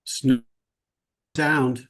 Sound.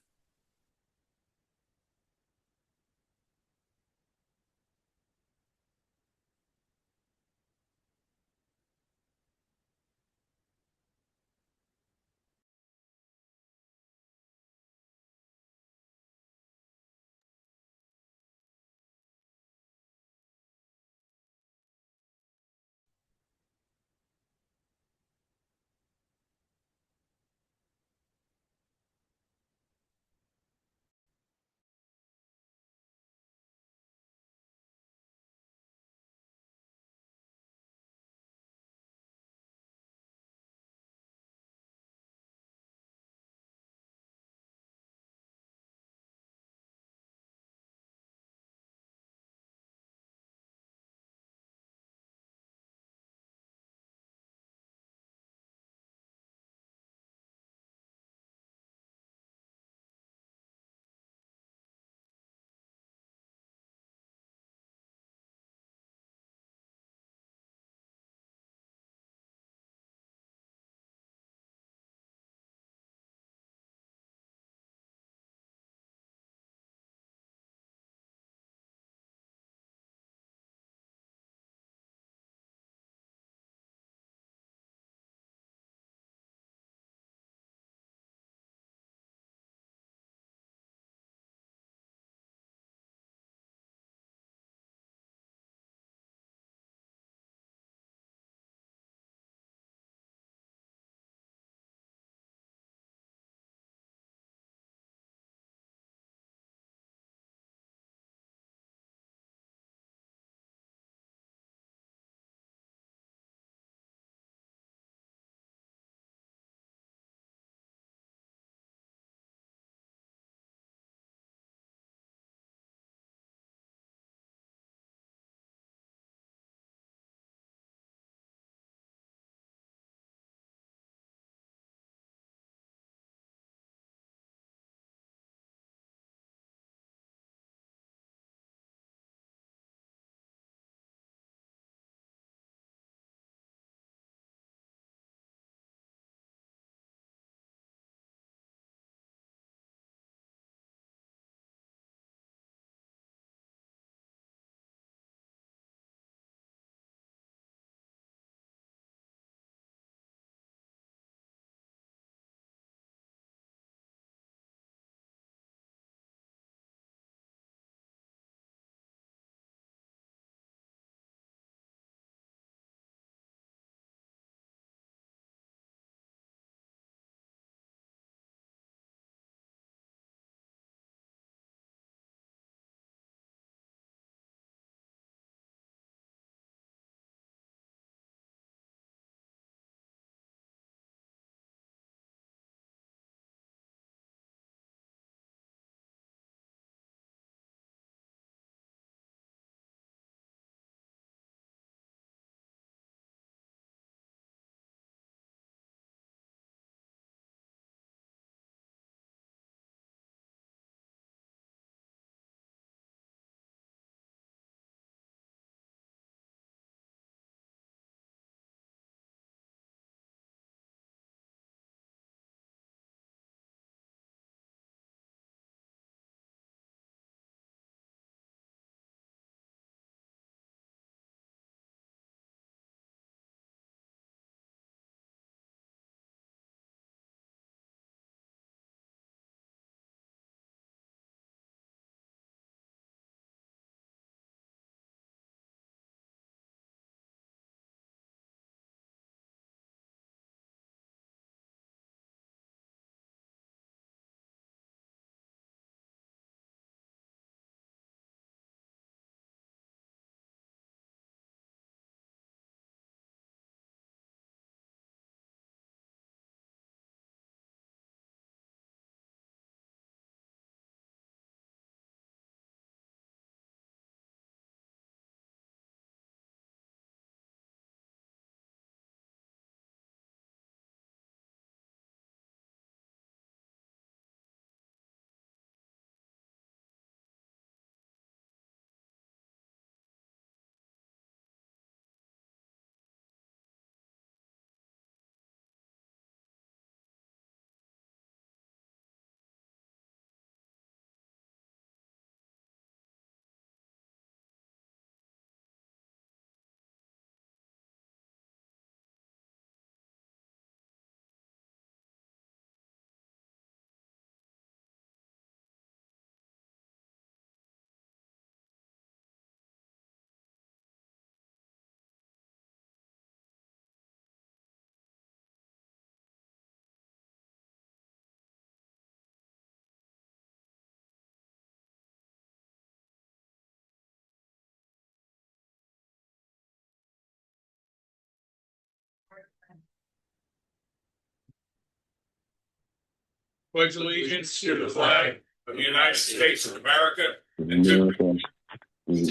pledge allegiance to the flag of the United States of America and to the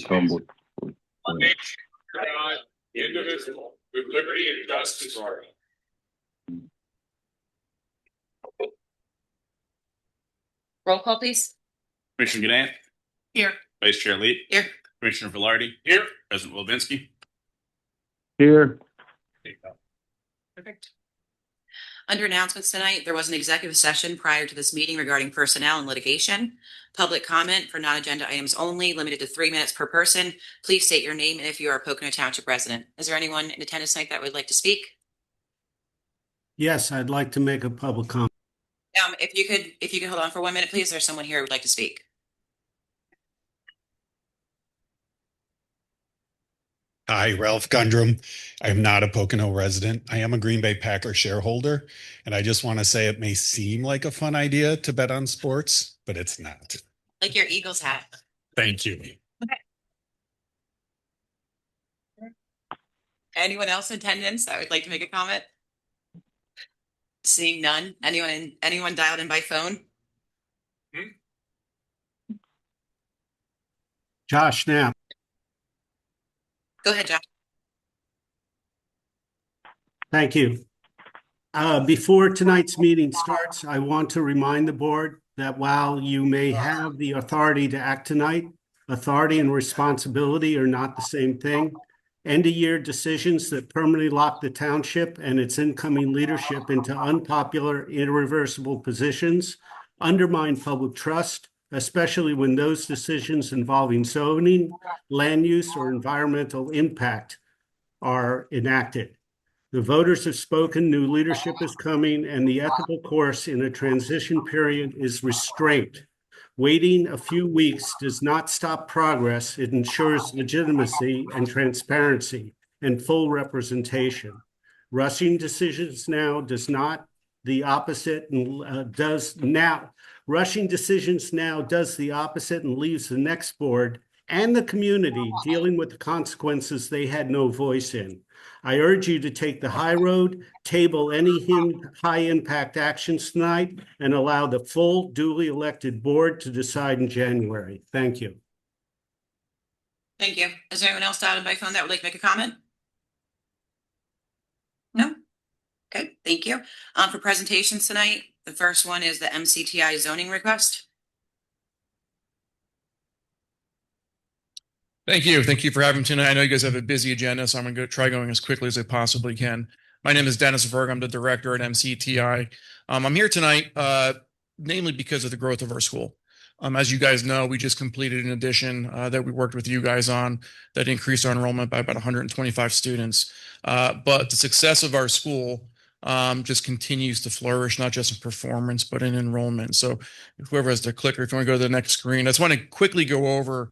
nation, God, indivisible, with liberty and justice for all. Roll call, please. Commissioner Ganant. Here. Vice Chair Lee. Here. Commissioner Velarde. Here. President Levinsky. Here. Perfect. Under announcements tonight, there was an executive session prior to this meeting regarding personnel and litigation. Public comment for non-agenda items only, limited to 3 minutes per person. Please state your name and if you are a Pocono Township resident. Is there anyone in attendance tonight that would like to speak? Yes, I'd like to make a public comment. If you could hold on for 1 minute, please. There's someone here who would like to speak. Hi, Ralph Gundrum. I am not a Pocono resident. I am a Green Bay Packers shareholder. And I just want to say it may seem like a fun idea to bet on sports, but it's not. Like your Eagles hat. Thank you. Okay. Anyone else in attendance that would like to make a comment? Seeing none. Anyone dialed in by phone? Josh Knapp. Go ahead, Josh. Thank you. Before tonight's meeting starts, I want to remind the board that while you may have the authority to act tonight, authority and responsibility are not the same thing. End-of-year decisions that permanently lock the township and its incoming leadership into unpopular, irreversible positions undermine public trust, especially when those decisions involving zoning, land use, or environmental impact are enacted. The voters have spoken, new leadership is coming, and the ethical course in a transition period is restraint. Waiting a few weeks does not stop progress. It ensures legitimacy and transparency and full representation. Rushing decisions now does not the opposite and does now. Rushing decisions now does the opposite and leaves the next board and the community dealing with the consequences they had no voice in. I urge you to take the high road, table any high-impact actions tonight, and allow the full duly elected board to decide in January. Thank you. Thank you. Is there anyone else dialed by phone that would like to make a comment? No? Okay, thank you. For presentations tonight, the first one is the MCTI zoning request. Thank you. Thank you for having me tonight. I know you guys have a busy agenda, so I'm going to try going as quickly as I possibly can. My name is Dennis Verg. I'm the director at MCTI. I'm here tonight, namely because of the growth of our school. As you guys know, we just completed an addition that we worked with you guys on that increased our enrollment by about 125 students. But the success of our school just continues to flourish, not just in performance, but in enrollment. So whoever has the clicker, if you want to go to the next screen, I just want to quickly go over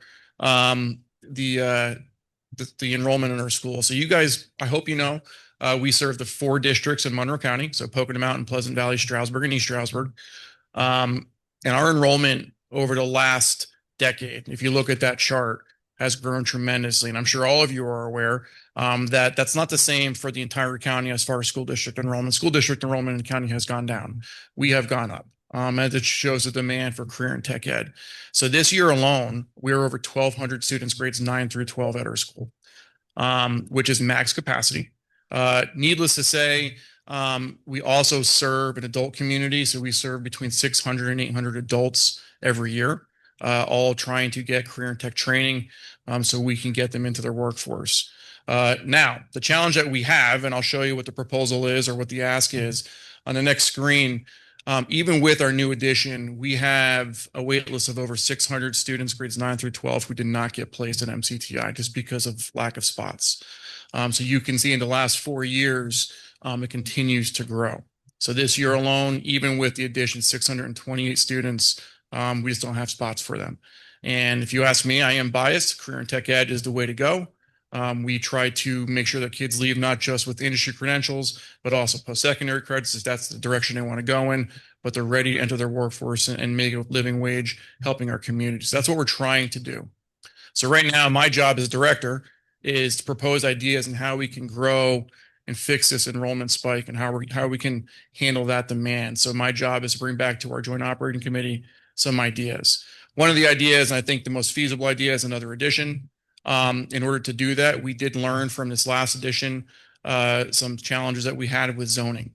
the enrollment in our school. So you guys, I hope you know, we serve the 4 districts in Monroe County, so Pocono Mountain, Pleasant Valley, Stroudsburg, and East Stroudsburg. And our enrollment over the last decade, if you look at that chart, has grown tremendously. And I'm sure all of you are aware that that's not the same for the entire county as far as school district enrollment. School district enrollment in the county has gone down. We have gone up. As it shows the demand for career and tech ed. So this year alone, we're over 1,200 students, grades 9 through 12 at our school, which is max capacity. Needless to say, we also serve an adult community. So we serve between 600 and 800 adults every year, all trying to get career and tech training so we can get them into their workforce. Now, the challenge that we have, and I'll show you what the proposal is or what the ask is on the next screen. Even with our new addition, we have a wait list of over 600 students, grades 9 through 12, who did not get placed at MCTI just because of lack of spots. So you can see in the last 4 years, it continues to grow. So this year alone, even with the addition, 628 students, we just don't have spots for them. And if you ask me, I am biased. Career and tech ed is the way to go. We try to make sure that kids leave not just with industry credentials, but also post-secondary credits, if that's the direction they want to go in, but they're ready to enter their workforce and make a living wage helping our communities. That's what we're trying to do. So right now, my job as director is to propose ideas on how we can grow and fix this enrollment spike and how we can handle that demand. So my job is to bring back to our joint operating committee some ideas. One of the ideas, and I think the most feasible idea, is another addition. In order to do that, we did learn from this last edition some challenges that we had with zoning.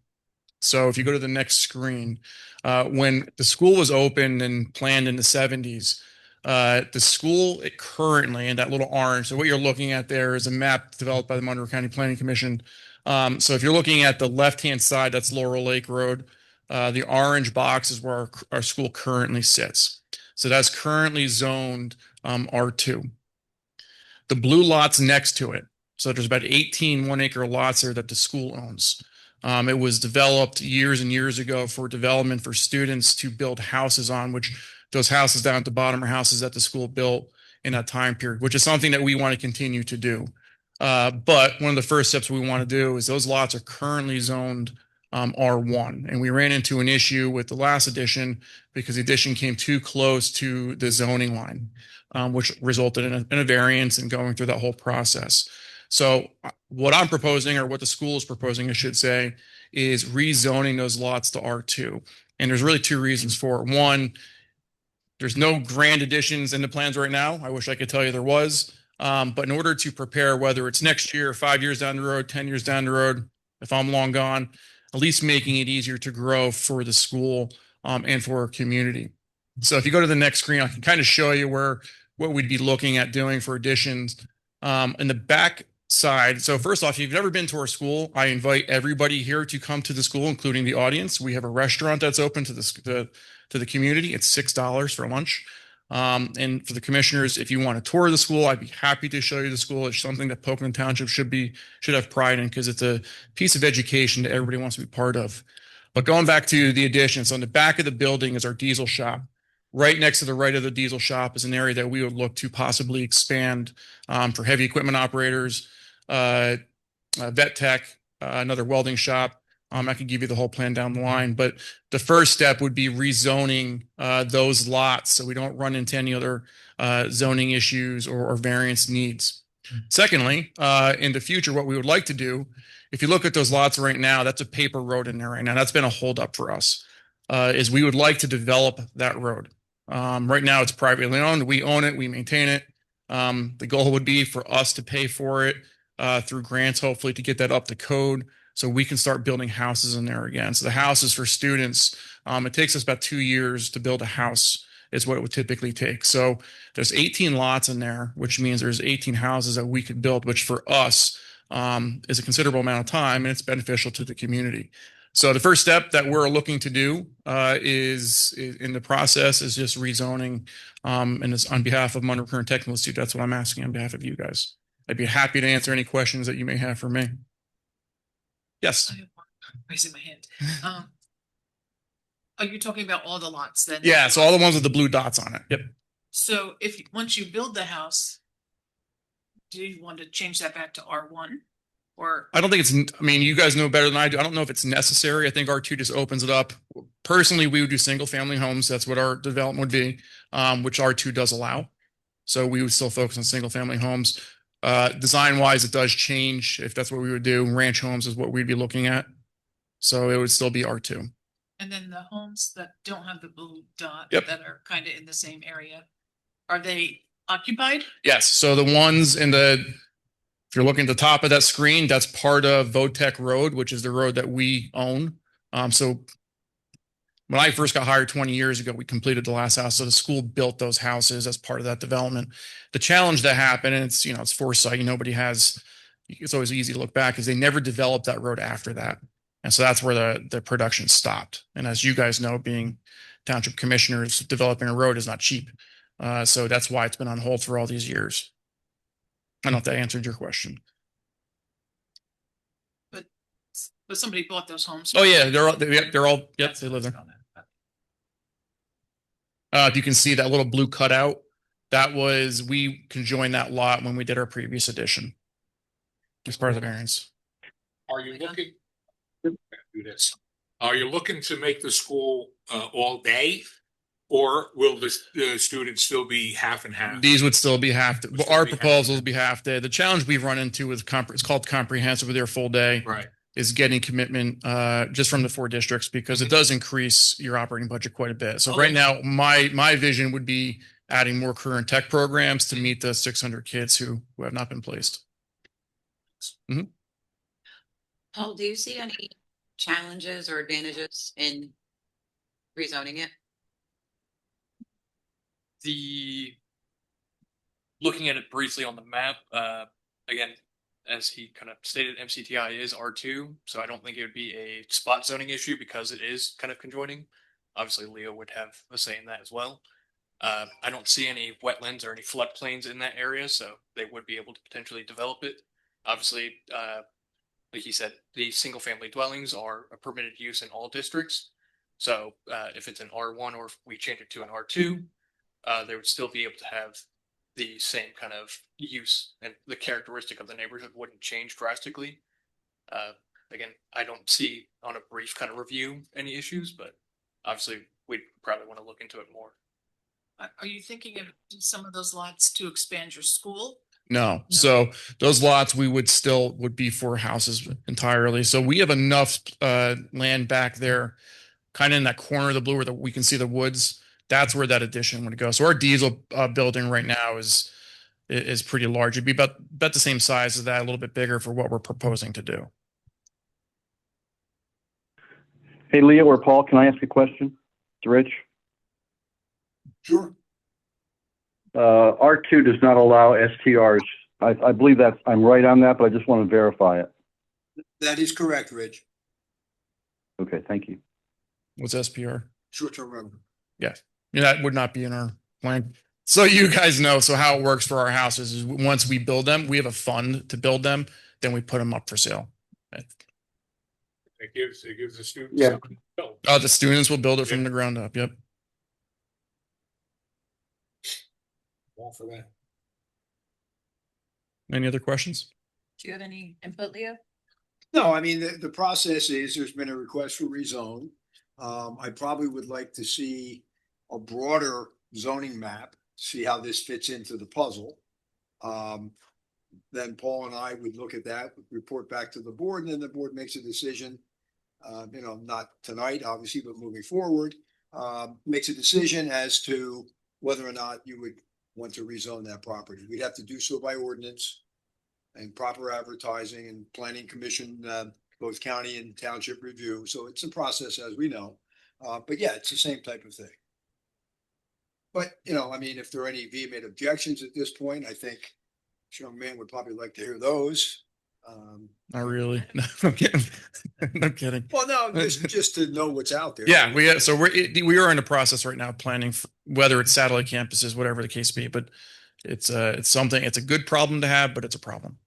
So if you go to the next screen, when the school was opened and planned in the 70s, the school currently in that little orange. So what you're looking at there is a map developed by the Monroe County Planning Commission. So if you're looking at the left-hand side, that's Laurel Lake Road. The orange box is where our school currently sits. So that's currently zoned R2. The blue lots next to it. So there's about 18 1-acre lots there that the school owns. It was developed years and years ago for development for students to build houses on, which those houses down at the bottom are houses that the school built in that time period, which is something that we want to continue to do. But one of the first steps we want to do is those lots are currently zoned R1. And we ran into an issue with the last edition because the addition came too close to the zoning line, which resulted in a variance and going through that whole process. So what I'm proposing, or what the school is proposing, I should say, is rezoning those lots to R2. And there's really two reasons for it. One, there's no grand additions in the plans right now. I wish I could tell you there was. But in order to prepare, whether it's next year, 5 years down the road, 10 years down the road, if I'm long gone, at least making it easier to grow for the school and for our community. So if you go to the next screen, I can kind of show you what we'd be looking at doing for additions. In the back side, so first off, if you've never been to our school, I invite everybody here to come to the school, including the audience. We have a restaurant that's open to the community. It's $6 for lunch. And for the commissioners, if you want to tour the school, I'd be happy to show you the school. It's something that Pocono Township should have pride in, because it's a piece of education that everybody wants to be part of. But going back to the addition, so in the back of the building is our diesel shop. Right next to the right of the diesel shop is an area that we would look to possibly expand for heavy equipment operators, vet tech, another welding shop. I could give you the whole plan down the line, but the first step would be rezoning those lots so we don't run into any other zoning issues or variance needs. Secondly, in the future, what we would like to do, if you look at those lots right now, that's a paper road in there right now. That's been a holdup for us, is we would like to develop that road. Right now it's privately owned. We own it, we maintain it. The goal would be for us to pay for it through grants, hopefully, to get that up to code so we can start building houses in there again. So the houses for students, it takes us about 2 years to build a house is what it would typically take. So there's 18 lots in there, which means there's 18 houses that we could build, which for us is a considerable amount of time, and it's beneficial to the community. So the first step that we're looking to do is in the process is just rezoning, and it's on behalf of Monroe Current Technical Institute. That's what I'm asking on behalf of you guys. I'd be happy to answer any questions that you may have for me. Yes. I have one, raising my hand. Are you talking about all the lots then? Yeah. So all the ones with the blue dots on it. Yep. So once you build the house, do you want to change that back to R1? Or I don't think I mean, you guys know better than I do. I don't know if it's necessary. I think R2 just opens it up. Personally, we would do single family homes. That's what our development would be, which R2 does allow. So we would still focus on single family homes. Design wise, it does change. If that's what we would do, ranch homes is what we'd be looking at. So it would still be R2. and then the homes that don't have the blue dot Yep. that are kind of in the same area, are they occupied? Yes. So the ones if you're looking at the top of that screen, that's part of Votech Road, which is the road that we own. So when I first got hired 20 years ago, we completed the last house. So the school built those houses as part of that development. The challenge that happened, and it's foresight, it's always easy to look back, is they never developed that road after that. And so that's where the production stopped. And as you guys know, being township commissioners, developing a road is not cheap. So that's why it's been on hold for all these years. I don't know if that answered your question. But somebody bought those homes. Oh yeah, yep, they live there. If you can see that little blue cutout, we conjoined that lot when we did our previous addition. As part of the variance. Are you looking? Do this. Are you looking to make the school all day? Or will the students still be half and half? These would still be half, Would still our be half. proposals would be half day. The challenge we've run into with it's called comprehensive with their full day. Right. Is getting commitment just from the 4 districts because it does increase your operating budget quite a bit. So right now, my vision would be adding more career and tech programs to meet the 600 kids who have not been placed. Paul, do you see any challenges or advantages in rezoning it? Looking at it briefly on the map, again, as he kind of stated, MCTI is R2, so I don't think it would be a spot zoning issue because it is kind of conjoining. Obviously, Leo would have a say in that as well. I don't see any wetlands or any floodplains in that area, so they would be able to potentially develop it. Obviously, like he said, the single family dwellings are a permitted use in all districts. So if it's an R1 or if we change it to an R2, they would still be able to have the same kind of use, and the characteristic of the neighborhood wouldn't change drastically. Again, I don't see on a brief kind of review any issues, but obviously we'd probably want to look into it more. Are you thinking of some of those lots to expand your school? No. So those lots would be for houses entirely. So we have enough land back there, kind of in that corner of the blue where we can see the woods. That's where that addition would go. So our diesel building right now is pretty large. It'd be about the same size as that, a little bit bigger for what we're proposing to do. Hey, Leo or Paul, can I ask a question? It's Rich. Sure. R2 does not allow STRs. I believe that I'm right on that, but I just want to verify it. That is correct, Rich. Okay, thank you. What's SPR? Short-term rental. Yes. Yeah, that would not be in our plan. So you guys know, so how it works for our houses is once we build them, we have a fund to build them, then we put them up for sale. It gives the students. Yeah. something to build. The students will build it from the ground up. Yep. All for that. Any other questions? Do you have any input, Leo? No, I mean, the process is there's been a request for rezone. I probably would like to see a broader zoning map, see how this fits into the puzzle. Then Paul and I would look at that, report back to the board, and then the board makes a decision. Not tonight, obviously, but moving forward, makes a decision as to whether or not you would want to rezone that property. We'd have to do so by ordinance and proper advertising and planning commission, both county and township review. So it's a process, as we know. But yeah, it's the same type of thing. But, I mean, if there are any vehement objections at this point, I think this young man would probably like to hear those. Not really. No, I'm kidding. I'm kidding. Well, no, just to know what's out there. Yeah, we are in the process right now planning for whether it's satellite campuses, whatever the case be. But it's something. It's a good problem to have, but it's a problem.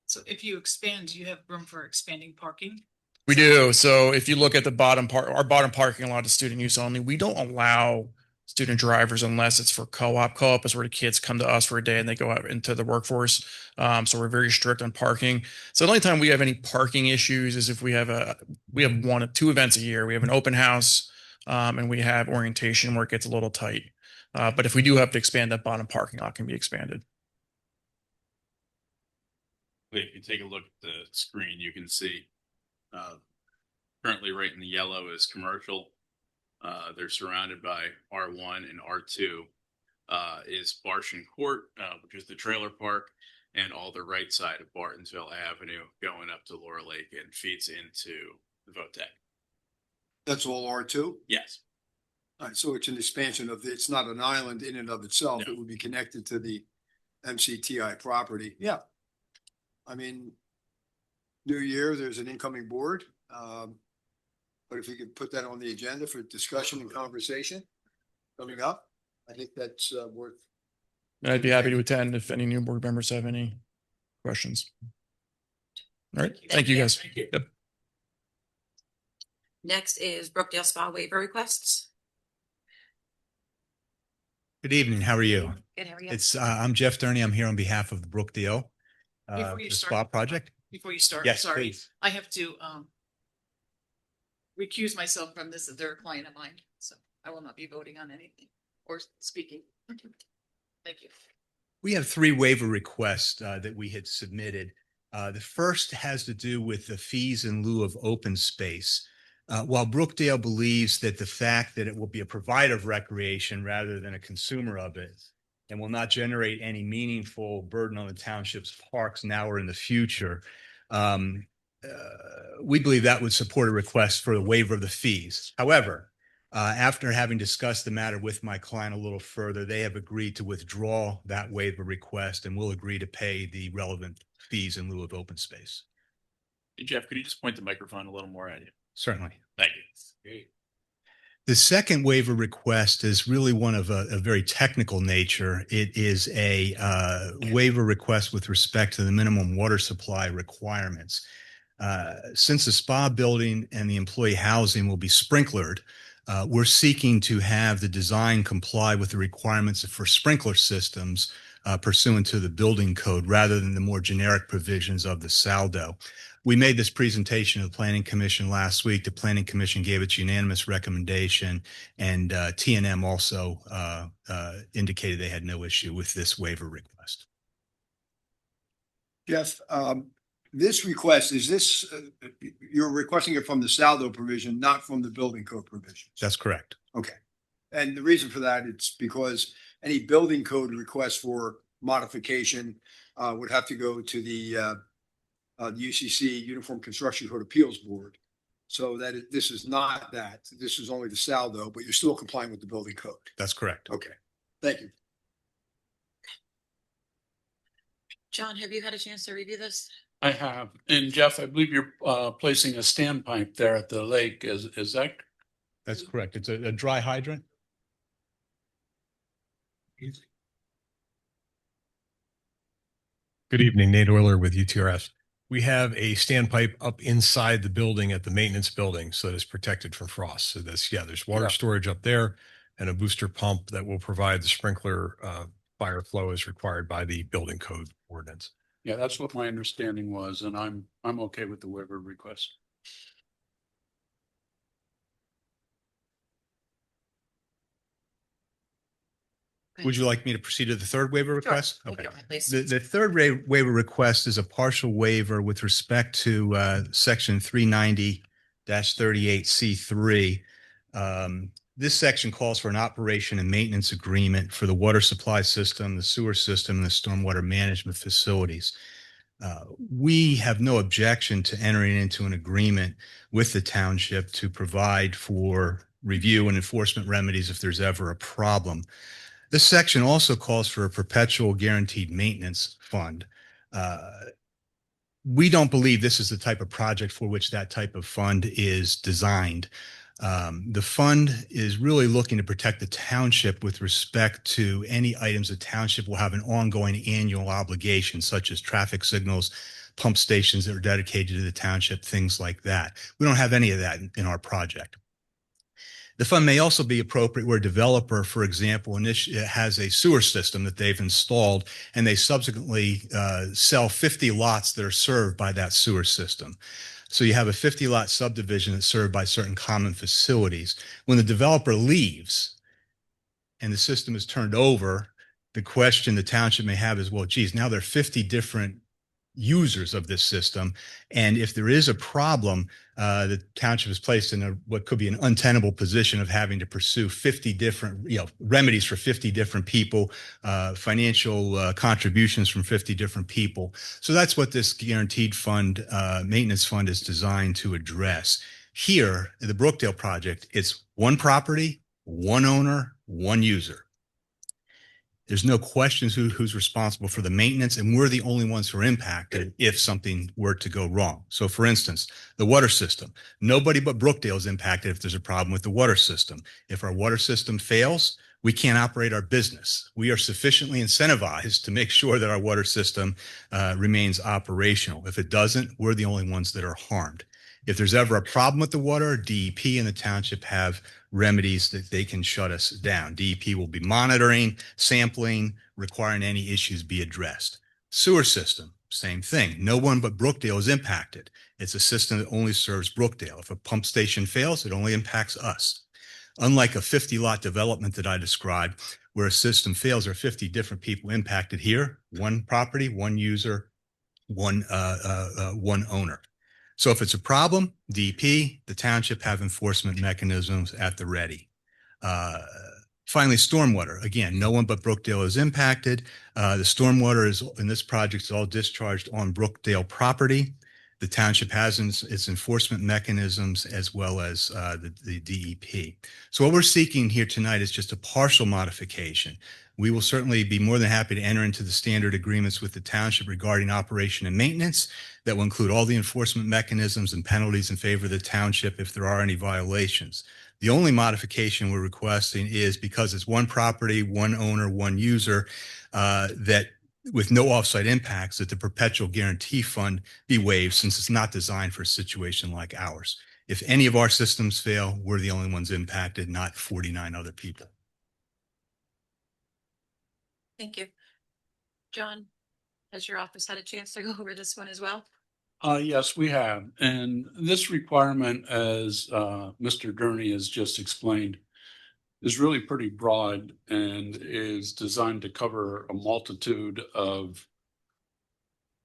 So if you expand, do you have room for expanding parking? We do. So if you look at the bottom part, our bottom parking lot is student use only. We don't allow student drivers unless it's for co-op. Co-op is where the kids come to us for a day and they go out into the workforce. So we're very strict on parking. So the only time we have any parking issues is if we have 1 or 2 events a year. We have an open house and we have orientation where it gets a little tight. But if we do have to expand, that bottom parking lot can be expanded. If you take a look at the screen, you can see currently right in the yellow is commercial. They're surrounded by R1 and R2 is Barshin Court, which is the trailer park, and all the right side of Bartonsville Avenue going up to Laura Lake and feeds into the Votech. That's all R2? Yes. All right, so it's an expansion it's not an island in and of itself. No. It would be connected to the MCTI property. Yeah. I mean, new year, there's an incoming board. But if we could put that on the agenda for discussion and conversation coming up, I think that's worth. And I'd be happy to attend if any new board members have any questions. All right. Thank you, guys. Yep. Next is Brookdale Spa waiver requests. Good evening. How are you? Good, how are you? I'm Jeff Durney. I'm here on behalf of Brookdale, Before you the start- spa project. Before you start, Yes, sorry, please. I have to recuse myself from this. They're a client of mine, so I will not be voting on anything or speaking. Thank you. We have three waiver requests that we had submitted. The first has to do with the fees in lieu of open space. While Brookdale believes that the fact that it will be a provider of recreation rather than a consumer of it and will not generate any meaningful burden on the township's parks now or in the future, we believe that would support a request for the waiver of the fees. However, after having discussed the matter with my client a little further, they have agreed to withdraw that waiver request and will agree to pay the relevant fees in lieu of open space. Hey, Jeff, could you just point the microphone a little more at you? Certainly. Thank you. Great. The second waiver request is really one of a very technical nature. It is a waiver request with respect to the minimum water supply requirements. Since the spa building and the employee housing will be sprinklered, we're seeking to have the design comply with the requirements for sprinkler systems pursuant to the building code rather than the more generic provisions of the SALDO. We made this presentation to the Planning Commission last week. The Planning Commission gave its unanimous recommendation, and TNM also indicated they had no issue with this waiver request. Jeff, this request, is this, you're requesting it from the SALDO provision, not from the building code provision? That's correct. Okay. And the reason for that, it's because any building code request for modification would have to go to the UCC Uniform Construction Code Appeals Board. So that this is not that. This is only the SALDO, but you're still complying with the building code. That's correct. Okay. Thank you. John, have you had a chance to review this? I have. And Jeff, I believe you're placing a standpipe there at the lake. Is that? That's correct. It's a dry hydrant. Good evening, Nate Euler with UTRS. We have a standpipe up inside the building at the maintenance building, so that it's protected from frost. So there's water storage up there and a booster pump that will provide the sprinkler fire flow as required by the building code ordinance. Yeah, that's what my understanding was, and I'm okay with the waiver request. Would you like me to procead to the third waiver request? Sure. Okay. Go ahead, please. The third waiver request is a partial waiver with respect to section 390-38C3. This section calls for an operation and maintenance agreement for the water supply system, the sewer system, and the stormwater management facilities. We have no objection to entering into an agreement with the township to provide for review and enforcement remedies if there's ever a problem. This section also calls for a perpetual guaranteed maintenance fund. We don't believe this is the type of project for which that type of fund is designed. The fund is really looking to protect the township with respect to any items the township will have an ongoing annual obligation, such as traffic signals, pump stations that are dedicated to the township, things like that. We don't have any of that in our project. The fund may also be appropriate where a developer, for example, has a sewer system that they've installed and they subsequently sell 50 lots that are served by that sewer system. So you have a 50-lot subdivision that's served by certain common facilities. When the developer leaves and the system is turned over, the question the township may have is, well, geez, now there are 50 different users of this system. And if there is a problem, the township is placed in what could be an untenable position of having to pursue 50 different, remedies for 50 different people, financial contributions from 50 different people. So that's what this guaranteed fund, maintenance fund is designed to address. Here, the Brookdale project, it's one property, one owner, one user. There's no questions who's responsible for the maintenance, and we're the only ones who are impacted if something were to go wrong. So for instance, the water system, nobody but Brookdale is impacted if there's a problem with the water system. If our water system fails, we can't operate our business. We are sufficiently incentivized to make sure that our water system remains operational. If it doesn't, we're the only ones that are harmed. If there's ever a problem with the water, DEP and the township have remedies that they can shut us down. DEP will be monitoring, sampling, requiring any issues be addressed. Sewer system, same thing. No one but Brookdale is impacted. It's a system that only serves Brookdale. If a pump station fails, it only impacts us. Unlike a 50 lot development that I described, where a system fails, there are 50 different people impacted here, one property, one user, one owner. So if it's a problem, DEP, the township have enforcement mechanisms at the ready. Finally, stormwater. Again, no one but Brookdale is impacted. The stormwater is in this project is all discharged on Brookdale property. The township has its enforcement mechanisms as well as the DEP. So what we're seeking here tonight is just a partial modification. We will certainly be more than happy to enter into the standard agreements with the township regarding operation and maintenance that will include all the enforcement mechanisms and penalties in favor of the township if there are any violations. The only modification we're requesting is because it's one property, one owner, one user, that with no offsite impacts, that the perpetual guarantee fund be waived since it's not designed for a situation like ours. If any of our systems fail, we're the only ones impacted, not 49 other people. Thank you. John, has your office had a chance to go over this one as well? Yes, we have. And this requirement, as Mr. Gurney has just explained, is really pretty broad and is designed to cover a multitude of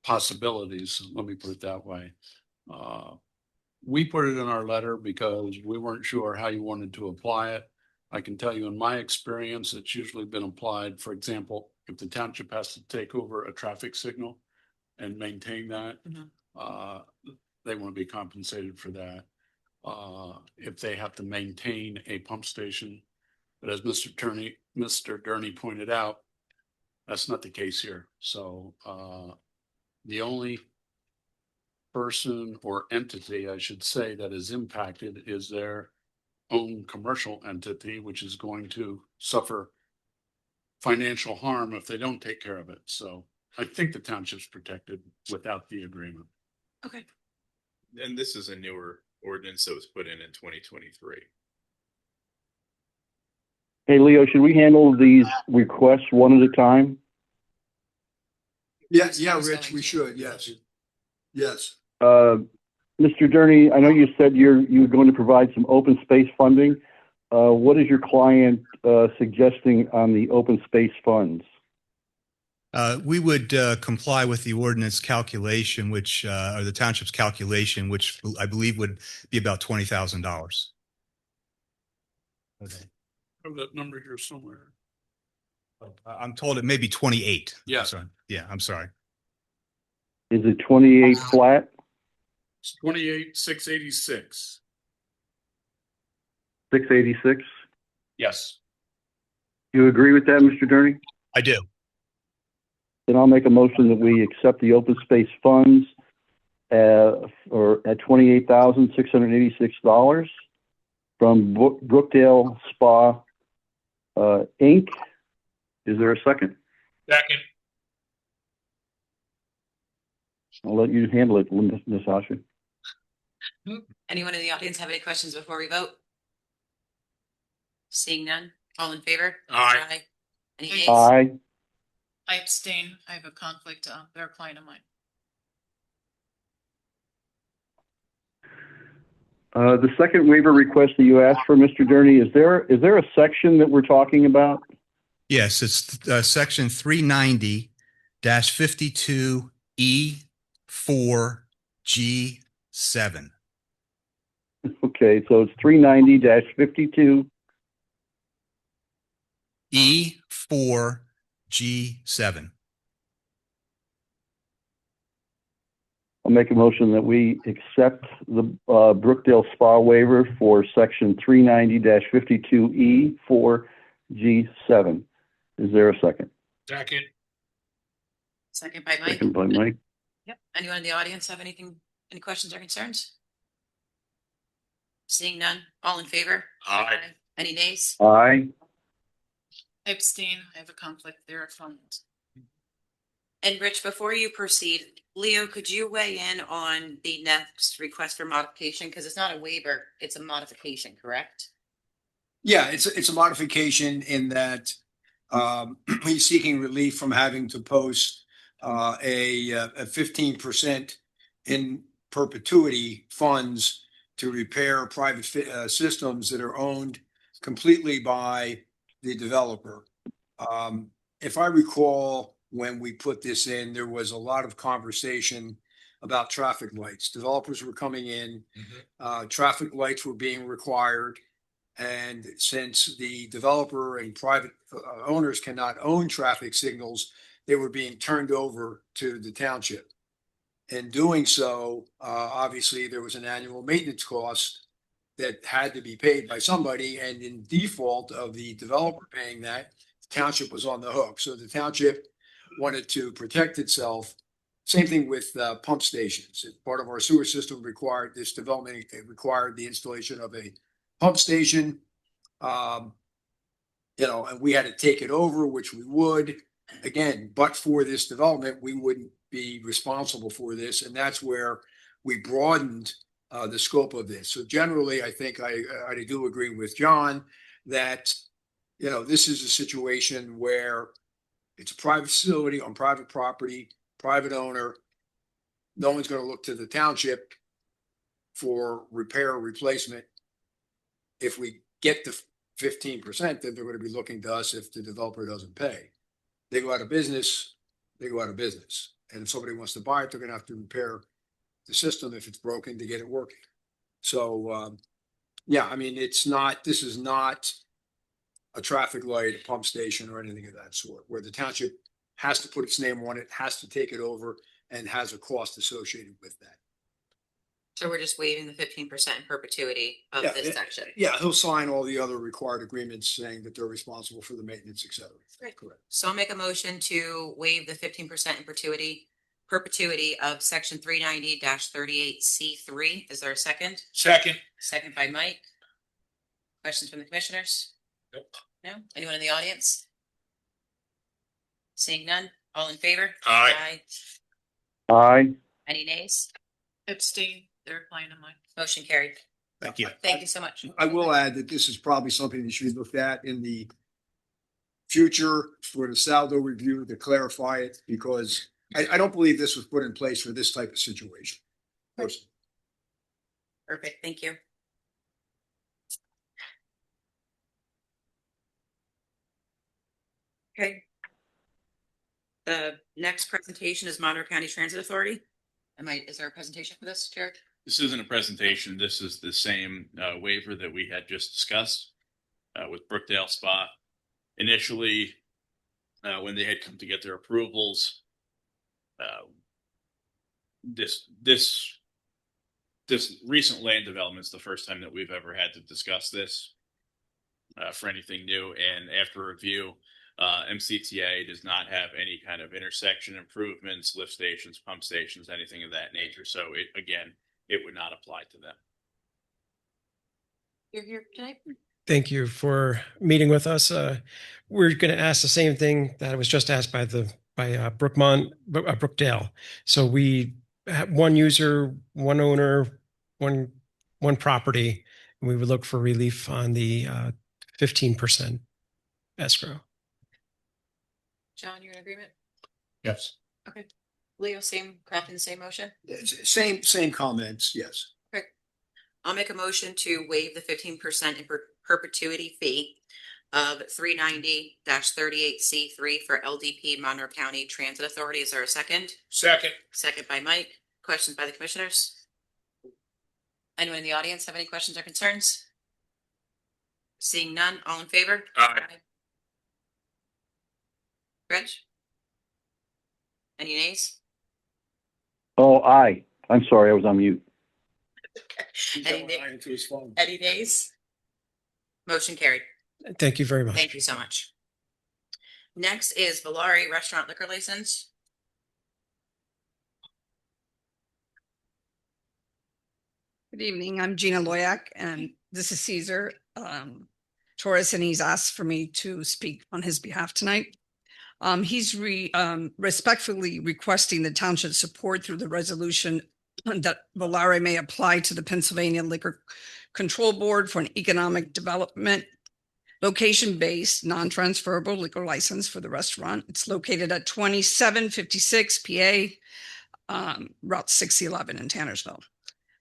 possibilities. Let me put it that way. We put it in our letter because we weren't sure how you wanted to apply it. I can tell you in my experience, it's usually been applied, for example, if the township has to take over a traffic signal and maintain that, they want to be compensated for that. If they have to maintain a pump station, but as Mr. Gurney pointed out, that's not the case here. So the only person or entity, I should say, that is impacted is their own commercial entity, which is going to suffer financial harm if they don't take care of it. So I think the township's protected without the agreement. Okay. And this is a newer ordinance that was put in 2023. Hey, Leo, should we handle these requests one at a time? Yeah, Rich, we should, yes. Yes. Mr. Durney, I know you said you're going to provide some open space funding. What is your client suggesting on the open space funds? We would comply with the ordinance calculation, which or the township's calculation, which I believe would be about $20,000. Okay. I have that number here somewhere. I'm told it may be 28. Yeah. Sorry. Yeah, I'm sorry. Is it 28 flat? It's 28,686. 686? Yes. You agree with that, Mr. Durney? I do. Then I'll make a motion that we accept the open space funds or at $28,686 from Brookdale Spa Inc. Is there a second? Second. I'll let you handle it, Ms. Asha. Anyone in the audience have any questions before we vote? Seeing none, all in favor? Aye. Any nays? Aye. I abstain. I have a conflict. They're a client of mine. The second waiver request that you asked for, Mr. Durney, is there a section that we're talking about? Yes, it's section 390-52E4G7. Okay, so it's 390-52. E4G7. I'll make a motion that we accept the Brookdale Spa waiver for section 390-52E4G7. Is there a second? Second. Second by Mike. Second by Mike. Yep. Anyone in the audience have any questions or concerns? Seeing none, all in favor? Aye. Any nays? Aye. I abstain. I have a conflict. They're a client. And Rich, before you proceed, Leo, could you weigh in on the next request for modification? Because it's not a waiver, it's a modification, correct? Yeah, it's a modification in that he's seeking relief from having to post a 15% in perpetuity funds to repair private systems that are owned completely by the developer. If I recall, when we put this in, there was a lot of conversation about traffic lights. Developers were coming in, traffic lights were being required. And since the developer and private owners cannot own traffic signals, they were being turned over to the township. In doing so, obviously, there was an annual maintenance cost that had to be paid by somebody, and in default of the developer paying that, the township was on the hook. So the township wanted to protect itself. Same thing with pump stations. Part of our sewer system required this development. It required the installation of a pump station. And we had to take it over, which we would. Again, but for this development, we wouldn't be responsible for this. And that's where we broadened the scope of this. So generally, I think I do agree with John that, this is a situation where it's a private facility on private property, private owner. No one's going to look to the township for repair or replacement. If we get the 15%, then they're going to be looking to us if the developer doesn't pay. They go out of business, they go out of business. And if somebody wants to buy it, they're going to have to repair the system if it's broken to get it working. So, this is not a traffic light, a pump station, or anything of that sort, where the township has to put its name on it, has to take it over, and has a cost associated with that. So we're just waiving the 15% in perpetuity of Yeah, this section. Yeah, he'll sign all the other required agreements saying that they're responsible for the maintenance, et cetera. Great. Correct. So I'll make a motion to waive the 15% in perpetuity of section 390-38C3. Is there a second? Second. Second by Mike. Questions from the commissioners? Nope. No? Anyone in the audience? Seeing none? All in favor? Aye. Aye. Any nays? Abstain, they're replying to mine. Motion carried. Thank you. Thank you so much. I will add that this is probably something that should be looked at in the future for the Saldo review to clarify it, because I don't believe this was put in place for this type of situation. Personally. Perfect. Thank you. Okay. The next presentation is Monroe County Transit Authority. Is there a presentation for this, Jared? This isn't a presentation. This is the same waiver that we had just discussed with Brookdale Spa. Initially, when they had come to get their approvals, this recent land development is the first time that we've ever had to discuss this for anything new. And after review, MCTA does not have any kind of intersection improvements, lift stations, pump stations, anything of that nature. So it would not apply to them. You're here tonight? Thank you for meeting with us. We're going to ask the same thing that was just asked by Brookdale. So we have one user, one owner, one property, and we would look for relief on the 15% escrow. John, you're in agreement? Yes. Okay. Leo, crafting the same motion? Same comments, yes. Okay. I'll make a motion to waive the 15% in perpetuity fee of 390-38C3 for LDP Monroe County Transit Authority. Is there a second? Second. Second by Mike. Questions by the commissioners? Anyone in the audience have any questions or concerns? Seeing none, all in favor? Aye. Reg? Any nays? Oh, aye. I'm sorry, I was on mute. Any nays? Motion carried. Thank you very much. Thank you so much. Next is Valari Restaurant Liquor License. Good evening. I'm Gina Loyak, and this is Caesar Torres, and he's asked for me to speak on his behalf tonight. He's respectfully requesting the township support through the resolution that Valari may apply to the Pennsylvania Liquor Control Board for an economic development location-based non-transferable liquor license for the restaurant. It's located at 2756 PA, Route 611 in Tannersville.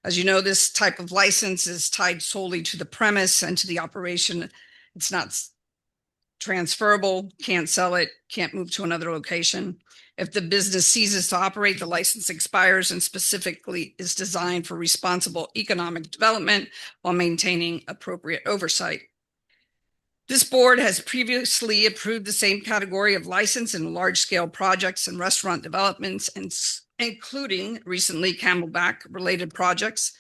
As you know, this type of license is tied solely to the premise and to the operation It's not transferable, can't sell it, can't move to another location. If the business ceases to operate, the license expires and specifically is designed for responsible economic development while maintaining appropriate oversight. This board has previously approved the same category of license in large-scale projects and restaurant developments, and including recently Camelback-related projects.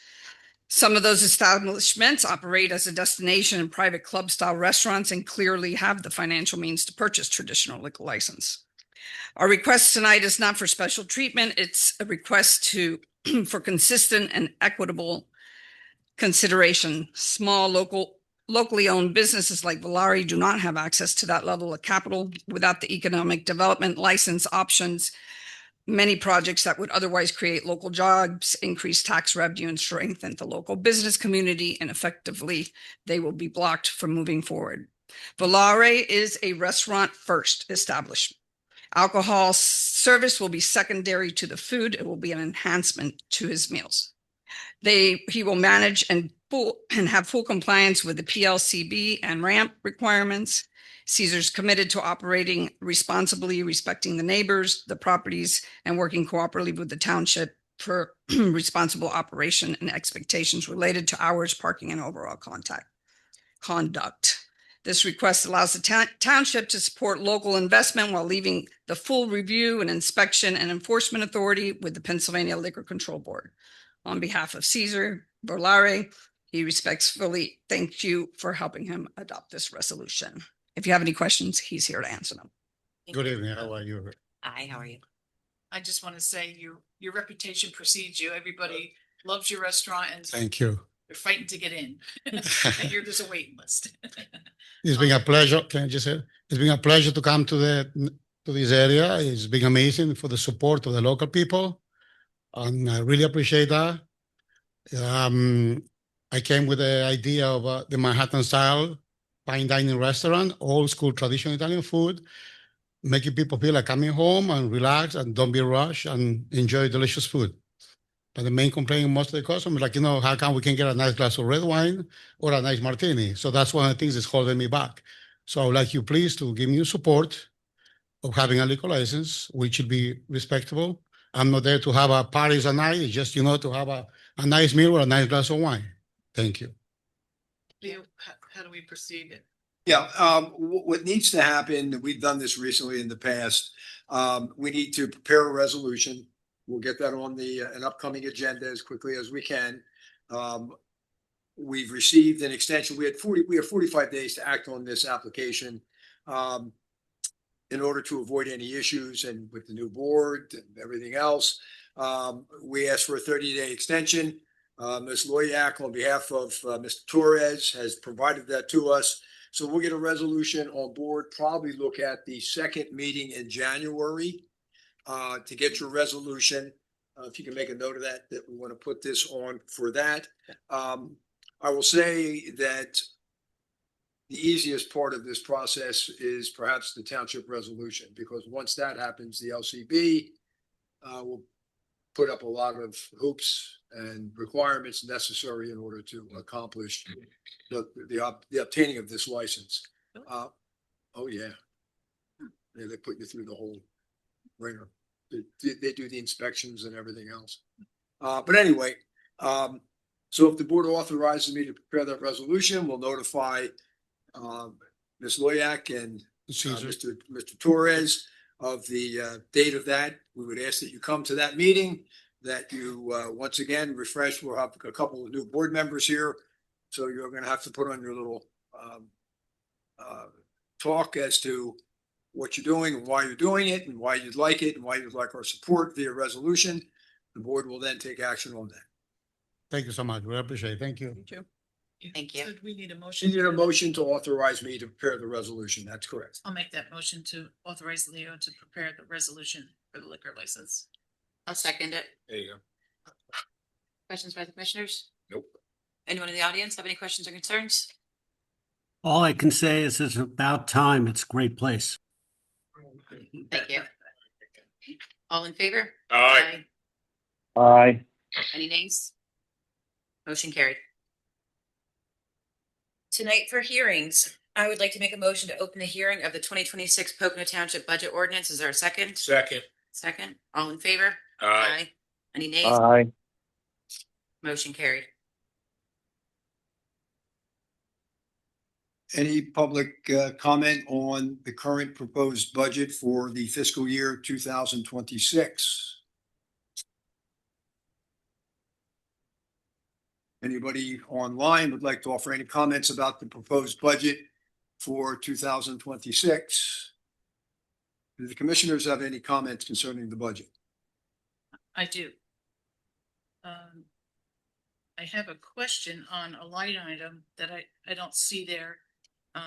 Some of those establishments operate as a destination and private club-style restaurants and clearly have the financial means to purchase traditional liquor license. Our request tonight is not for special treatment. It's a request for consistent and equitable consideration. Small locally owned businesses like Valari do not have access to that level of capital. Without the economic development license options, many projects that would otherwise create local jobs, increase tax revenue, and strengthen the local business community, and effectively, they will be blocked from moving forward. Valare is a restaurant first establishment. Alcohol service will be secondary to the food. It will be an enhancement to his meals. He will manage and have full compliance with the PLCB and ramp requirements. Caesar's committed to operating responsibly, respecting the neighbors, the properties, and working cooperatively with the township for responsible operation and expectations related to hours, parking, and overall conduct. This request allows the township to support local investment while leaving the full review and inspection and enforcement authority with the Pennsylvania Liquor Control Board. On behalf of Caesar Valare, he respectfully thanks you for helping him adopt this resolution. If you have any questions, he's here to answer them. Good evening. How are you? Hi, how are you? I just want to say your reputation precedes you. Everybody loves your restaurant and Thank you. they're fighting to get in. I hear there's a waiting list. It's been a pleasure. Can I just say, it's been a pleasure to come to this area. It's been amazing for the support of the local people, and I really appreciate that. I came with the idea of the Manhattan style fine dining restaurant, old school traditional Italian food, making people feel like coming home and relax and don't be rushed and enjoy delicious food. But the main complaint of most of the customers, like, how come we can get a nice glass of red wine or a nice martini? So that's one of the things that's holding me back. So I would like you please to give me your support of having a liquor license, which should be respectable. I'm not there to have a parties at night. It's just, to have a nice meal or a nice glass of wine. Thank you. Leo, how do we proceed? Yeah, what needs to happen, we've done this recently in the past, we need to prepare a resolution. We'll get that on an upcoming agenda as quickly as we can. We've received an extension. We have 45 days to act on this application in order to avoid any issues and with the new board and everything else. We asked for a 30-day extension. Ms. Loyak, on behalf of Mr. Torres, has provided that to us. So we'll get a resolution on board, probably look at the second meeting in January to get your resolution. If you can make a note of that we want to put this on for that. I will say that the easiest part of this process is perhaps the township resolution, because once that happens, the LCB will put up a lot of hoops and requirements necessary in order to accomplish the obtaining of this license. Oh yeah, they put you through the whole ringer. They do the inspections and everything else. But anyway, so if the board authorizes me to prepare that resolution, we'll notify Ms. Loyak and Mr. Torres of the date of that. We would ask that you come to that meeting, that you once again refresh. We'll have a couple of new board members here, so you're going to have to put on your little talk as to what you're doing and why you're doing it and why you'd like it and why you'd like our support via resolution. The board will then take action on that. Thank you so much. We appreciate it. Thank you. Thank you. Thank you. So we need a motion. You need a motion to authorize me to prepare the resolution. That's correct. I'll make that motion to authorize Leo to prepare the resolution for the liquor license. I'll second it. There you go. Questions by the commissioners? Nope. Anyone in the audience have any questions or concerns? All I can say is it's about time. It's a great place. Thank you. All in favor? Aye. Aye. Any nays? Motion carried. Tonight for hearings, I would like to make a motion to open the hearing of the 2026 Pocono Township Budget Ordinance. Is there a second? Second. Second. All in favor? Aye. Any nays? Aye. Motion carried. Any public comment on the current proposed budget for the fiscal year 2026? Anybody online would like to offer any comments about the proposed budget for 2026? Do the commissioners have any comments concerning the budget? I do. I have a question on a line item that I don't see there.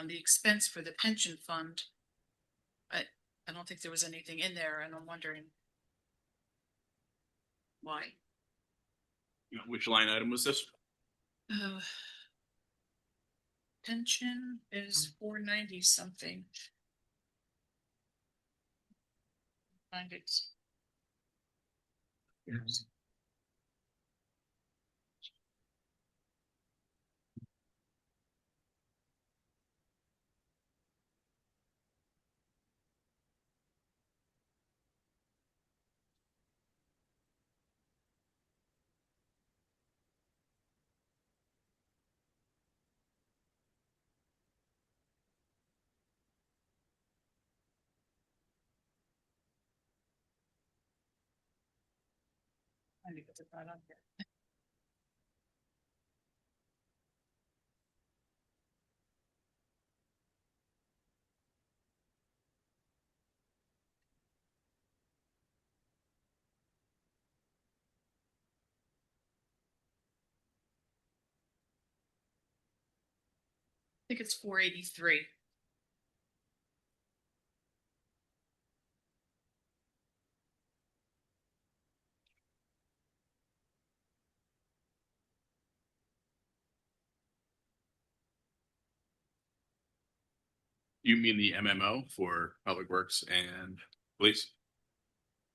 The expense for the pension fund. I don't think there was anything in there, and I'm wondering why. Which line item was this? Pension is 490 something. Find it. Yes. I need to put that on here. I think it's 483. You mean the MMO for Public Works and Police?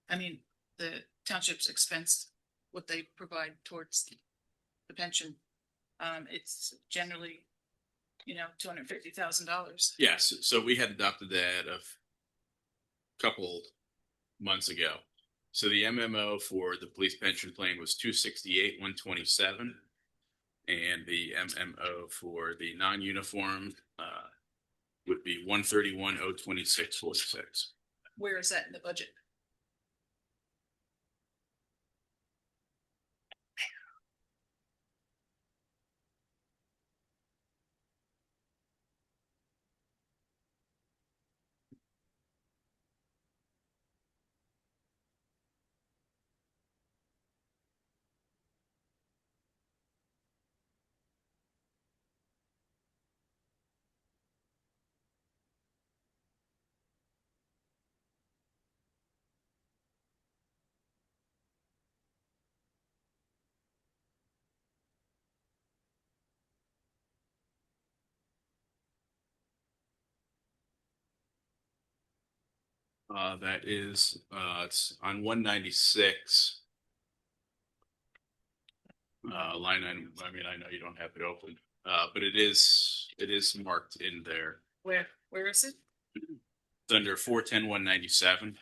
I mean, the township's expense, what they provide towards the pension. It's generally, $250,000. Yes, so we had adopted that a couple months ago. So the MMO for the police pension plan was 268,127. And the MMO for the non-uniform would be 131,026.46. Where is that in the budget? That is, it's on 196. Line item, I mean, I know you don't have it open, but it is marked in there. Where is it? It's under 410,197.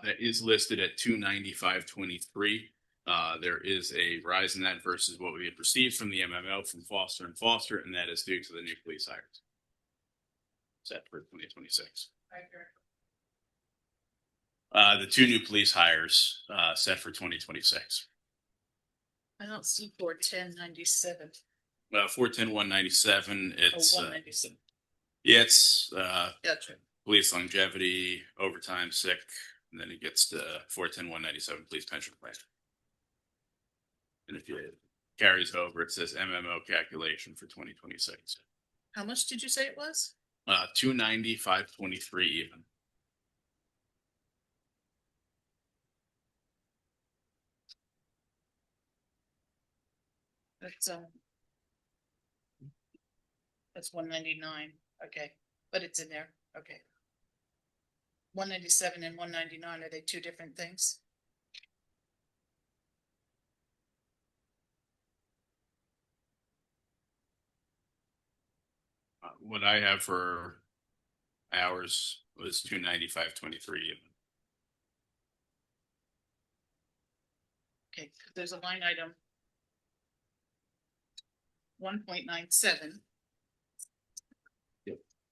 That is listed at 295.23. There is a rise in that versus what we had received from the MMO from Foster and Foster, and that is due to the new police hires. Set for 2026. The two new police hires set for 2026. I don't see 410.97. 410,197. It's 197. yeah, it's Gotcha. police longevity, overtime, sick, and then it gets to 410,197 police pension plan. And if it carries over, it says MMO calculation for 2026. How much did you say it was? 295.23 even. That's 199. Okay, but it's in there. Okay. 197 and 199, are they two different things? what I have for hours was 295.23. Okay, there's a line item. 1.97.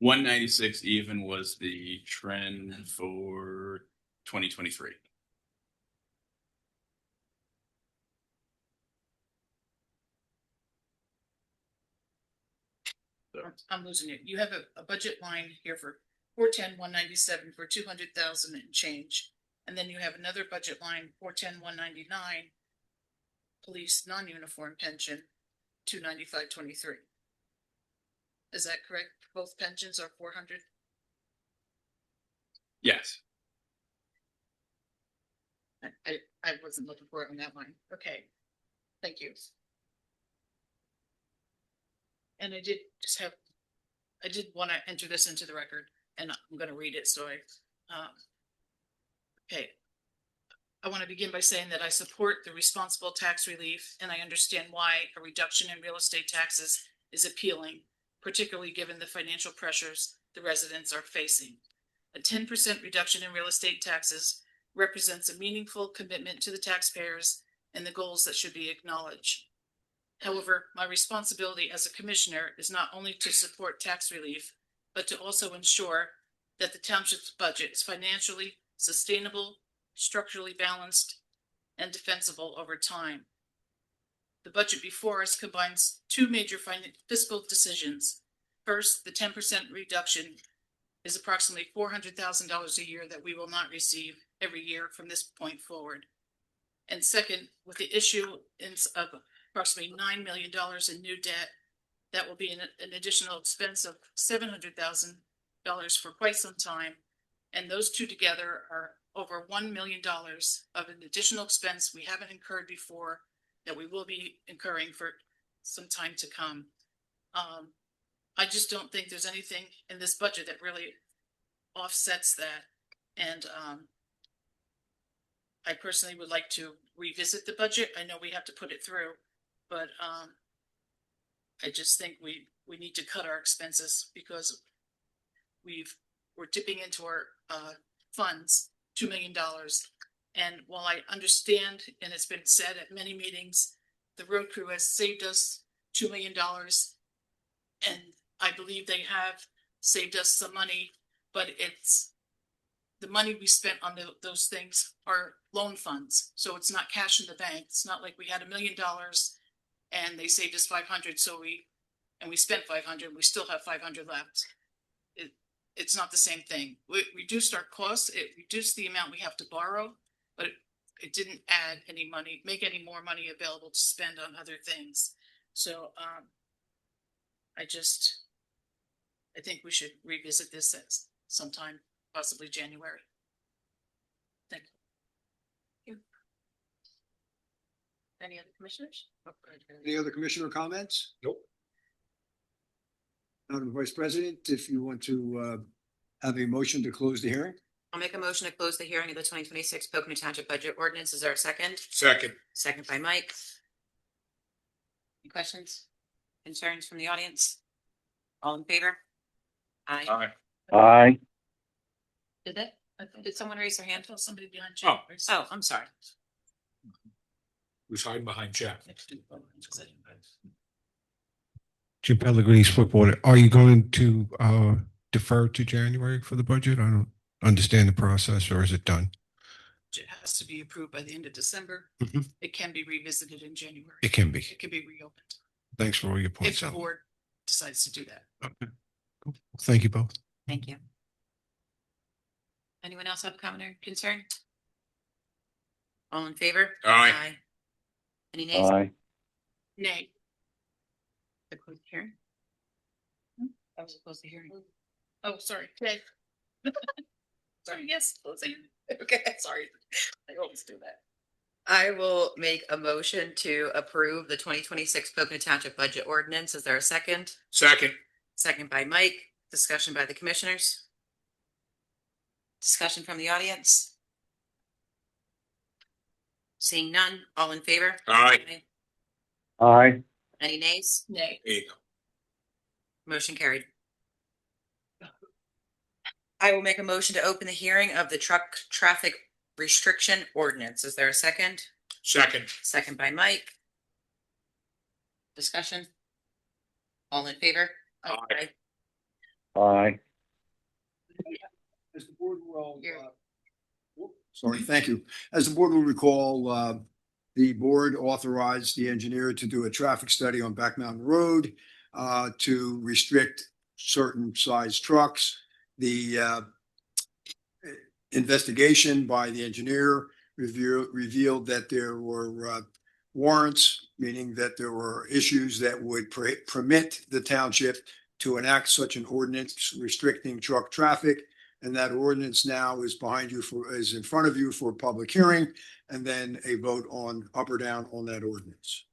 196 even was the trend for 2023. I'm losing it. You have a budget line here for 410,197 for 200,000 and change. And then you have another budget line, 410,199 police non-uniform pension, 295.23. Is that correct? Both pensions are 400? Yes. I wasn't looking for it on that line. Okay. Thank you. And I did want to enter this into the record, and I'm going to read it. So okay. I want to begin by saying that I support the responsible tax relief, and I understand why a reduction in real estate taxes is appealing, particularly given the financial pressures the residents are facing. A 10% reduction in real estate taxes represents a meaningful commitment to the taxpayers and the goals that should be acknowledged. However, my responsibility as a commissioner is not only to support tax relief, but to also ensure that the township's budget is financially sustainable, structurally balanced, and defensible over time. The budget before us combines two major fiscal decisions. First, the 10% reduction is approximately $400,000 a year that we will not receive every year from this point forward. And second, with the issuance of approximately $9 million in new debt, that will be an additional expense of $700,000 for quite some time. And those two together are over $1 million of an additional expense we haven't incurred before that we will be incurring for some time to come. I just don't think there's anything in this budget that really offsets that. And I personally would like to revisit the budget. I know we have to put it through, but I just think we need to cut our expenses because we're dipping into our funds, $2 million. And while I understand, and it's been said at many meetings, the road crew has saved us $2 million, and I believe they have saved us some money, but it's the money we spent on those things are loan funds. So it's not cash in the bank. It's not like we had $1 million and they saved us 500. So we spent 500, we still have 500 left. It's not the same thing. We reduced our costs. It reduced the amount we have to borrow, but it didn't add any money, make any more money available to spend on other things. So I think we should revisit this at sometime, possibly January. Thank you. Any other commissioners? Any other commissioner comments? Nope. Madam Vice President, if you want to have a motion to close the hearing. I'll make a motion to close the hearing of the 2026 Pocono Township Budget Ordinance. Is there a second? Second. Second by Mike. Any questions, concerns from the audience? All in favor? Aye. Aye. Did someone raise their hand? Somebody behind you. Oh, I'm sorry. Who's hiding behind Jack? Jim Pellegrini, Split Water. Are you going to defer to January for the budget? I don't understand the process, or is it done? It has to be approved by the end of December. Mhm. It can be revisited in January. It can be. It can be reopened Thanks for all your if points the out. board decides to do that. Okay. Cool. Thank you both. Thank you. Anyone else have a comment or concern? All in favor? Aye. Any nays? Aye. Nay. To close the hearing? I was opposed to hearing. Oh, sorry. Nay. Sorry, yes, closing. Okay, sorry. I always do that. I will make a motion to approve the 2026 Pocono Township Budget Ordinance. Is there a second? Second. Second by Mike. Discussion by the commissioners. Discussion from the audience. Seeing none, all in favor? Aye. Aye. Any nays? Nay. There you go. Motion carried. I will make a motion to open the hearing of the truck traffic restriction ordinance. Is there a second? Second. Second by Mike. Discussion? All in favor? Aye. Aye. As the board will, Here. sorry, thank you. As the board will recall, the board authorized the engineer to do a traffic study on Back Mountain Road to restrict certain size trucks. The investigation by the engineer revealed that there were warrants, meaning that there were issues that would permit the township to enact such an ordinance restricting truck traffic. And that ordinance now is is in front of you for public hearing, and then a vote on up or down on that ordinance.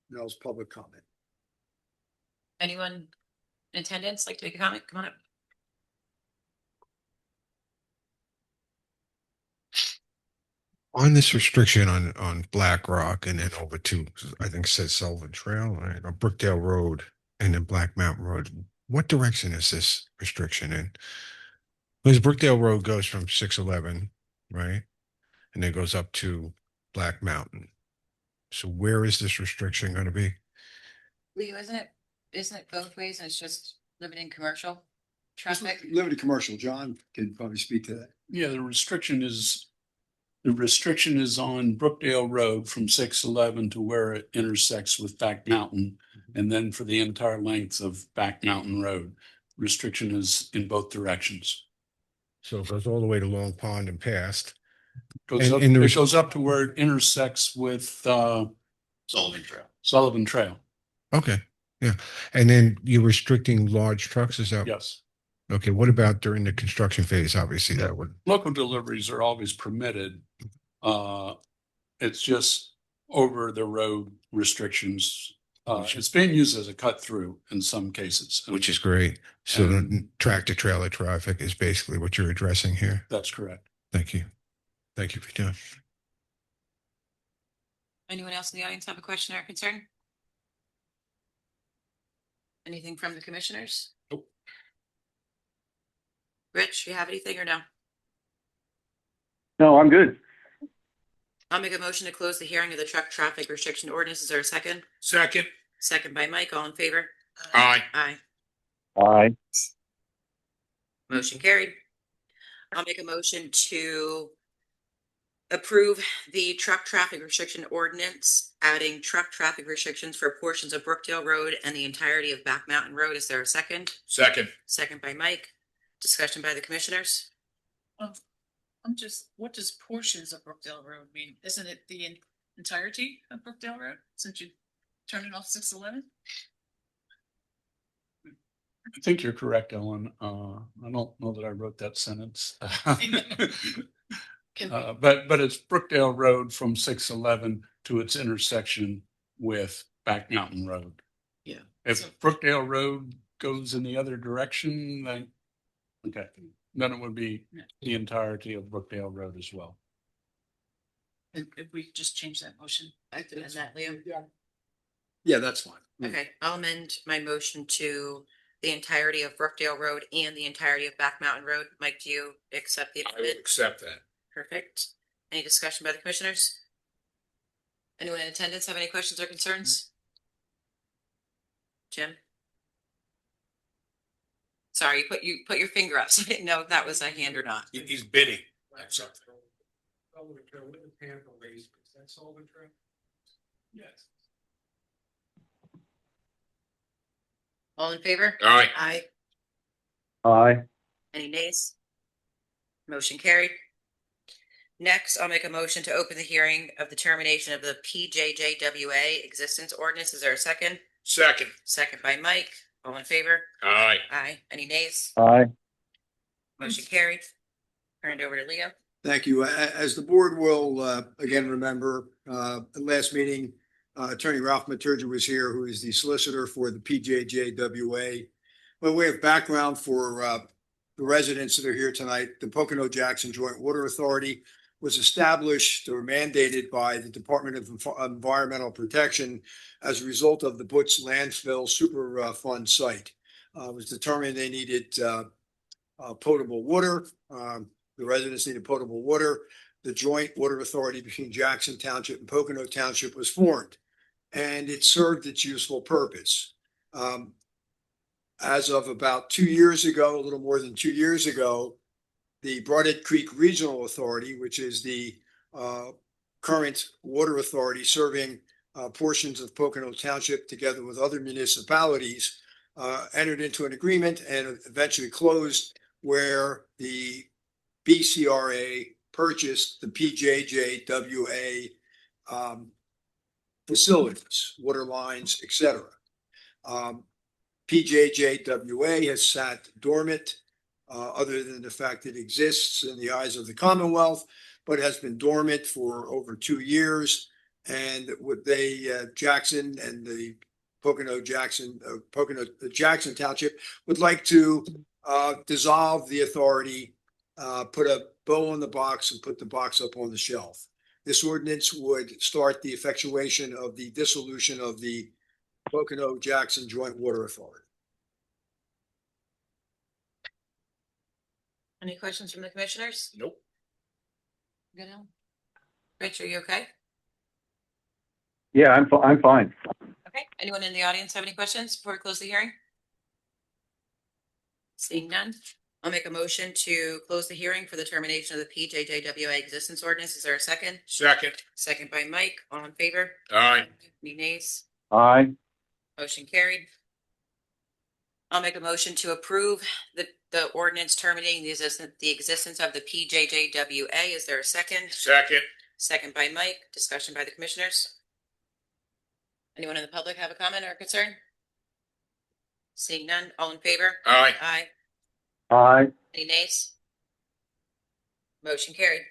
Now's public comment. Anyone in attendance like to make a comment? Come on up. On this restriction on Black Rock and then over to, I think it says Sullivan Trail, right, or Brookdale Road and then Black Mountain Road, what direction is this restriction in? Because Brookdale Road goes from 611, right? And then goes up to Black Mountain. So where is this restriction going to be? Leo, isn't it both ways and it's just limiting commercial traffic? Limited commercial, John can probably speak to that. Yeah, the restriction is on Brookdale Road from 611 to where it intersects with Back Mountain. And then for the entire length of Back Mountain Road, restriction is in both directions. So it goes all the way to Long Pond and past. It goes up to where it intersects with Sullivan Trail. Sullivan Trail. Okay, yeah. And then you're restricting large trucks, is that? Yes. Okay, what about during the construction phase? Obviously, that would. Local deliveries are always permitted. It's just over the road restrictions. It's being used as a cut through in some cases. Which is great. So the tractor trailer traffic is basically what you're addressing here. That's correct. Thank you. Thank you for doing. Anyone else in the audience have a question or concern? Anything from the commissioners? Nope. Rich, you have anything or no? No, I'm good. I'll make a motion to close the hearing of the truck traffic restriction ordinance. Is there a second? Second. Second by Mike. All in favor? Aye. Aye. Aye. Motion carried. I'll make a motion to approve the truck traffic restriction ordinance, adding truck traffic restrictions for portions of Brookdale Road and the entirety of Back Mountain Road. Is there a second? Second. Second by Mike. Discussion by the commissioners. What does portions of Brookdale Road mean? Isn't it the entirety of Brookdale Road, since you turned it off 611? I think you're correct, Ellen. I don't know that I wrote that sentence. But it's Brookdale Road from 611 to its intersection with Back Mountain Road. Yeah. If Brookdale Road goes in the other direction, then it would be the entirety of Brookdale Road as well. And if we just change that motion. And that, Leo? Yeah, that's fine. Okay, I'll amend my motion to the entirety of Brookdale Road and the entirety of Back Mountain Road. Mike, do you accept the amendment? Accept that. Perfect. Any discussion by the commissioners? Anyone in attendance have any questions or concerns? Jim? Sorry, you put your finger up, so I didn't know if that was a hand or not. He's bidding. Yes. All in favor? Aye. Aye. Aye. Any nays? Motion carried. Next, I'll make a motion to open the hearing of the termination of the PJJWA existence ordinance. Is there a second? Second. Second by Mike. All in favor? Aye. Aye. Any nays? Aye. Motion carried. Turned over to Leo. Thank you. As the board will again remember, the last meeting, Attorney Ralph Maturgia was here, who is the solicitor for the PJJWA. By way of background for the residents that are here tonight, the Pocono Jackson Joint Water Authority was established or mandated by the Department of Environmental Protection as a result of the Butts landfill Superfund site. It was determined they needed potable water. The residents needed potable water. The joint water authority between Jackson Township and Pocono Township was formed, and it served its useful purpose. As of about 2 years ago, a little more than 2 years ago, the Broadhead Creek Regional Authority, which is the current water authority serving portions of Pocono Township together with other municipalities, entered into an agreement and eventually closed, where the BCRA purchased the PJJWA facilities, water lines, etc. PJJWA has sat dormant, other than the fact it exists in the eyes of the Commonwealth, but has been dormant for over 2 years. And what Jackson and the Jackson Township would like to dissolve the authority, put a bow on the box and put the box up on the shelf. This ordinance would start the effectuation of the dissolution of the Pocono Jackson Joint Water Authority. Any questions from the commissioners? Nope. Good. Rich, are you okay? Yeah, I'm fine. Okay. Anyone in the audience have any questions before we close the hearing? Seeing none, I'll make a motion to close the hearing for the termination of the PJJWA existence ordinance. Is there a second? Second. Second by Mike. All in favor? Aye. Any nays? Aye. Motion carried. I'll make a motion to approve the ordinance terminating the existence of the PJJWA. Is there a second? Second. Second by Mike. Discussion by the commissioners. Anyone in the public have a comment or a concern? Seeing none, all in favor? Aye. Aye. Aye. Any nays? Motion carried.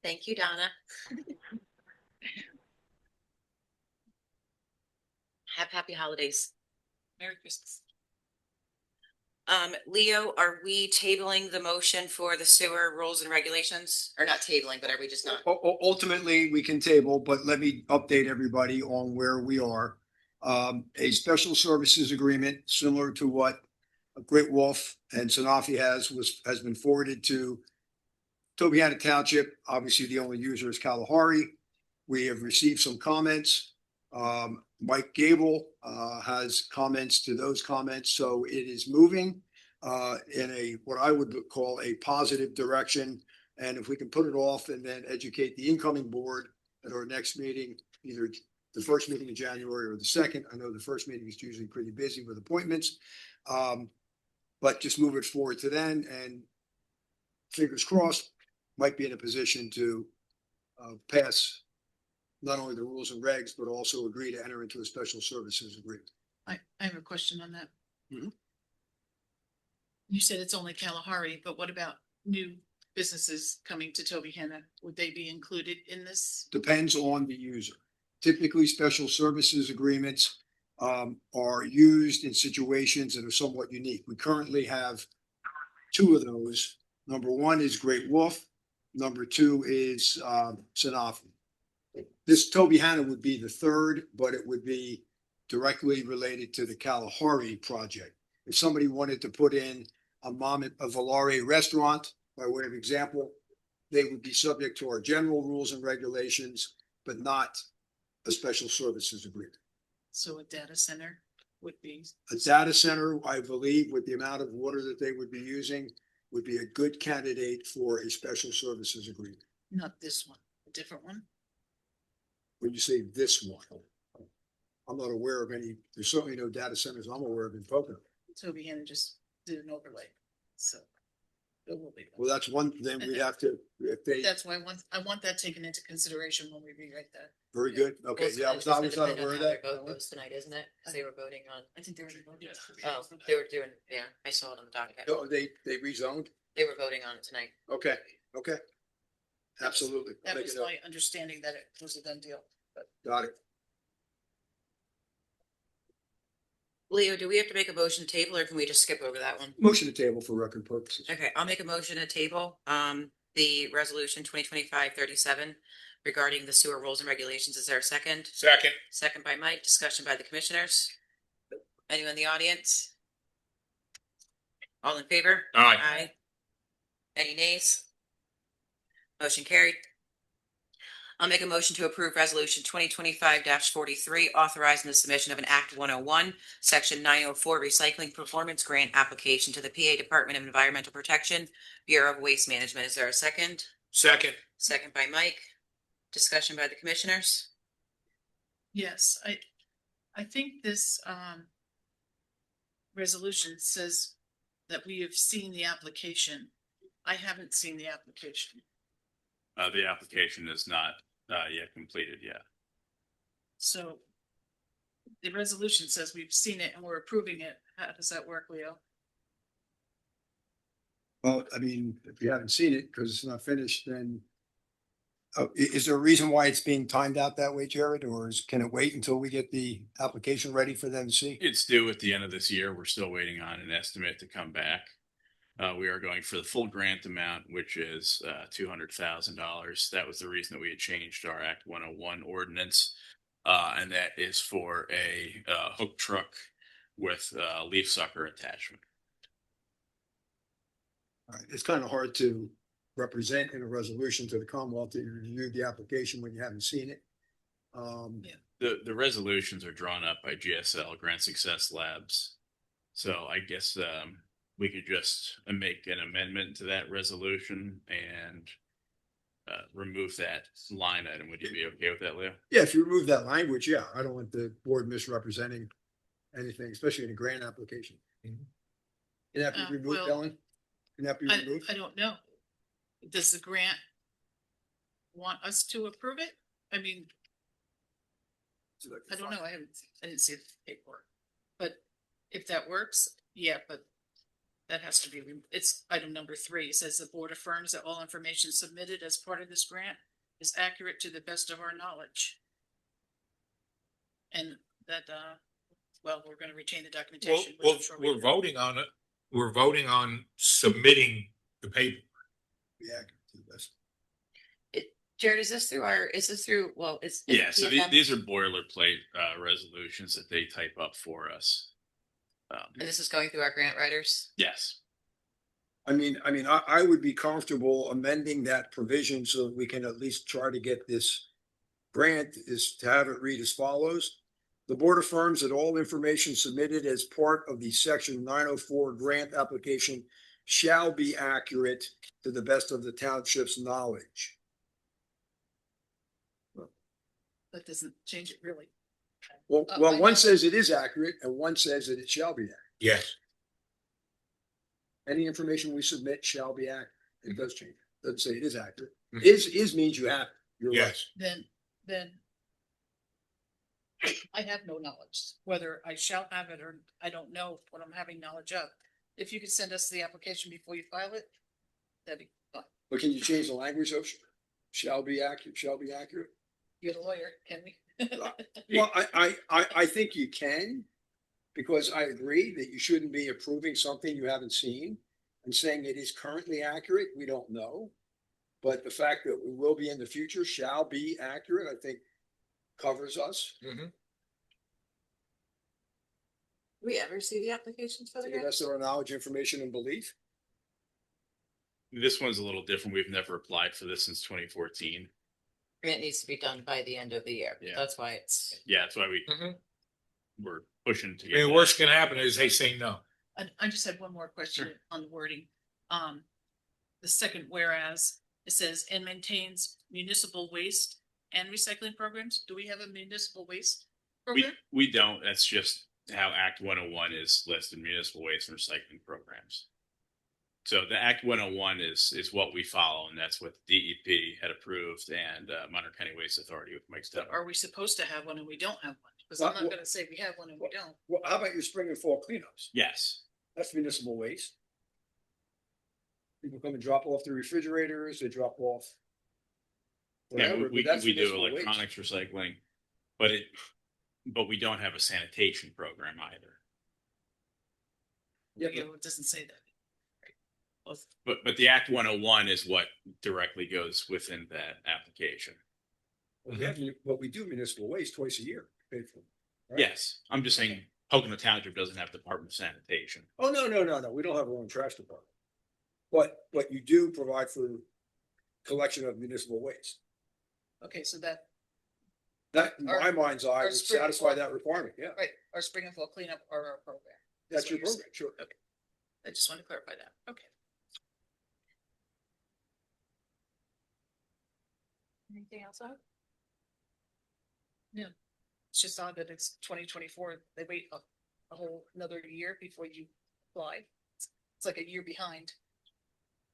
Thank you, Donna. Have happy holidays. Merry Christmas. Leo, are we tabling the motion for the sewer rules and regulations? Or not tabling, but are we just not? Ultimately, we can table, but let me update everybody on where we are. A special services agreement similar to what Great Wolf and Sanofi has been forwarded to Tobyhanna Township. Obviously, the only user is Kalahari. We have received some comments. Mike Gable has comments to those comments, so it is moving in a what I would call a positive direction. And if we can put it off and then educate the incoming board at our next meeting, either the first meeting in January or the second. I know the first meeting is usually pretty busy with appointments, but just move it forward to then, and fingers crossed, might be in a position to pass not only the rules and regs, but also agree to enter into a special services agreement. I have a question on that. Mhm. You said it's only Kalahari, but what about new businesses coming to Tobyhanna? Would they be included in this? Depends on the user. Typically, special services agreements are used in situations that are somewhat unique. We currently have 2 of those. Number 1 is Great Wolf. Number 2 is Sanofi. This Tobyhanna would be the 3rd, but it would be directly related to the Kalahari project. If somebody wanted to put in a Volare restaurant, by way of example, they would be subject to our general rules and regulations, but not a special services agreement. So a data center would be. A data center, I believe, with the amount of water that they would be using, would be a good candidate for a special services agreement. Not this one, a different one. When you say this one, I'm not aware of any, there's certainly no data centers I'm aware of in Pocono. Tobyhanna just did an overlay, so. It will be. Well, that's one, then we'd have to, if they, That's why I want that taken into consideration when we rewrite that. very good. Okay, yeah, I was not aware of that. Vote goes tonight, isn't it? 'Cause they were voting on. I think they're already voted. Oh, they were doing. Yeah, I saw it on the docket. Oh, they rezoned? They were voting on it tonight. Okay, okay. Absolutely. That Make was it up. my understanding that it was a done deal, but. Got it. Leo, do we have to make a motion to table, or can we just skip over that one? Motion to table for record purposes. Okay, I'll make a motion to table the resolution 2025-37 regarding the sewer rules and regulations. Is there a second? Second. Second by Mike. Discussion by the commissioners. Anyone in the audience? All in favor? Aye. Any nays? Motion carried. I'll make a motion to approve resolution 2025-43, authorizing the submission of an Act 101, Section 904 Recycling Performance Grant application to the PA Department of Environmental Protection, Bureau of Waste Management. Is there a second? Second. Second by Mike. Discussion by the commissioners. Yes, I think this resolution says that we have seen the application. I haven't seen the application. The application is not yet completed yet. So the resolution says we've seen it and we're approving it. How does that work, Leo? Well, I mean, if you haven't seen it because it's not finished, then is there a reason why it's being timed out that way, Jared? Or can it wait until we get the application ready for them to see? It's due at the end of this year. We're still waiting on an estimate to come back. We are going for the full grant amount, which is $200,000. That was the reason that we had changed our Act 101 ordinance. And that is for a hook truck with leaf sucker attachment. All right, it's kind of hard to represent in a resolution to the Commonwealth to review the application when you haven't seen it. The resolutions are drawn up by GSL, Grant Success Labs. So I guess we could just make an amendment to that resolution and remove that line item. Would you be okay with that, Leo? Yeah, if you remove that language, yeah, I don't want the board misrepresenting anything, especially in a grant application. Can that be removed, well, Ellen? Can that be removed? I don't know. Does the grant want us to approve it? I mean, I don't know. I didn't see the paperwork. But if that works, yeah, but that has to be, it's item number 3. It says the board affirms that all information submitted as part of this grant is accurate to the best of our knowledge. And that, well, we're going to retain the documentation. Well, we're voting on it. We're voting on submitting the paper. Yeah. Jared, is this through, well, it's. Yeah, so these are boilerplate resolutions that they type up for us. And this is going through our grant writers? Yes. I mean, I would be comfortable amending that provision so that we can at least try to get this grant is to have it read as follows. The board affirms that all information submitted as part of the section 904 grant application shall be accurate to the best of the township's knowledge. That doesn't change it really. Well, one says it is accurate and one says that it shall be accurate. Yes. Any information we submit shall be accurate. It does change. It doesn't say it is accurate. Is means you have it. You're right. Then I have no knowledge, whether I shall have it or I don't know what I'm having knowledge of. If you could send us the application before you file it, that'd be fine. But can you change the language of shall be accurate, shall be accurate? You're the lawyer, can we? Well, I think you can, because I agree that you shouldn't be approving something you haven't seen and saying it is currently accurate. We don't know. But the fact that we will be in the future shall be accurate, I think covers us. Do we ever see the applications for the To the grant? best of our knowledge, information, and belief. This one's a little different. We've never applied for this since 2014. Grant needs to be done by the end of the year. Yeah. That's why it's. Yeah, that's why we're pushing to I get mean, that. worst can happen is they say no. I just had one more question on the wording. The second whereas, it says, and maintains municipal waste and recycling programs. Do we have a municipal waste program? We don't. That's just how Act 101 is listed, municipal waste and recycling programs. So the Act 101 is what we follow, and that's what DEP had approved and Monterey County Waste Authority with Mike Stepp. Are we supposed to have one and we don't have one? Because I'm not going to say we have one and we don't. Well, how about your spring and fall cleanups? Yes. That's municipal waste. People come and drop off their refrigerators, they drop off. Yeah, whatever, we but that's do municipal waste. electronics recycling, but we don't have a sanitation program either. Yeah, It doesn't say that. But the Act 101 is what directly goes within that application. But we do municipal waste twice a year. Paid for, right? Yes, I'm just saying Pocono Township doesn't have Department of Sanitation. Oh, no, no, no, no, we don't have our own trash department. But you do provide for collection of municipal waste. Okay, so that, That, in my mind's eye, our would spring satisfy fall- that requirement, yeah. right, our spring and fall cleanup are our program. That's what your you're saying. program, sure. Okay. I just want to clarify that. Okay. Anything else? No, it's just odd that it's 2024. They wait a whole another year before you apply. It's like a year behind.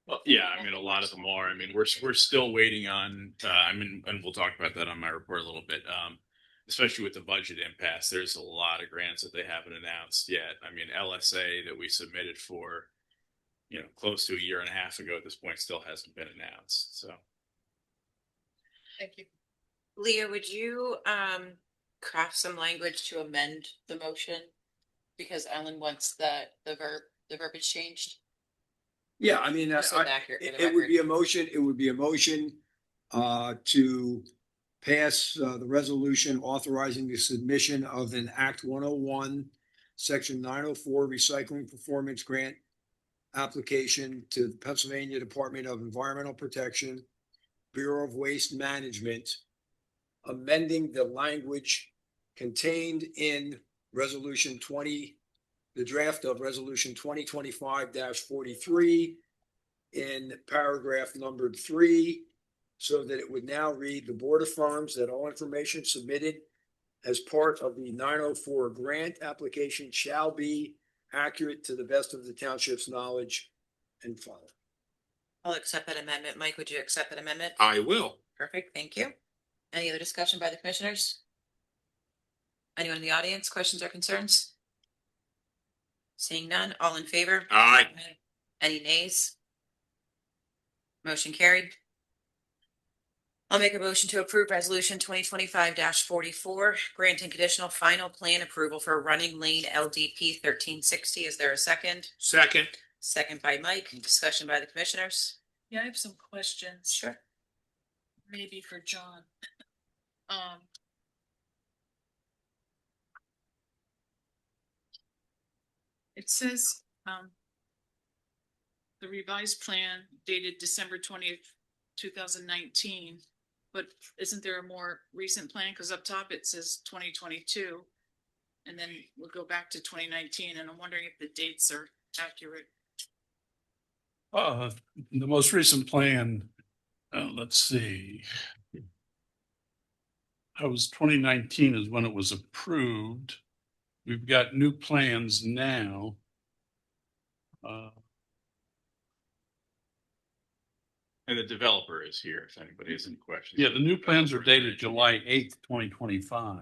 Well, yeah, I mean, a lot of them are. I mean, we're still waiting on, and we'll talk about that on my report a little bit. Especially with the budget impasse, there's a lot of grants that they haven't announced yet. I mean, LSA that we submitted for, close to a year and a half ago at this point still hasn't been announced, so. Thank you. Leah, would you craft some language to amend the motion? Because Ellen wants the verbiage changed. Yeah, I mean, Just so accurate for the it would record. be a motion, to pass the resolution authorizing the submission of an Act 101, Section 904 Recycling Performance Grant application to the Pennsylvania Department of Environmental Protection, Bureau of Waste Management, amending the language contained in Resolution 20, the draft of Resolution 2025-43 in paragraph numbered 3, so that it would now read, the board affirms that all information submitted as part of the 904 grant application shall be accurate to the best of the township's knowledge and file. I'll accept that amendment. Mike, would you accept that amendment? I will. Perfect, thank you. Any other discussion by the commissioners? Anyone in the audience, questions or concerns? Seeing none, all in favor? Aye. Any nays? Motion carried. I'll make a motion to approve resolution 2025-44, granting conditional final plan approval for Running Lane LDP 1360. Is there a second? Second. Second by Mike. Discussion by the commissioners. Yeah, I have some questions. Sure. Maybe for John. It says, the revised plan dated December 20th, 2019. But isn't there a more recent plan? Because up top it says 2022. And then we'll go back to 2019, and I'm wondering if the dates are accurate. The most recent plan, let's see. That was 2019 is when it was approved. We've got new plans now. And the developer is here, if anybody has any questions. Yeah, the new plans are dated July 8th, 2025.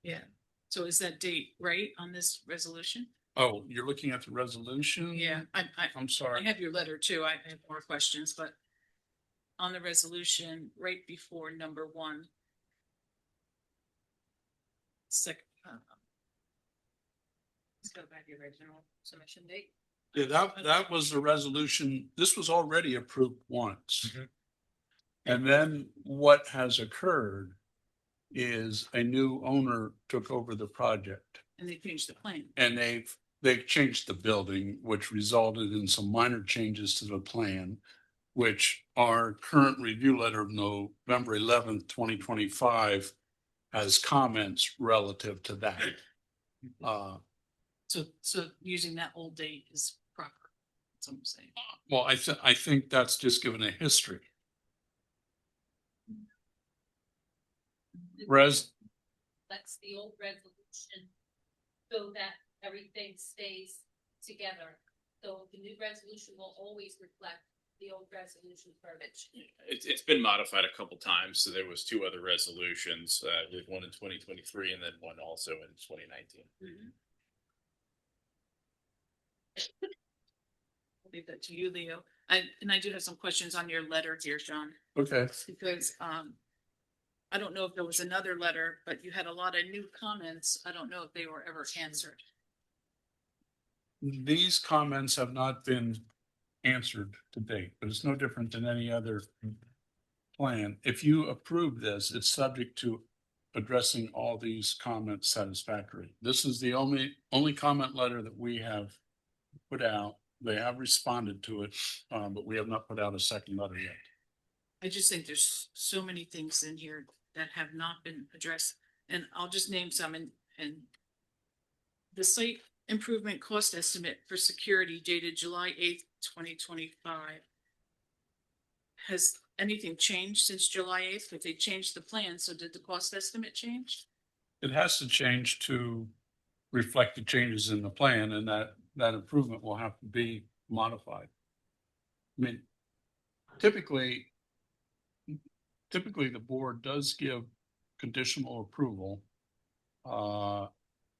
Yeah. So is that date right on this resolution? Oh, you're looking at the resolution? Yeah, I'm I sorry. have your letter too. I have more questions, but on the resolution, right before number 1. Let's go back to the original submission date. Yeah, that was the resolution. This was already approved once. And then what has occurred is a new owner took over the project. And they changed the plan. And they've changed the building, which resulted in some minor changes to the plan, which our current review letter of November 11th, 2025 has comments relative to that. So using that old date is proper. That's what I'm saying. Well, I think that's just given a history. That's the old resolution, so that everything stays together. So the new resolution will always reflect the old resolution verbiage. It's been modified a couple times. So there was 2 other resolutions, there's one in 2023 and then one also in 2019. I'll leave that to you, Leo. And I do have some questions on your letter here, John. Okay. Because I don't know if there was another letter, but you had a lot of new comments. I don't know if they were ever answered. These comments have not been answered to date, but it's no different than any other plan. If you approve this, it's subject to addressing all these comments satisfactory. This is the only comment letter that we have put out. They have responded to it, but we have not put out a second letter yet. I just think there's so many things in here that have not been addressed, and I'll just name some and the site improvement cost estimate for security dated July 8th, 2025. Has anything changed since July 8th? If they changed the plan, so did the cost estimate change? It has to change to reflect the changes in the plan, and that improvement will have to be modified. I mean, typically the board does give conditional approval.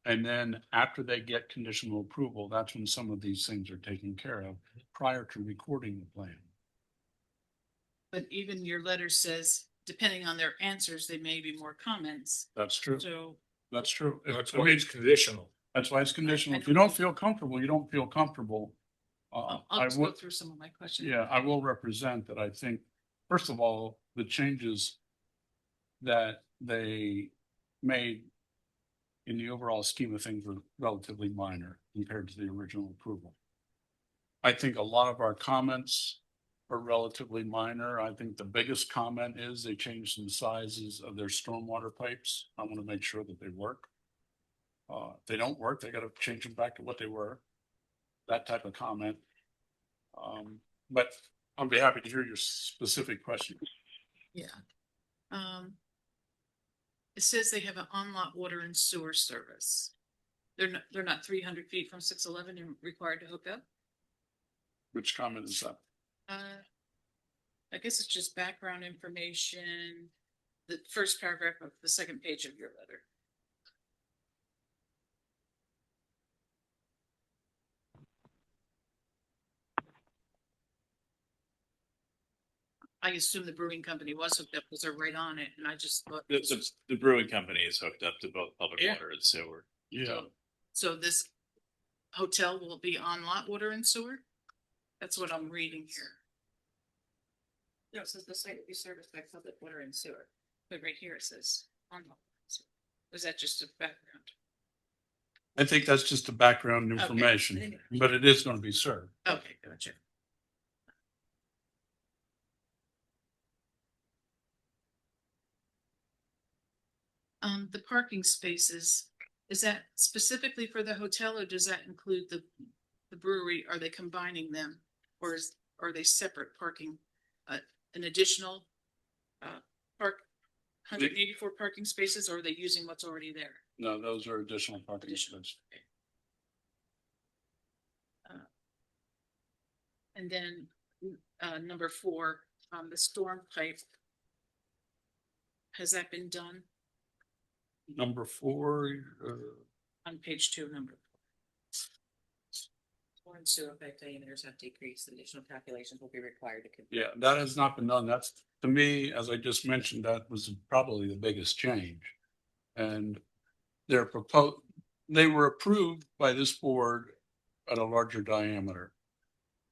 And then after they get conditional approval, that's when some of these things are taken care of prior to recording the plan. But even your letter says, depending on their answers, there may be more comments. That's true. So That's true. That's why it's conditional. That's why it's conditional. If you don't feel comfortable, you don't feel comfortable. I'll I just go would, through some of my questions. yeah, I will represent that. I think, first of all, the changes that they made in the overall scheme of things were relatively minor compared to the original approval. I think a lot of our comments are relatively minor. I think the biggest comment is they changed some sizes of their stormwater pipes. I want to make sure that they work. If they don't work, they got to change them back to what they were. That type of comment. But I'll be happy to hear your specific questions. Yeah. It says they have an on-lot water and sewer service. They're not 300 feet from 611 and required to hook up. Which comment is that? I guess it's just background information, the first paragraph of the second page of your letter. I assume the brewing company was hooked up because they're right on it, and I just thought. The brewing company is hooked up to both public water and sewer. Yeah. So this hotel will be on lot water and sewer? That's what I'm reading here. No, it says the site will be serviced by public water and sewer, but right here it says on lot. Was that just a background? I think that's just the background information, but it is going to be served. Okay, gotcha. The parking spaces, is that specifically for the hotel or does that include the brewery? Are they combining them or are they separate parking? An additional park, 184 parking spaces, or are they using what's already there? No, those are additional parking spaces. And then number 4, the storm pipe. Has that been done? Number 4, On page 2, number 4. Water and sewer pipe diameters have decreased. Additional calculations will be required to. yeah, that has not been done. That's, to me, as I just mentioned, that was probably the biggest change. And they were approved by this board at a larger diameter.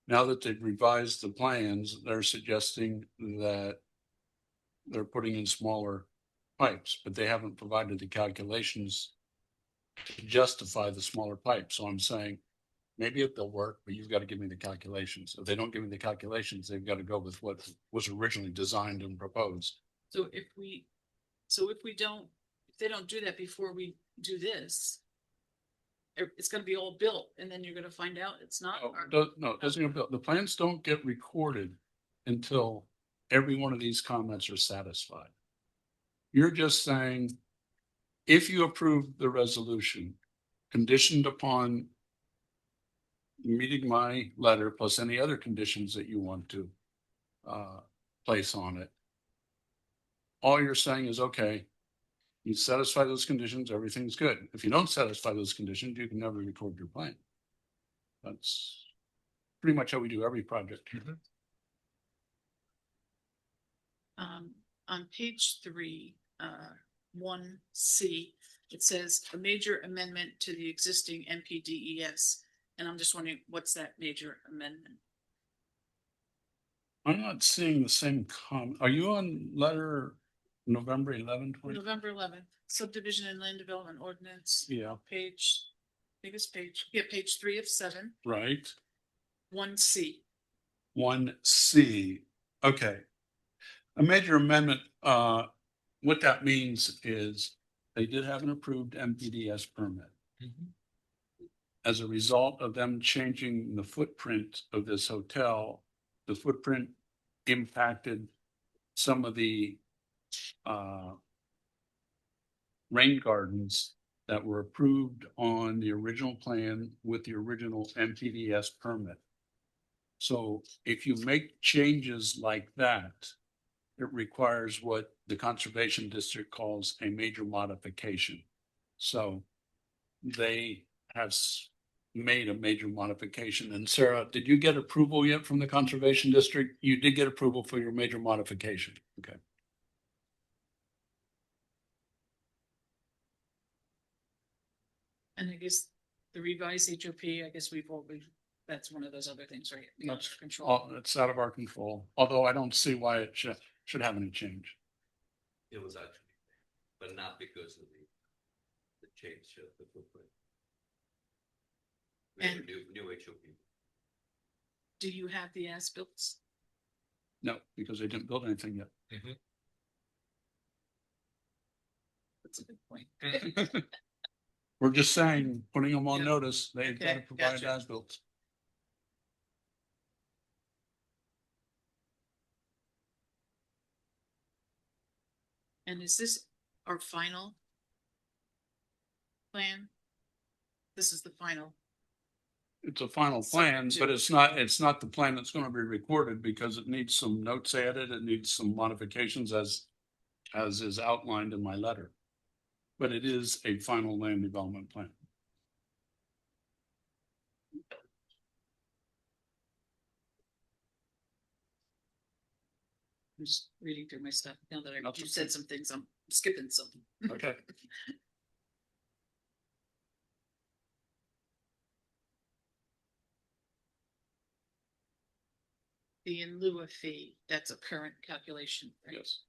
Now that they've revised the plans, they're suggesting that they're putting in smaller pipes, but they haven't provided the calculations to justify the smaller pipes. So I'm saying, maybe if they'll work, but you've got to give me the calculations. If they don't give me the calculations, they've got to go with what was originally designed and proposed. So if they don't do that before we do this, it's gonna be all built and then you're gonna find out it's not. No, it doesn't get built. The plans don't get recorded until every one of these comments are satisfied. You're just saying, if you approve the resolution conditioned upon meeting my letter plus any other conditions that you want to place on it, all you're saying is, okay, you satisfy those conditions, everything's good. If you don't satisfy those conditions, you can never record your plan. That's pretty much how we do every project. On page 3, 1C, it says a major amendment to the existing MPDES. And I'm just wondering, what's that major amendment? I'm not seeing the same comment. Are you on letter November 11th. November 11th, subdivision and land development ordinance, Yeah, page, biggest page, yeah, page 3 of 7, right. 1C. 1C. Okay. A major amendment, what that means is they did have an approved MPDS permit. As a result of them changing the footprint of this hotel, the footprint impacted some of the rain gardens that were approved on the original plan with the original MPDS permit. So if you make changes like that, it requires what the Conservation District calls a major modification. So they have made a major modification. And Sarah, did you get approval yet from the Conservation District? You did get approval for your major modification. Okay. And I guess the revised HOP, I guess that's one of those other things, right? Beyond our control. It's out of our control, although I don't see why it should have any change. It was actually, but not because of the change of the footprint. We have a new HOP. Do you have the as-built? No, because they didn't build anything yet. That's a good point. We're just saying, putting them on Yeah. notice, they've got to Okay, provide gotcha. as-built. And is this our final plan? This is the final. It's a final plan, but it's not the plan that's going to be recorded because it needs some notes added. It needs some modifications as is outlined in my letter. But it is a final land development plan. I'm just reading through my stuff now that That's you okay. said some things, I'm skipping some. Okay. The in lieu of fee, that's a current calculation, right? Yes.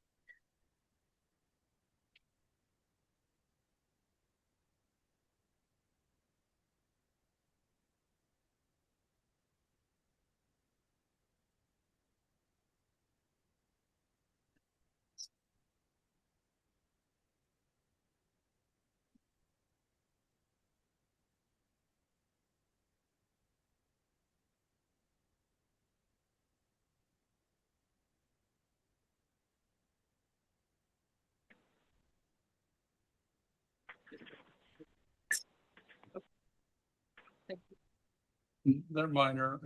They're minor.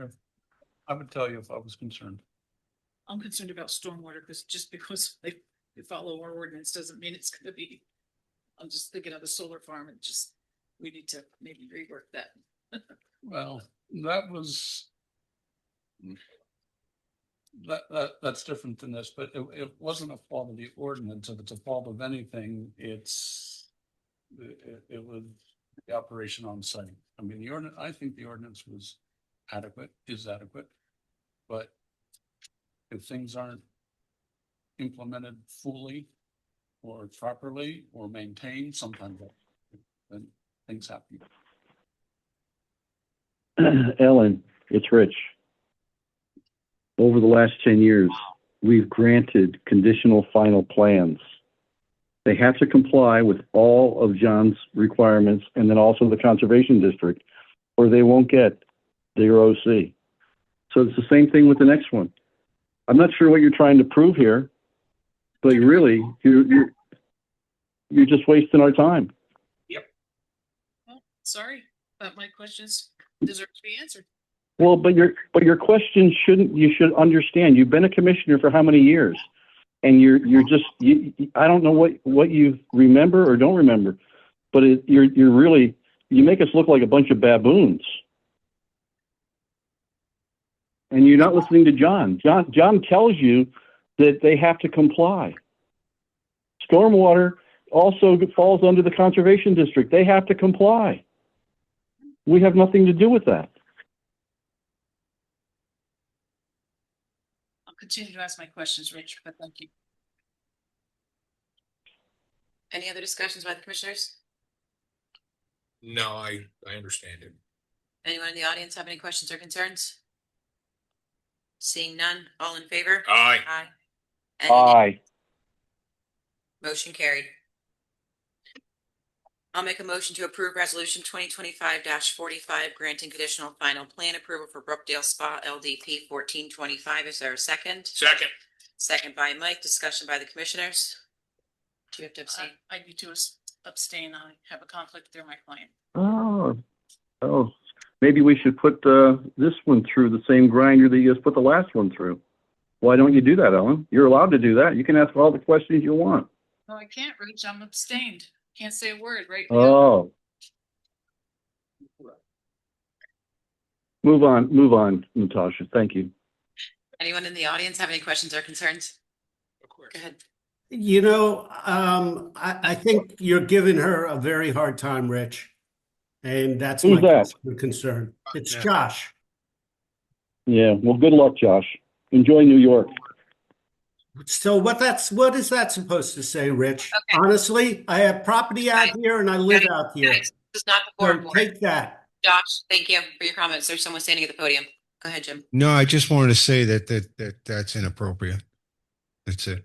I would tell you if I was concerned. I'm concerned about stormwater because just because they follow our ordinance doesn't mean it's gonna be. I'm just thinking of the solar farm and just, we need to maybe rework that. Well, that's different than this, but it wasn't a fault of the ordinance. If it's a fault of anything, it was the operation on site. I mean, I think the ordinance is adequate, but if things aren't implemented fully or properly or maintained, sometimes then things happen. Ellen, it's Rich. Over the last 10 years, we've granted conditional final plans. They have to comply with all of John's requirements and then also the Conservation District, or they won't get their OC. So it's the same thing with the next one. I'm not sure what you're trying to prove here, but really, you're just wasting our time. Well, sorry, but my questions deserve to be answered. Well, but your question you should understand. You've been a commissioner for how many years? And you're just I don't know what you remember or don't remember, but you make us look like a bunch of baboons. And you're not listening to John. John tells you that they have to comply. Stormwater also falls under the Conservation District. They have to comply. We have nothing to do with that. I'll continue to ask my questions, Rich, but thank you. Any other discussions by the commissioners? No, I understand it. Anyone in the audience have any questions or concerns? Seeing none, all in favor? Aye. Aye. Any nay? Aye. Motion carried. I'll make a motion to approve resolution 2025-45, granting conditional final plan approval for Brookdale Spa LDP 1425. Is there a second? Second. Second by Mike. Discussion by the commissioners. Do you have to abstain? I need to abstain. I have a conflict through my client. Oh, maybe we should put this one through the same grinder that you just put the last one through. Why don't you do that, Ellen? You're allowed to do that. You can ask all the questions you want. No, I can't, Rich. I'm abstained. Can't say a word right now. Oh. Move on, Natasha. Thank you. Anyone in the audience have any questions or concerns? Go ahead. You know, I think you're giving her a very hard time, Rich. And that's Who's my that? concern. It's Yeah. Josh. Yeah, well, good luck, Josh. Enjoy New York. So what is that supposed to say, Rich? Okay. Honestly, I have property out here and I live out here. Guys, this is not the So forum for it. take that. Josh, thank you for your comments. There's someone standing at the podium. Go ahead, Jim. No, I just wanted to say that's inappropriate. That's it.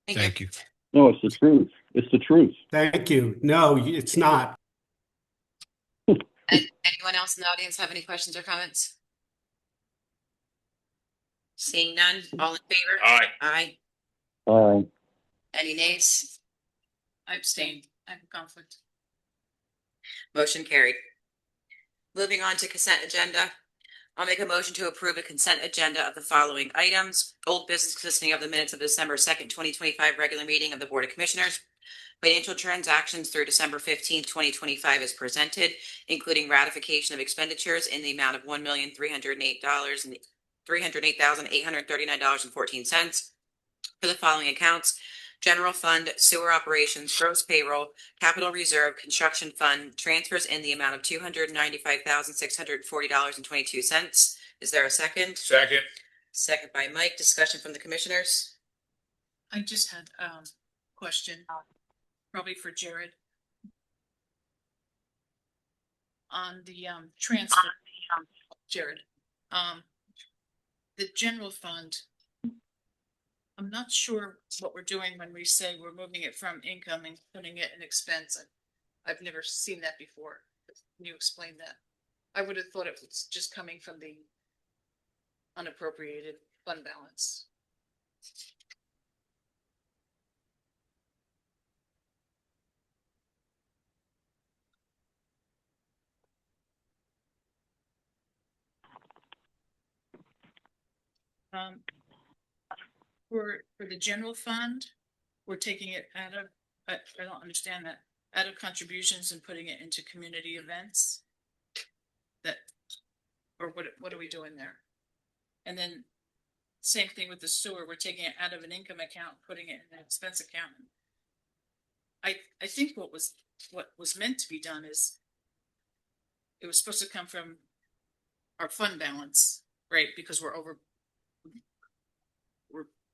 Thank Thank you. No, it's the truth. It's the truth. Thank you. No, it's not. Anyone else in the audience have any questions or comments? Seeing none, all in favor? Aye. Aye. Any nays? I abstain. I have a conflict. Motion carried. Moving on to consent agenda. I'll make a motion to approve a consent agenda of the following items. Old business consisting of the minutes of December 2nd, 2025 regular meeting of the Board of Commissioners. Financial transactions through December 15th, 2025 is presented, including ratification of expenditures in the amount of $1,308,839.14 for the following accounts: General Fund, Sewer Operations, Gross Payroll, Capital Reserve, Construction Fund, transfers in the amount of $295,640.22. Is there a second? Second. Second by Mike. Discussion from the commissioners. I just had question, probably for Jared. On the transfer, Jared, the general fund. I'm not sure what we're doing when we say we're moving it from income and putting it in expense. I've never seen that before. Can you explain that? I would have thought it was just coming from the unappropriated fund balance. For the general fund, we're taking it out of, I don't understand that, out of contributions and putting it into community events. That, or what are we doing there? And then same thing with the sewer, we're taking it out of an income account, putting it in an expense account. I think what was meant to be done is it was supposed to come from our fund balance, right? Because we're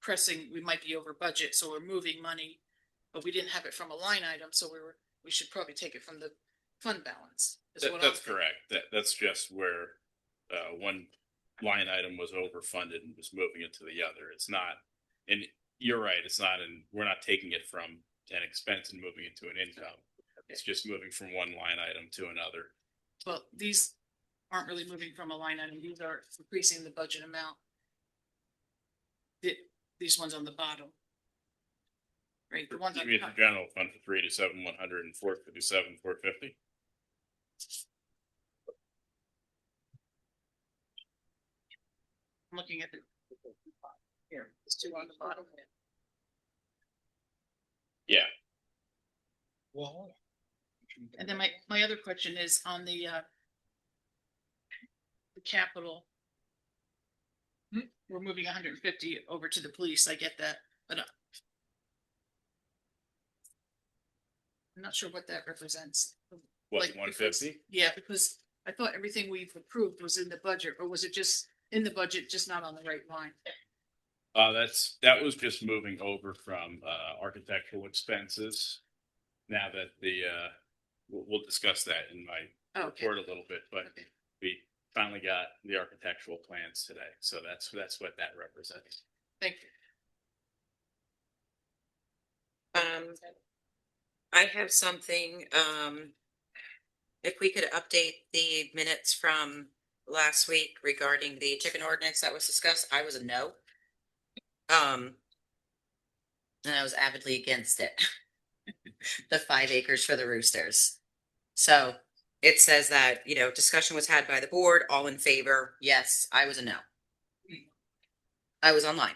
pressing, we might be over budget, so we're moving money, but we didn't have it from a line item, so we should probably take it from the fund balance. That's correct. That's just where one line item was overfunded and was moving it to the other. It's not, and you're right, it's not, and we're not taking it from an expense and moving it to an income. It's just moving from one line item to another. Well, these aren't really moving from a line item. These are increasing the budget amount. These ones on the bottom. Right, the ones You on mean top. the general fund for 3-7-100 and 457-450? I'm looking at the here, there's two on the bottom. Yeah. Well, and then my other question is on the capital. We're moving 150 over to the police. I get that, but I'm not sure what that represents. What, Like, 150? Yeah, because I thought everything we've approved was in the budget, or was it just in the budget, just not on the right line? That was just moving over from architectural expenses now that we'll discuss that in my Okay. report a little bit, but we finally got the architectural plans today. So that's what that represents. Thank you. I have something, if we could update the minutes from last week regarding the chicken ordinance that was discussed, I was a no. And I was avidly against it. The 5 acres for the roosters. So it says that, discussion was had by the board, all in favor. Yes, I was a no. I was online.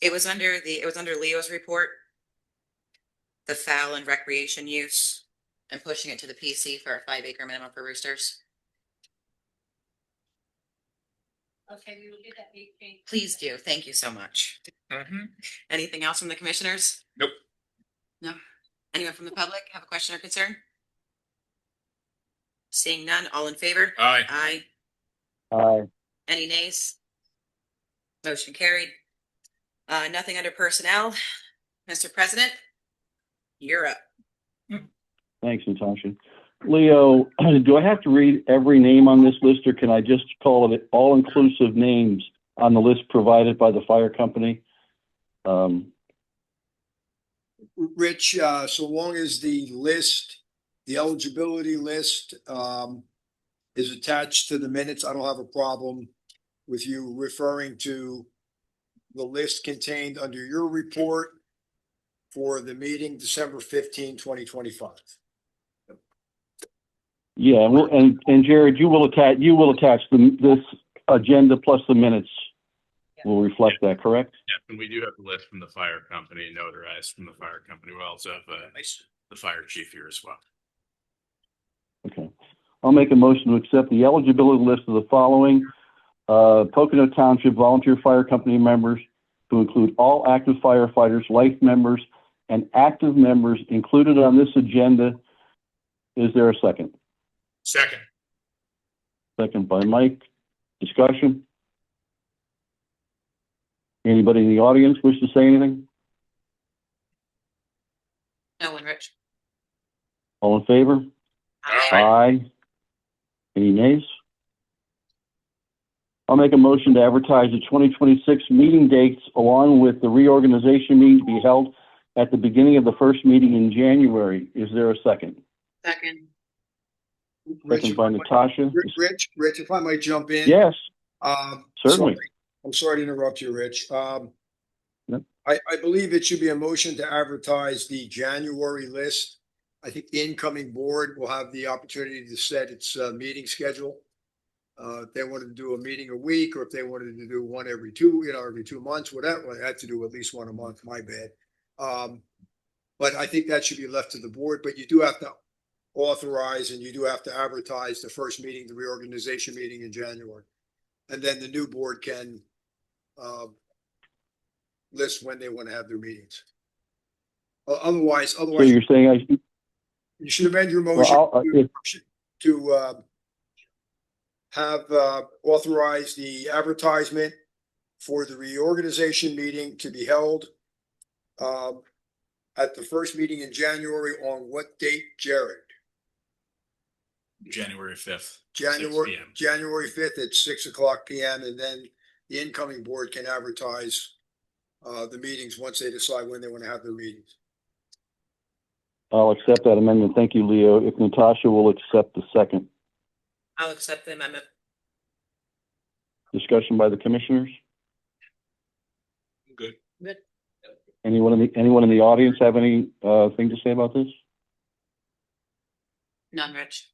It was under Leo's report. The fowl and recreation use and pushing it to the PC for a 5 acre minimum for roosters. Okay, we will get that big change. Please do. Thank you so much. Anything else from the commissioners? Nope. No. Anyone from the public have a question or concern? Seeing none, all in favor? Aye. Aye. Aye. Any nays? Motion carried. Nothing under personnel. Mr. President, you're up. Thanks, Natasha. Leo, do I have to read every name on this list, or can I just call it all-inclusive names on the list provided by the fire company? Rich, so long as the list, the eligibility list, is attached to the minutes, I don't have a problem with you referring to the list contained under your report for the meeting December 15, 2025. Yeah, and Jared, you will attach this agenda plus the minutes will reflect that, correct? Yeah, and we do have the list from the fire company, notarized from the fire company. We also have the fire chief here as well. Okay. I'll make a motion to accept the eligibility list of the following Pocono Township Volunteer Fire Company members to include all active firefighters, life members, and active members included on this agenda. Is there a second? Second. Second by Mike. Discussion? Anybody in the audience wish to say anything? No one, Rich. All in favor? Aye. Any nays? I'll make a motion to advertise the 2026 meeting dates along with the reorganization meeting to be held at the beginning of the first meeting in January. Is there a second? Second. Second by Natasha. Rich, if I might jump in. Yes, certainly. I'm sorry to interrupt you, Rich. Yep. I believe it should be a motion to advertise the January list. I think the incoming board will have the opportunity to set its meeting schedule. If they wanted to do a meeting a week, or if they wanted to do one every 2 months, whatever, they had to do at least one a month, my bad. But I think that should be left to the board, but you do have to authorize and you do have to advertise the first meeting, the reorganization meeting in January. And then the new board can list when they want to have their meetings. Otherwise, So you're saying you should amend your motion to have authorized the advertisement for the reorganization meeting to be held at the first meeting in January on what date, Jared? January 5th. January 5th at 6:00 PM, and then the incoming board can advertise the meetings once they decide when they want to have their meetings. I'll accept that amendment. Thank you, Leo. If Natasha will accept the second. I'll accept the amendment. Discussion by the commissioners? Good. Good. Anyone in the audience have any thing to say about this? None, Rich.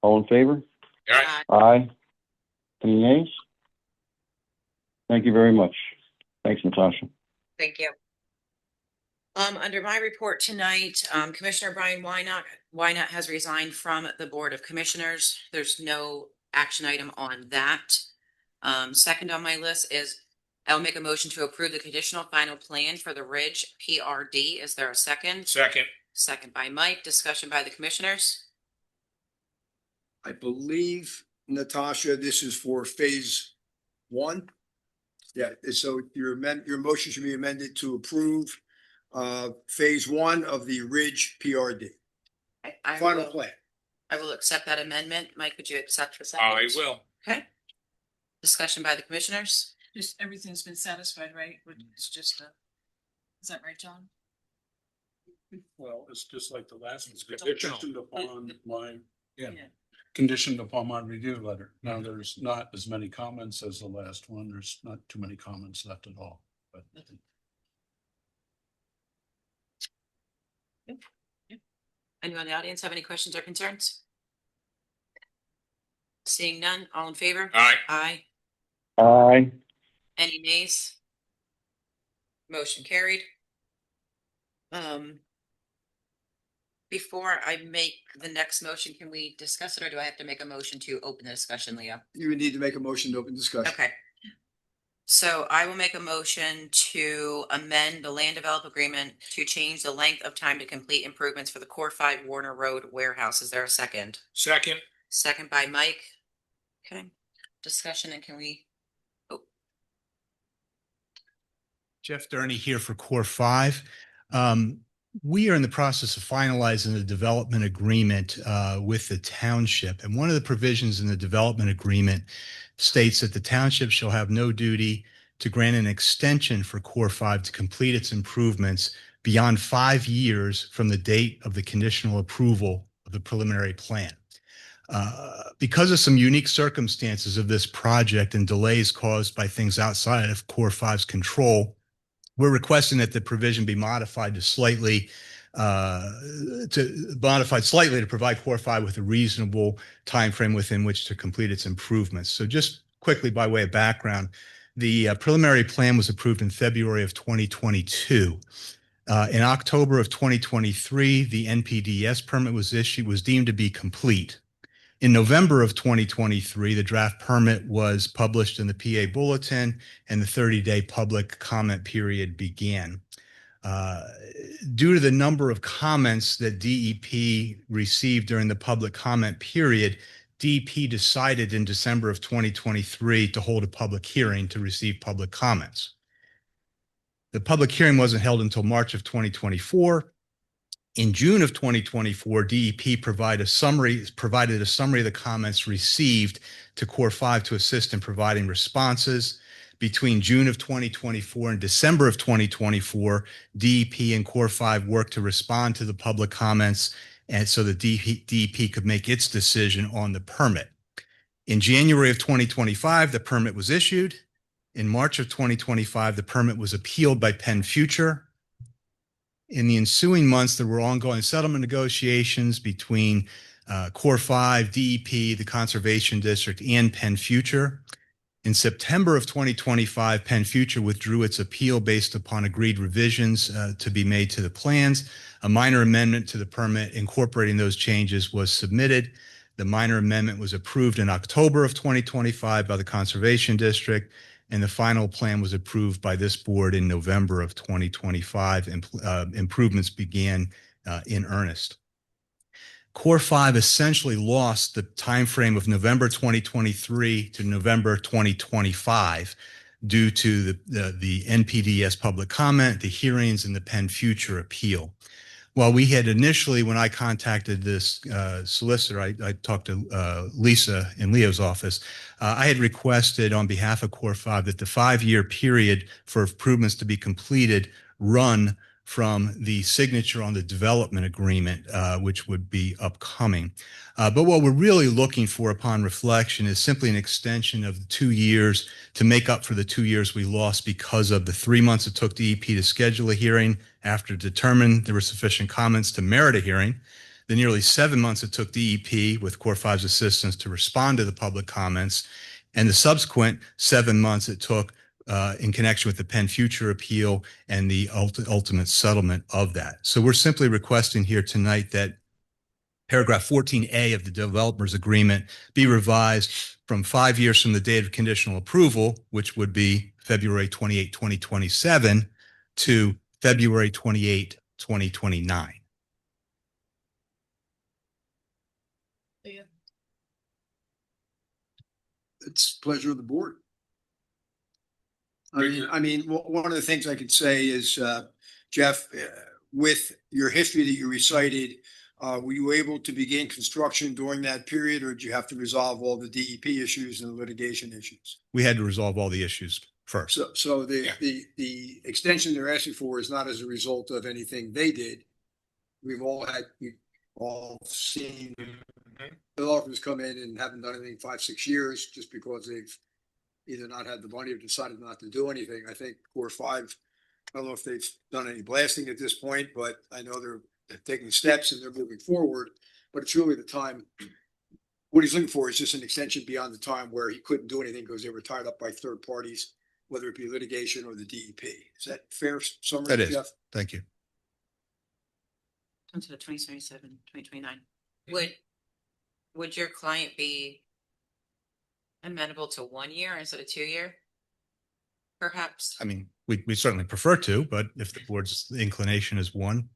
All in favor? Aye. Aye. Any nays? Thank you very much. Thanks, Natasha. Thank you. Under my report tonight, Commissioner Brian Wynot has resigned from the Board of Commissioners. There's no action item on that. Second on my list is I'll make a motion to approve the conditional final plan for the Ridge PRD. Is there a second? Second. Second by Mike. Discussion by the commissioners. I believe, Natasha, this is for phase 1. Yeah, so your motion should be amended to approve phase one of the Ridge PRD. I Final will- plan. I will accept that amendment. Mike, would you accept for I second? will. Okay. Discussion by the commissioners? Just everything's been satisfied, right? It's just, is that right, John? Well, it's just like the last one. It's Conditioned upon my, conditioned upon my review letter. Now, there's not as many comments as the last one. There's not too many comments left at all, but. Anyone in the audience have any questions or concerns? Seeing none, all in favor? Aye. Aye. Aye. Any nays? Motion carried. Before I make the next motion, can we discuss it, or do I have to make a motion to open the discussion, Leo? You would need to make a motion to open discussion. Okay. So I will make a motion to amend the land develop agreement to change the length of time to complete improvements for the Core 5 Warner Road warehouse. Is there a second? Second. Second by Mike. Okay. Discussion, and can we? Jeff Durney here for Core 5. We are in the process of finalizing the development agreement with the township. And one of the provisions in the development agreement states that the township shall have no duty to grant an extension for Core 5 to complete its improvements beyond 5 years from the date of the conditional approval of the preliminary plan. Because of some unique circumstances of this project and delays caused by things outside of Core 5's control, we're requesting that the provision be modified slightly to provide Core 5 with a reasonable timeframe within which to complete its improvements. So just quickly by way of background, the preliminary plan was approved in February of 2022. In October of 2023, the NPDES permit was deemed to be complete. In November of 2023, the draft permit was published in the PA Bulletin and the 30-day public comment period began. Due to the number of comments that DEP received during the public comment period, DEP decided in December of 2023 to hold a public hearing to receive public comments. The public hearing wasn't held until March of 2024. In June of 2024, DEP provided a summary of the comments received to Core 5 to assist in providing responses. Between June of 2024 and December of 2024, DEP and Core 5 worked to respond to the public comments, and so the DEP could make its decision on the permit. In January of 2025, the permit was issued. In March of 2025, the permit was appealed by Penn Future. In the ensuing months, there were ongoing settlement negotiations between Core 5, DEP, the Conservation District, and Penn Future. In September of 2025, Penn Future withdrew its appeal based upon agreed revisions to be made to the plans. A minor amendment to the permit incorporating those changes was submitted. The minor amendment was approved in October of 2025 by the Conservation District, and the final plan was approved by this board in November of 2025. Improvements began in earnest. Core 5 essentially lost the timeframe of November 2023 to November 2025 due to the NPDES public comment, the hearings, and the Penn Future appeal. While we had initially, when I contacted this solicitor, I talked to Lisa in Leo's office, I had requested on behalf of Core 5 that the 5-year period for improvements to be completed run from the signature on the development agreement, which would be upcoming. But what we're really looking for upon reflection is simply an extension of the 2 years to make up for the 2 years we lost because of the 3 months it took DEP to schedule a hearing after it determined there were sufficient comments to merit a hearing, the nearly 7 months it took DEP with Core 5's assistance to respond to the public comments, and the subsequent 7 months it took in connection with the Penn Future appeal and the ultimate settlement of that. So we're simply requesting here tonight that paragraph 14A of the developer's agreement be revised from 5 years from the date of conditional approval, which would be February 28, 2027, to February 28, 2029. It's pleasure of the board. I mean, one of the things I could say is Jeff, with your history that you recited, were you able to begin construction during that period, or did you have to resolve all the DEP issues and the litigation issues? We had to resolve all the issues first. So the extension they're asking for is not as a result of anything they did. We've all seen developers come in and haven't done anything 5-6 years just because they've either not had the money or decided not to do anything. I think Core 5, I don't know if they've done any blasting at this point, but I know they're taking steps and they're moving forward. But it's really the time. What he's looking for is just an extension beyond the time where he couldn't do anything because they were tied up by third parties, whether it be litigation or the DEP. Is that fair summary, That is. Jeff? Thank you. Until 2027, 2029. Would your client be amenable to 1 year instead of 2 year? Perhaps. I mean, we certainly prefer to, but if the board's inclination is one,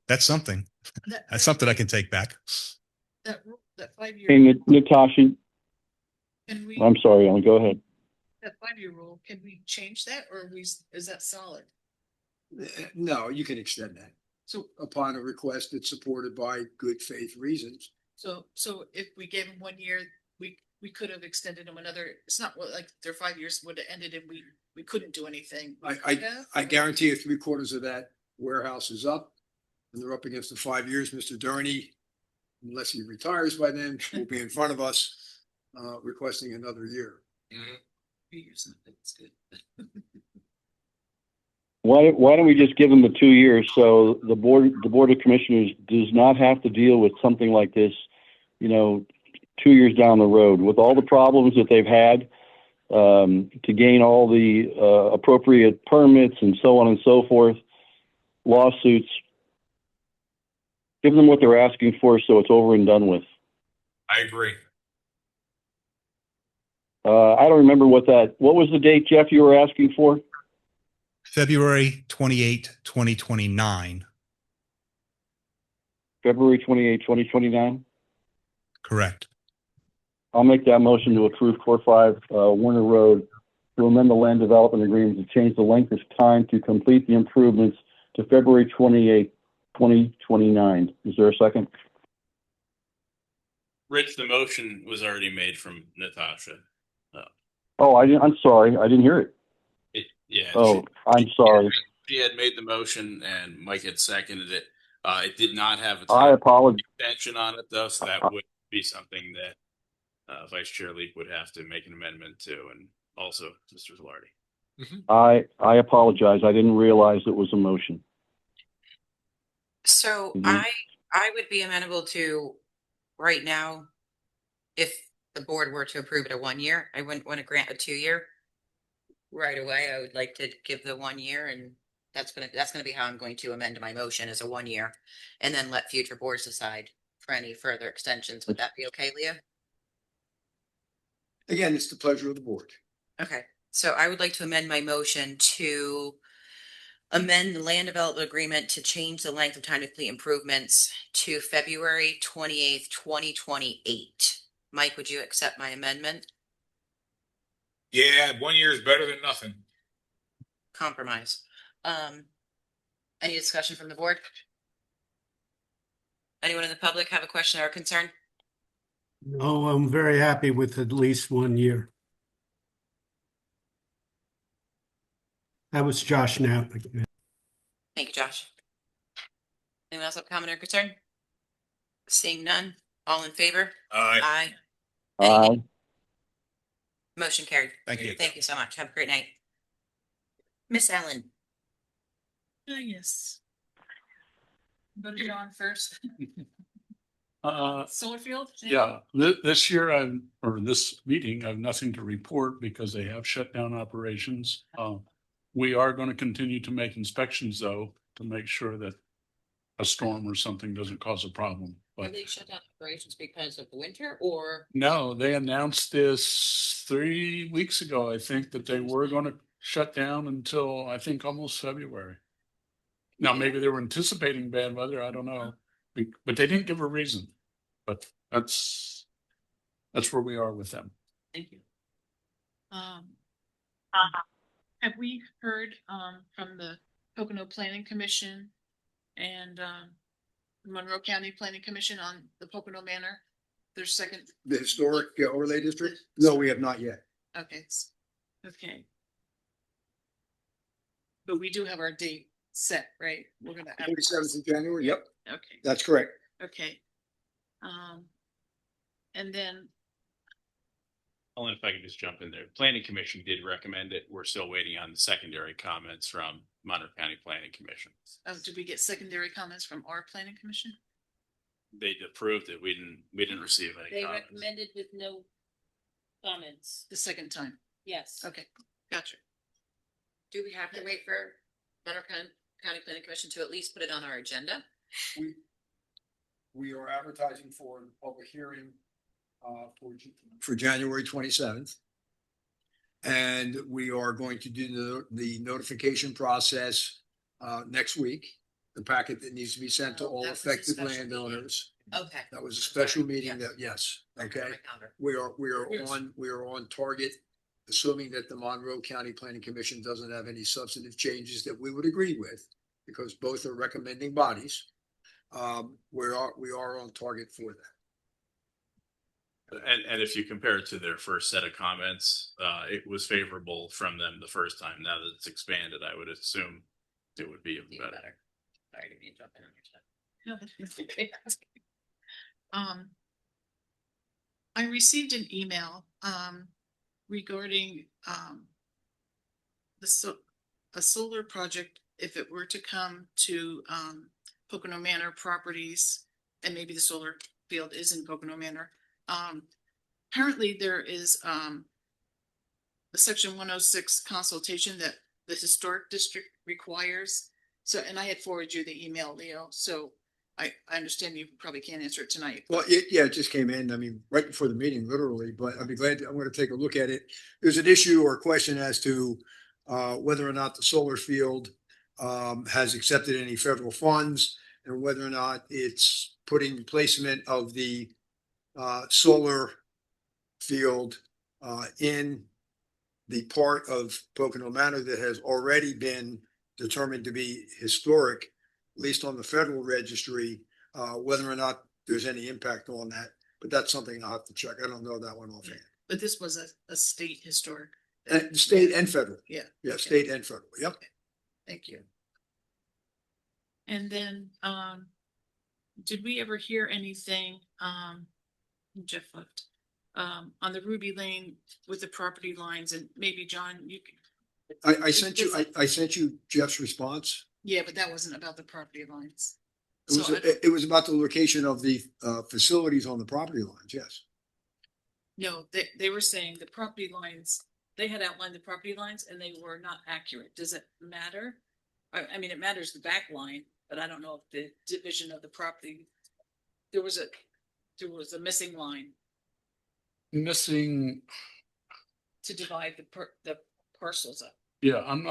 that's something. That's something I can take back. That 5-year. Hey, Natasha, Can we, I'm sorry, Ellen, go ahead. that 5-year rule, can we change that or is that solid? No, you can extend that. So upon a request that's supported by good faith reasons. So if we gave them 1 year, we could have extended them another, it's not like their 5 years would have ended and we couldn't do anything. I guarantee you 3/4 of that warehouse is up and they're up against the 5 years. Mr. Durney, unless he retires by then, will be in front of us requesting another year. 3 years, that's good. Why don't we just give them the 2 years so the board of commissioners does not have to deal with something like this, 2 years down the road with all the problems that they've had to gain all the appropriate permits and so on and so forth, lawsuits. Give them what they're asking for so it's over and done with. I agree. I don't remember what was the date, Jeff, you were asking for? February 28, 2029. February 28, 2029? Correct. I'll make that motion to approve Core 5 Warner Road to amend the land development agreement to change the length of time to complete the improvements to February 28, 2029. Is there a second? Rich, the motion was already made from Natasha. Oh, I'm sorry. I didn't hear it. Yeah. Oh, I'm sorry. She had made the motion and Mike had seconded it. It did not have a I time apologize. extension on it though, so that would be something that Vice Chair Leak would have to make an amendment to, and also Mr. Velarde. I apologize. I didn't realize it was a motion. So Mhm. I would be amenable to right now, if the board were to approve it a 1 year, I wouldn't want to grant a 2 year. Right away, I would like to give the 1 year, and that's gonna be how I'm going to amend my motion as a 1 year. And then let future boards decide for any further extensions. Would that be okay, Leah? Again, it's the pleasure of the board. Okay, so I would like to amend my motion to amend the land development agreement to change the length of time to complete improvements to February 28th, 2028. Mike, would you accept my amendment? Yeah, 1 year is better than nothing. Compromise. Any discussion from the board? Anyone in the public have a question or a concern? No, I'm very happy with at least 1 year. That was Josh Knapp. Thank you, Josh. Anyone else have a comment or concern? Seeing none, all in favor? Aye. Aye. Motion carried. Thank you. Thank you so much. Have a great night. Miss Ellen. Yes. Voted John first. Silverfield? Yeah, this year this meeting, I have nothing to report because they have shut down operations. We are going to continue to make inspections though, to make sure that a storm or something doesn't cause a problem. Are But they shut down operations because of the winter or? no, they announced this 3 weeks ago, I think, that they were going to shut down until I think almost February. Now, maybe they were anticipating bad weather. I don't know, but they didn't give a reason. But that's where we are with them. Thank you. Have we heard from the Pocono Planning Commission and Monroe County Planning Commission on the Pocono Manor? Their second, The historic overlay district? No, we have not yet. okay, okay. But we do have our date set, right? We're gonna. 27th of January, yep, Okay, that's correct. okay. And then, Only if I could just jump in there. Planning Commission did recommend it. We're still waiting on the secondary comments from Monroe County Planning Commission. did we get secondary comments from our planning commission? They approved it. We didn't receive any They comments. recommended with no comments. The second time? Yes. Okay, gotcha. Do we have to wait for Monroe County Planning Commission to at least put it on our agenda? We are advertising for the public hearing for January 27th. And we are going to do the notification process next week. The packet that needs to be sent to all That was a affected special meeting. landowners. Okay. That was a special Sorry, meeting yes. that, yes, Mark it on okay. my calendar. We are on target, assuming that the Monroe County Planning Commission doesn't have any substantive changes that we would agree with, because both are recommending bodies. We are on target for that. And if you compare it to their first set of comments, it was favorable from them the first time. Now that it's expanded, I would assume it would be even Even better. better. Sorry to be jumping on your stuff. No, that's okay. I received an email, regarding, a solar project, if it were to come to, Pocono Manor properties, and maybe the solar field is in Pocono Manor. Apparently there is, a section 106 consultation that the historic district requires. So, and I had forwarded you the email, Leo, so I understand you probably can't answer it tonight. Well, it just came in, I mean, right before the meeting, literally, but I'd be glad, I'm gonna take a look at it. There's an issue or question as to whether or not the solar field has accepted any federal funds, and whether or not it's putting placement of the solar field in the part of Pocono Manor that has already been determined to be historic, at least on the federal registry, whether or not there's any impact on that. But that's something I'll have to check. I don't know that one offhand. But this was a state historic. And state and federal. Yeah. Yeah, okay. state and federal. Yep. Thank you. And then, did we ever hear anything, Jeff left, on the Ruby Lane with the property lines, and maybe John, you can. I sent you Jeff's response. Yeah, but that wasn't about the property lines. It was about the location of the facilities on the property lines, yes. No, they were saying the property lines, they had outlined the property lines and they were not accurate. Does it matter? I mean, it matters the back line, but I don't know if the division of the property, there was a missing line Missing, to divide the parcels up. yeah, I'm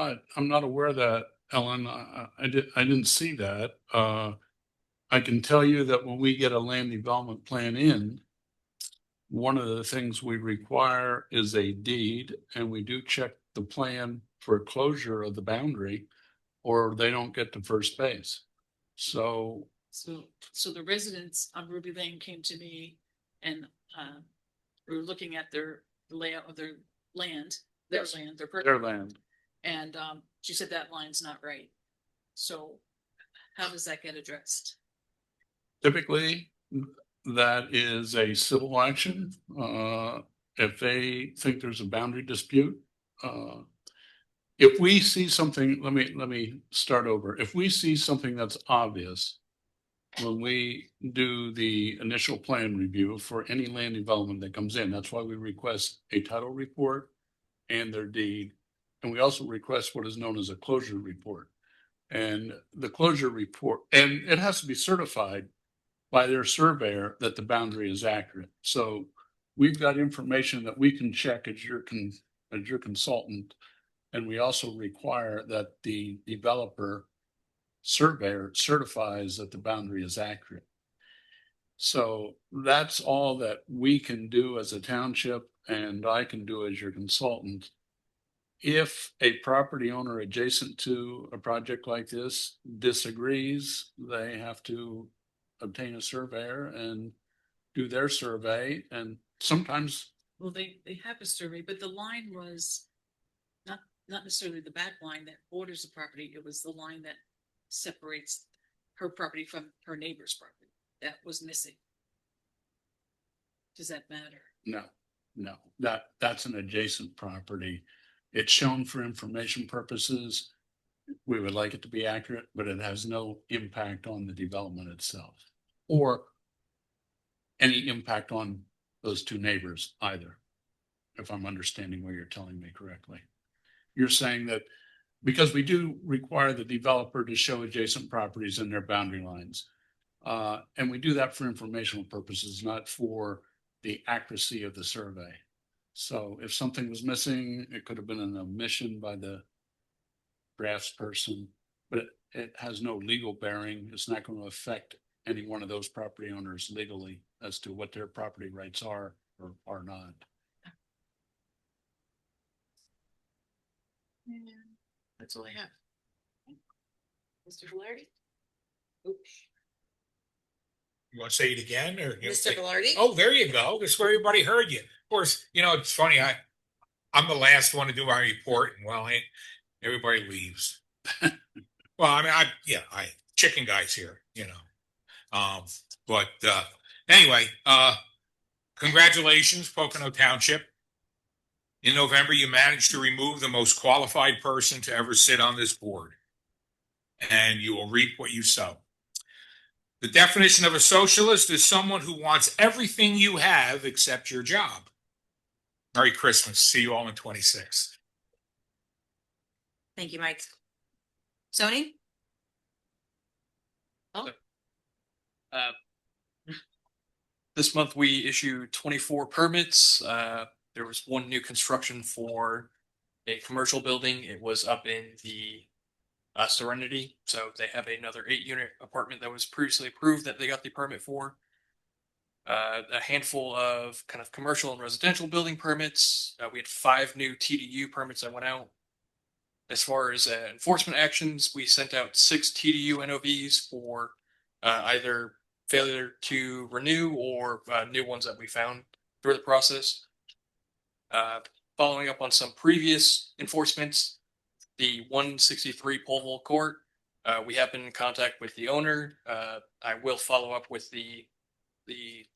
not aware of that, Ellen. I didn't see that. I can tell you that when we get a land development plan in, one of the things we require is a deed, and we do check the plan for closure of the boundary, or they don't get to first base. So So the residents on Ruby Lane came to me and we were looking at their layout of their land, their land. And she said that line's not right. So how does that get addressed? Typically, that is a civil action. If they think there's a boundary dispute, if we see something, let me start over. If we see something that's obvious, when we do the initial plan review for any land development that comes in, that's why we request a title report and their deed. And we also request what is known as a closure report. And the closure report, and it has to be certified by their surveyor that the boundary is accurate. So we've got information that we can check as your consultant. And we also require that the developer surveyor certifies that the boundary is accurate. So that's all that we can do as a township, and I can do as your consultant. If a property owner adjacent to a project like this disagrees, they have to obtain a surveyor and do their survey. And sometimes, Well, they have a survey, but the line was not necessarily the back line that borders the property. It was the line that separates her property from her neighbor's property. That was missing. Does that matter? no, that's an adjacent property. It's shown for information purposes. We would like it to be accurate, but it has no impact on the development itself or any impact on those two neighbors either, if I'm understanding what you're telling me correctly. You're saying that because we do require the developer to show adjacent properties and their boundary lines. And we do that for informational purposes, not for the accuracy of the survey. So if something was missing, it could have been an omission by the draftsperson, but it has no legal bearing. It's not going to affect any one of those property owners legally as to what their property rights are or are not. That's all I have. Mr. Flaherty? Oops. You want to say it again or? Mr. Velarde? Oh, there you go. That's where everybody heard you. Of course, you know, it's funny. I'm the last one to do my report and everybody leaves. Well, I mean, chicken guys here, you know. But anyway, congratulations, Pocono Township. In November, you managed to remove the most qualified person to ever sit on this board. And you will reap what you sow. The definition of a socialist is someone who wants everything you have except your job. Merry Christmas. See you all in 26. Thank you, Mike. Sony? Oh, This month we issued 24 permits. There was one new construction for a commercial building. It was up in the Serenity. So they have another 8-unit apartment that was previously approved that they got the permit for. A handful of kind of commercial and residential building permits. We had 5 new TDU permits that went out. As far as enforcement actions, we sent out 6 TDU NOVs for either failure to renew or new ones that we found through the process. Following up on some previous enforcements, the 163 Polville Court, we have been in contact with the owner. I will follow up with the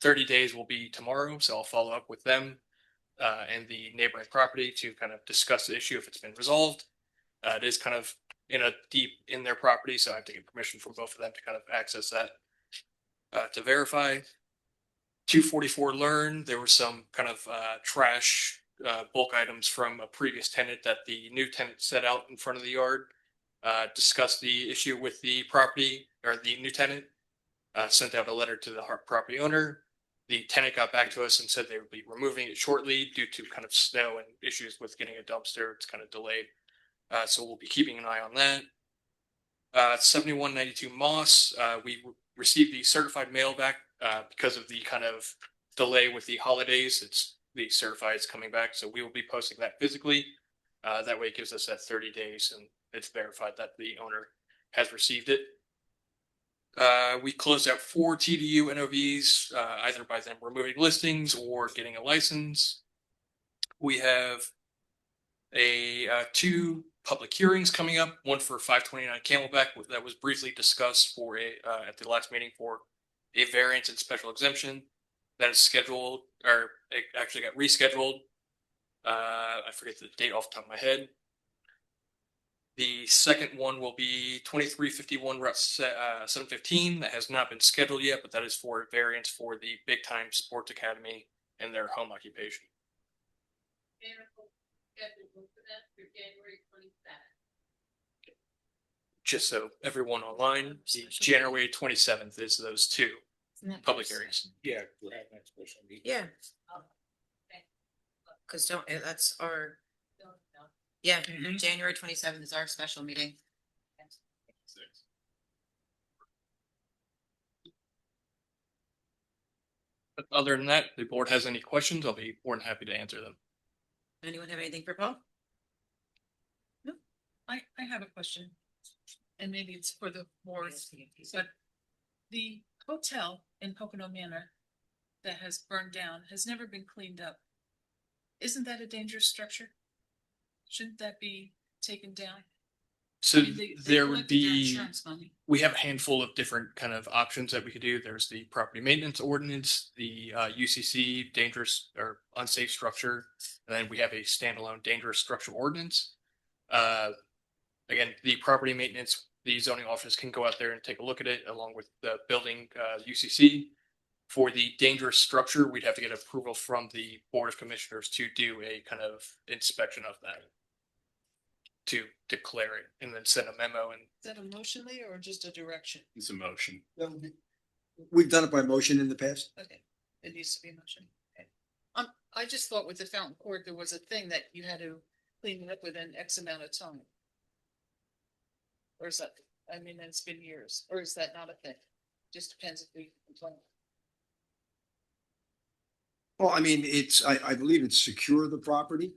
30 days will be tomorrow, so I'll follow up with them and the neighboring property to kind of discuss the issue if it's been resolved. It is kind of deep in their property, so I have to get permission from both of them to kind of access that to verify. 244 Learn, there were some kind of trash bulk items from a previous tenant that the new tenant set out in front of the yard. Discussed the issue with the property or the new tenant. Sent out a letter to the property owner. The tenant got back to us and said they would be removing it shortly due to kind of snow and issues with getting a dumpster. It's kind of delayed. So we'll be keeping an eye on that. 7192 Moss, we received the certified mail back because of the kind of delay with the holidays. It's the certified is coming back, so we will be posting that physically. That way it gives us that 30 days and it's verified that the owner has received it. We closed out 4 TDU NOVs, either by them removing listings or getting a license. We have 2 public hearings coming up, one for 529 Camelback that was briefly discussed for at the last meeting for a variance and special exemption that is scheduled, or it actually got rescheduled. I forget the date off the top of my head. The second one will be 2351 Route 715 that has not been scheduled yet, but that is for a variance for the Big Time Sports Academy and their home occupation. Just so everyone online, the January 27th is those 2 public hearings. Yeah, we're having that special meeting. yeah. Because that's our, yeah, January 27th is our special meeting. But other than that, if the board has any questions, I'll be more than happy to answer them. Anyone have anything for Paul? I have a question, and maybe it's for the board, but the hotel in Pocono Manor that has burned down has never been cleaned up. Isn't that a dangerous structure? Shouldn't that be taken down? So I mean, they there would collected their be, insurance money. we have a handful of different kind of options that we could do. There's the property maintenance ordinance, the UCC dangerous or unsafe structure, and then we have a standalone dangerous structure ordinance. Again, the property maintenance, the zoning office can go out there and take a look at it along with the building UCC. For the dangerous structure, we'd have to get approval from the Board of Commissioners to do a kind of inspection of that, to declare it and then send a memo. And Is that a motion, Lee, or just a direction? It's a motion. We've done it by motion in the past. Okay, it needs to be a motion. Okay. I just thought with the fountain court, there was a thing that you had to clean it up within X amount of time. Or is that, I mean, it's been years, or is that not a thing? Just depends if we complain. Well, I mean, I believe it's secure the property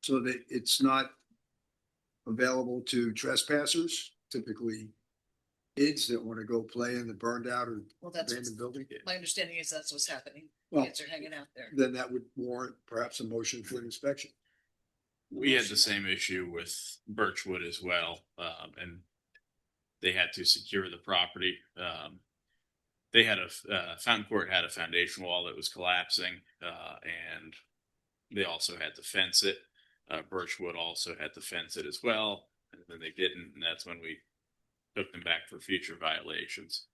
so that it's not available to trespassers, typically kids that want to go play in the burned out or Well, that's abandoned building. my understanding is that's what's happening. Well, Kids are hanging out there. Then that would warrant perhaps a motion for an inspection. We had the same issue with Birchwood as well, and they had to secure the property. They had Fountain Court had a foundation wall that was collapsing, and they also had to fence it. Birchwood also had to fence it as well, and then they didn't, and that's when we took them back for future violations.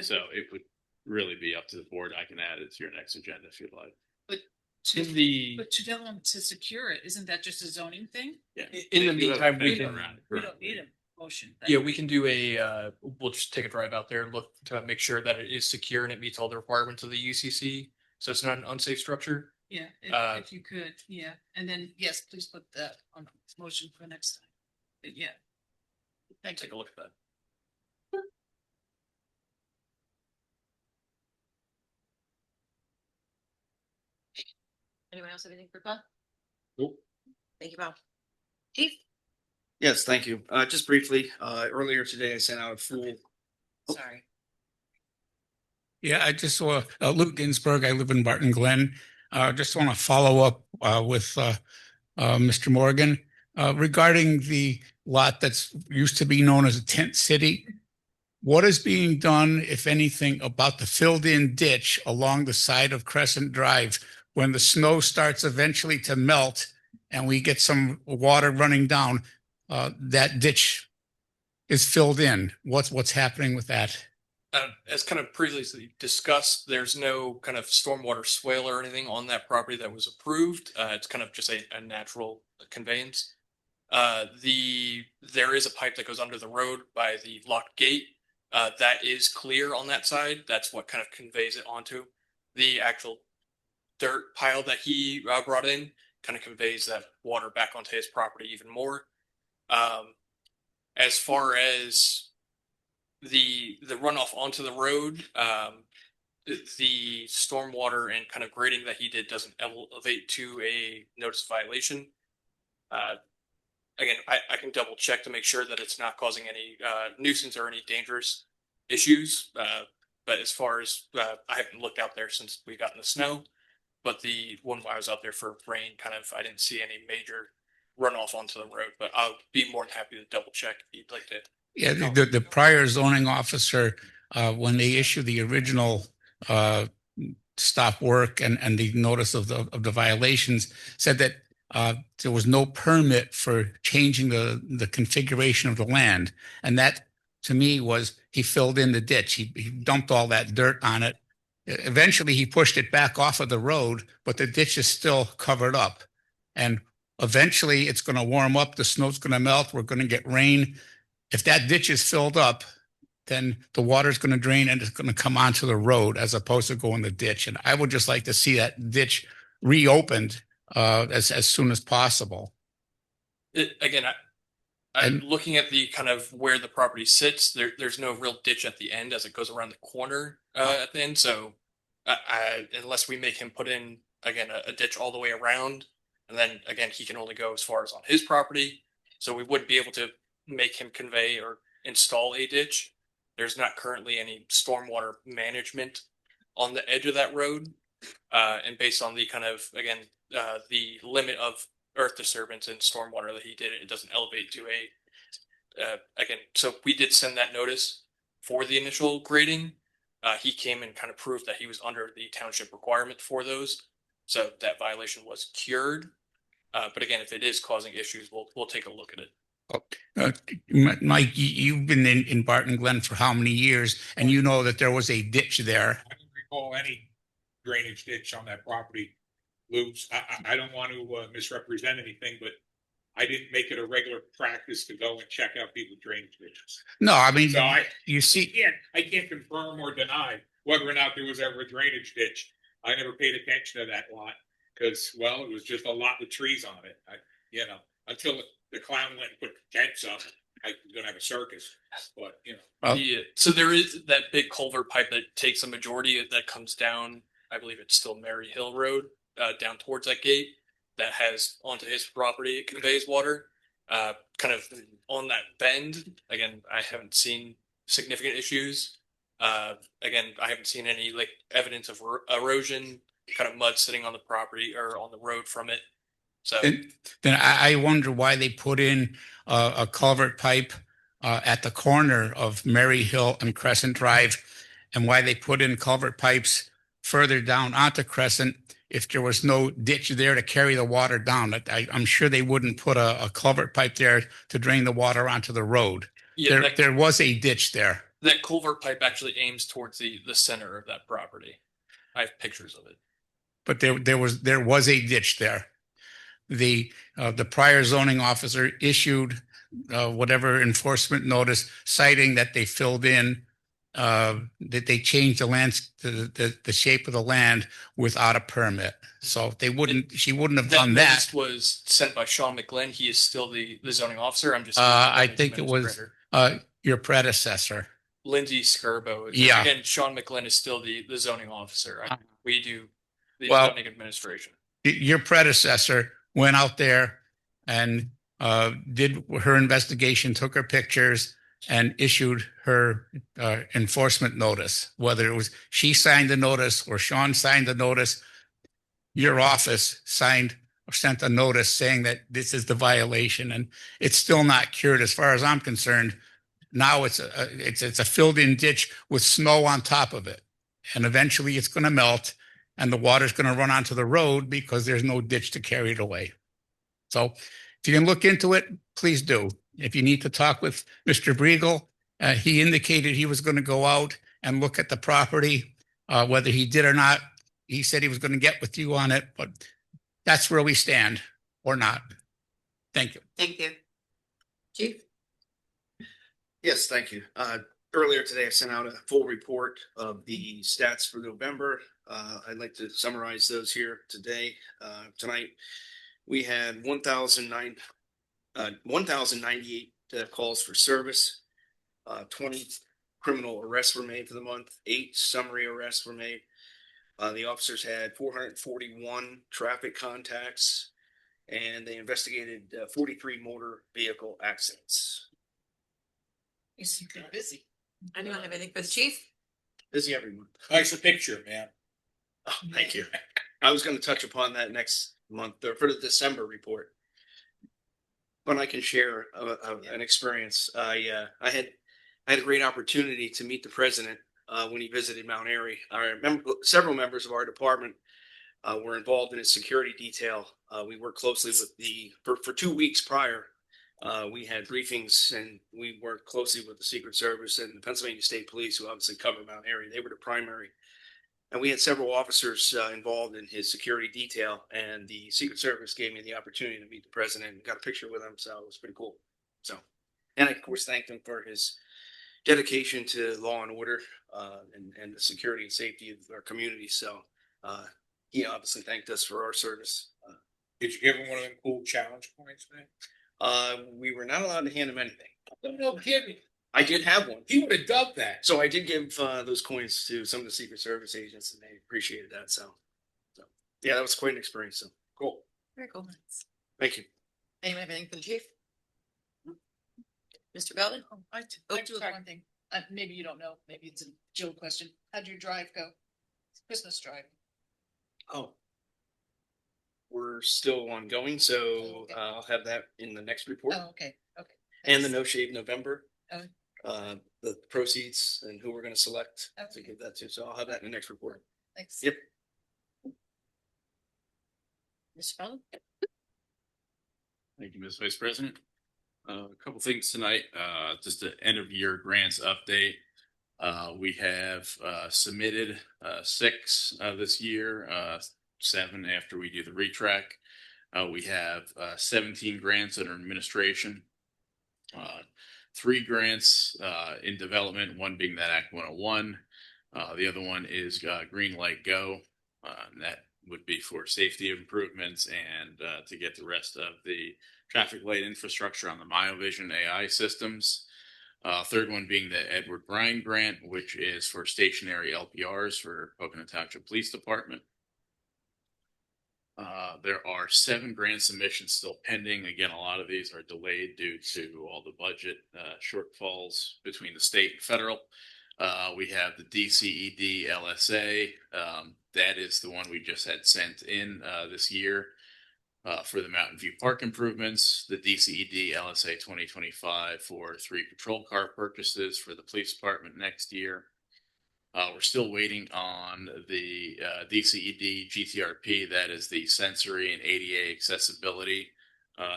So it would really be up to the board. I can add it to your next agenda if you'd like. But in the But to tell them to secure it, isn't that just a zoning thing? Yeah. in the They do have meantime, a we paper can around it. We don't need a motion. yeah, we can do we'll just take a drive out there and look to make sure that it is secure and it meets all the requirements of the UCC. So it's not an unsafe structure. Yeah, if you could, yeah, and then, yes, please put that on motion for next time. But yeah. Thank you. Take a look at that. Anyone else have anything for Bob? Nope. Thank you, Bob. Chief? Yes, thank you. Just briefly, earlier today, I sent out a full. Sorry. Yeah, I just saw Luke Ginsburg. I live in Barton Glen. Just want to follow up with Mr. Morgan regarding the lot that's used to be known as a tent city. What is being done, if anything, about the filled-in ditch along the side of Crescent Drive when the snow starts eventually to melt and we get some water running down? That ditch is filled in. What's happening with that? As kind of previously discussed, there's no kind of stormwater swale or anything on that property that was approved. It's kind of just a natural conveyance. There is a pipe that goes under the road by the locked gate. That is clear on that side. That's what kind of conveys it onto. The actual dirt pile that he brought in kind of conveys that water back onto his property even more. As far as the runoff onto the road, the stormwater and kind of grading that he did doesn't elevate to a notice violation. Again, I can double check to make sure that it's not causing any nuisance or any dangerous issues. But as far as I haven't looked out there since we got in the snow, but the one I was out there for rain, kind of, I didn't see any major runoff onto the road. But I'll be more than happy to double check if you'd like to. Yeah, the prior zoning officer, when they issued the original stop work and the notice of the violations, said that there was no permit for changing the configuration of the land. And that, to me, was he filled in the ditch. He dumped all that dirt on it. Eventually, he pushed it back off of the road, but the ditch is still covered up. And eventually, it's going to warm up. The snow's going to melt. We're going to get rain. If that ditch is filled up, then the water's going to drain and it's going to come onto the road as opposed to go in the ditch. And I would just like to see that ditch reopened as soon as possible. Again, I'm looking at the kind of where the property sits. There's no real ditch at the end as it goes around the corner at the end. So unless we make him put in, again, a ditch all the way around, and then again, he can only go as far as on his property. So we wouldn't be able to make him convey or install a ditch. There's not currently any stormwater management on the edge of that road. And based on the kind of, again, the limit of earth disturbance and stormwater that he did, it doesn't elevate to again, so we did send that notice for the initial grading. He came and kind of proved that he was under the township requirement for those. So that violation was cured. But again, if it is causing issues, we'll take a look at it. Mike, you've been in Barton Glen for how many years? And you know that there was a ditch there. I don't recall any drainage ditch on that property, Loops. I don't want to misrepresent anything, but I didn't make it a regular practice to go and check out people's drainage ditches. No, I mean, So you see, I can't confirm or deny whether or not there was ever a drainage ditch. I never paid attention to that lot because, well, it was just a lot with trees on it. Until the clown went and put tents up, I was going to have a circus. But, So there is that big culvert pipe that takes a majority that comes down, I believe it's still Mary Hill Road, down towards that gate. That has onto his property, it conveys water. Kind of on that bend, again, I haven't seen significant issues. Again, I haven't seen any like evidence of erosion, kind of mud sitting on the property or on the road from it. So then I wonder why they put in a culvert pipe at the corner of Mary Hill and Crescent Drive, and why they put in culvert pipes further down onto Crescent if there was no ditch there to carry the water down. I'm sure they wouldn't put a culvert pipe there to drain the water onto the road. Yeah, there was a ditch there. that culvert pipe actually aims towards the center of that property. I have pictures of it. But there was a ditch there. The prior zoning officer issued whatever enforcement notice citing that they filled in that they changed the shape of the land without a permit. So she wouldn't have done that. Notice was sent by Sean McGlynn. He is still the zoning officer. I'm just I think it was your predecessor. Lindsay Skirbo. Yeah. Again, Sean McGlynn is still the zoning officer. We do the Well, zoning administration. Your predecessor went out there and did her investigation, took her pictures, and issued her enforcement notice. Whether it was she signed the notice or Sean signed the notice, your office signed or sent a notice saying that this is the violation, and it's still not cured as far as I'm concerned. Now it's a filled-in ditch with snow on top of it, and eventually it's going to melt, and the water's going to run onto the road because there's no ditch to carry it away. So if you can look into it, please do. If you need to talk with Mr. Briegel, he indicated he was going to go out and look at the property, whether he did or not. He said he was going to get with you on it, but that's where we stand, or not. Thank you. Thank you. Chief? Yes, thank you. Earlier today, I sent out a full report of the stats for November. I'd like to summarize those here today. Tonight, we had 1,098 calls for service. 20 criminal arrests were made for the month. 8 summary arrests were made. The officers had 441 traffic contacts, and they investigated 43 motor vehicle accidents. You're busy. Anyone have anything for the chief? Busy everyone. Nice picture, man. Oh, thank you. I was going to touch upon that next month or for the December report, but I can share an experience. I had a great opportunity to meet the president when he visited Mount Airy. I remember several members of our department were involved in his security detail. We worked closely with for 2 weeks prior. We had briefings and we worked closely with the Secret Service and the Pennsylvania State Police, who obviously cover Mount Airy. They were the primary. And we had several officers involved in his security detail, and the Secret Service gave me the opportunity to meet the president and got a picture with him. So it was pretty cool. So, and I, of course, thanked him for his dedication to law and order and the security and safety of our community. So he obviously thanked us for our service. Did you give him one of them cool challenge points, man? We were not allowed to hand him anything. No kidding. I did have one. He would have done that. So I did give those coins to some of the Secret Service agents, and they appreciated that. So yeah, that was quite an experience. So cool. Very cool. Thank you. Anyone have anything for the chief? Mr. Belvin? I do have one thing. Maybe you don't know, maybe it's a Jill question. How'd your drive go? Christmas drive? Oh. We're still ongoing, so I'll have that in the next report. Oh, okay, okay. And the No Shave November. Oh. The proceeds and who we're gonna select to Okay. give that to. So I'll have that in the next report. Thanks. Yep. Mr. Belvin? Thank you, Ms. Vice President. A couple things tonight, just an end of year grants update. We have submitted 6 this year, 7 after we do the retrack. We have 17 grants under administration. 3 grants in development, one being that Act 101. The other one is Green Light Go. And that would be for safety improvements and to get the rest of the traffic light infrastructure on the MyoVision AI systems. Third one being the Edward Bryan grant, which is for stationary LPRs for Pocono Township Police Department. There are 7 grant submissions still pending. Again, a lot of these are delayed due to all the budget shortfalls between the state and federal. We have the DCED LSA. That is the one we just had sent in this year for the Mountain View Park improvements. The DCED LSA 2025 for 3 patrol car purchases for the police department next year. We're still waiting on the DCED GTRP. That is the sensory and ADA accessibility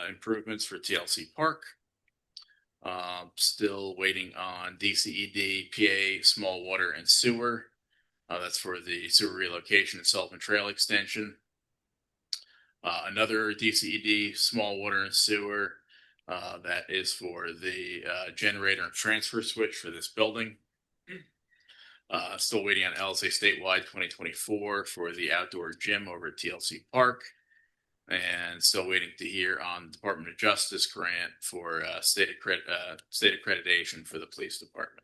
improvements for TLC Park. Still waiting on DCED PA small water and sewer. That's for the sewer relocation and Sullivan Trail extension. Another DCED small water and sewer. That is for the generator and transfer switch for this building. Still waiting on LSA statewide 2024 for the outdoor gym over at TLC Park. And still waiting to hear on Department of Justice grant for state accreditation for the police department.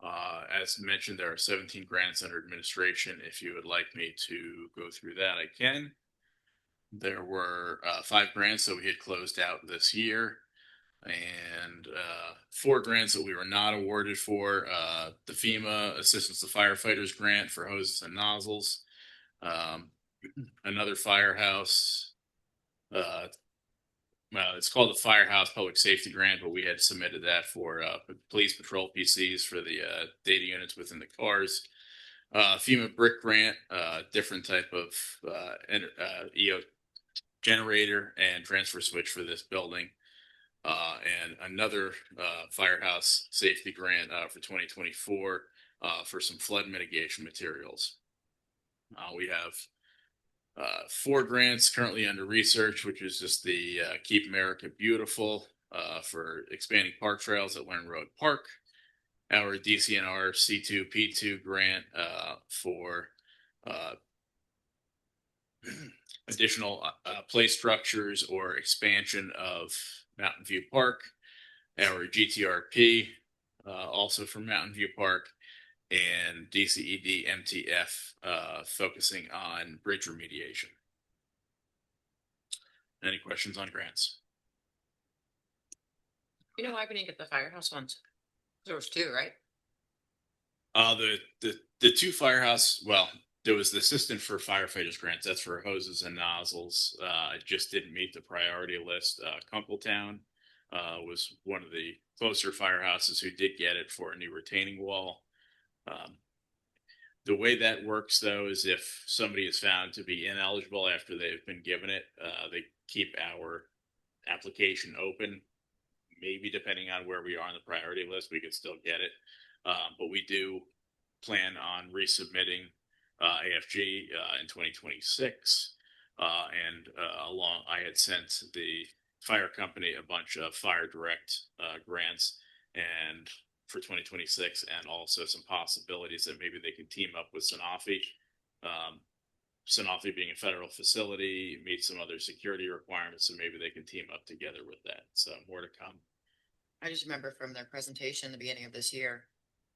As mentioned, there are 17 grants under administration. If you would like me to go through that, I can. There were 5 grants that we had closed out this year, and 4 grants that we were not awarded for. The FEMA Assistance to Firefighters grant for hoses and nozzles. Another firehouse. It's called the Firehouse Public Safety Grant, but we had submitted that for police patrol PCs for the data units within the cars. FEMA brick grant, different type of EO generator and transfer switch for this building. And another firehouse safety grant for 2024 for some flood mitigation materials. We have 4 grants currently under research, which is just the Keep America Beautiful for expanding park trails at Learn Road Park. Our DCNR C2P2 grant for additional play structures or expansion of Mountain View Park. Our GTRP also from Mountain View Park. And DCED MTF focusing on bridge remediation. Any questions on grants? You know why we didn't get the firehouse ones? There was 2, right? The 2 firehouse, well, there was the assistant for firefighters grants. That's for hoses and nozzles. It just didn't meet the priority list. Kunkletown was one of the closer firehouses who did get it for a new retaining wall. The way that works, though, is if somebody is found to be ineligible after they've been given it, they keep our application open. Maybe depending on where we are on the priority list, we could still get it. But we do plan on resubmitting AFG in 2026. And I had sent the fire company a bunch of fire direct grants and for 2026, and also some possibilities that maybe they can team up with Sanofi. Sanofi being a federal facility, meet some other security requirements, so maybe they can team up together with that. So more to come. I just remember from their presentation at the beginning of this year,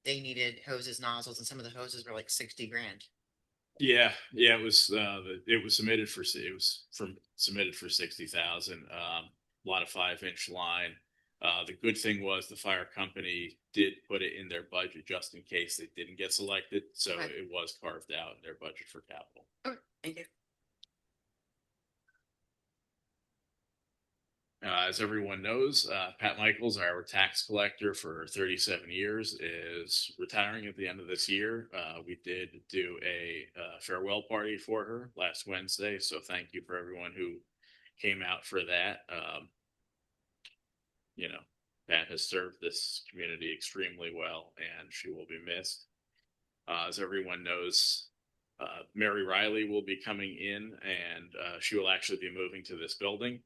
they needed hoses, nozzles, and some of the hoses were like 60 grand. Yeah, it was submitted for 60,000. A lot of 5-inch line. The good thing was the fire company did put it in their budget just in case they didn't get selected. So Okay. it was carved out in their budget for capital. Thank you. As everyone knows, Pat Michaels, our tax collector for 37 years, is retiring at the end of this year. We did do a farewell party for her last Wednesday, so thank you for everyone who came out for that. You know, Pat has served this community extremely well, and she will be missed. As everyone knows, Mary Riley will be coming in, and she will actually be moving to this building.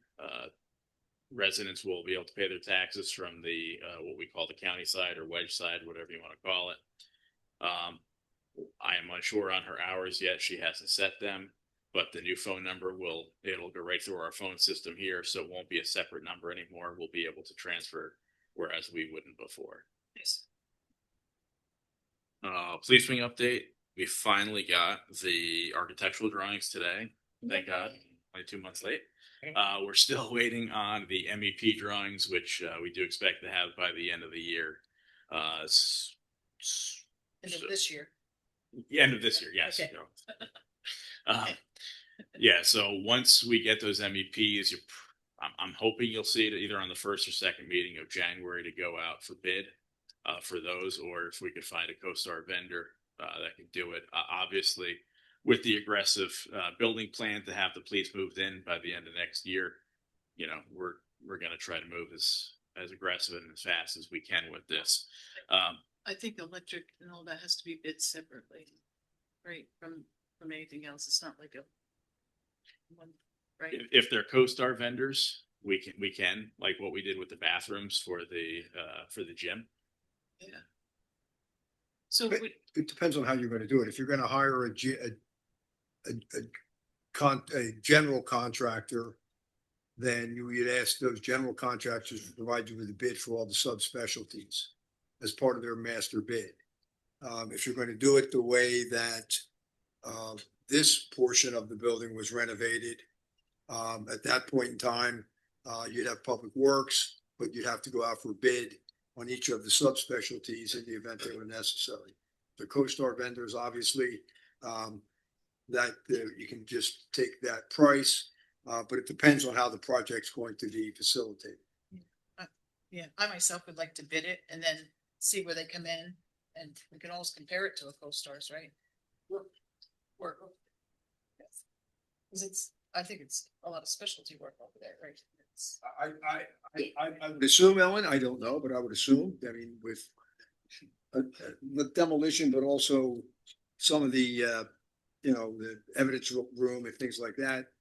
Residents will be able to pay their taxes from the what we call the county side or wedge side, whatever you want to call it. I am unsure on her hours yet. She hasn't set them, but the new phone number it'll go right through our phone system here, so it won't be a separate number anymore. We'll be able to transfer, whereas we wouldn't before. Yes. Police wing update. We finally got the architectural drawings today. Thank God. Only 2 months late. We're still waiting on the MEP drawings, which we do expect to have by the end of the year. End of this year. End of this year, yes. Okay. Yeah, so once we get those MEPs, I'm hoping you'll see it either on the first or second meeting of January to go out for bid for those, or if we could find a CoStar vendor that could do it. Obviously, with the aggressive building plan to have the police moved in by the end of next year, you know, we're going to try to move as aggressive and as fast as we can with this. I think electric and all that has to be bid separately, right? From anything else. It's not like a one, right? If they're CoStar vendors, we can like what we did with the bathrooms for the gym. Yeah. So But it depends on how you're going to do it. If you're going to hire a general contractor, then you would ask those general contractors to provide you with a bid for all the subspecialties as part of their master bid. If you're going to do it the way that this portion of the building was renovated, at that point in time, you'd have Public Works, but you'd have to go out for bid on each of the subspecialties in the event they were necessary. The CoStar vendors, obviously, you can just take that price, but it depends on how the project's going to be facilitated. yeah, I myself would like to bid it and then see where they come in, and we can always compare it to a CoStar's, right? Work. Yes. 'Cause I think it's a lot of specialty work over there, right? I would assume, Ellen, I don't know, but I would assume, I mean, with the demolition, but also some of the, the evidence room and things like that,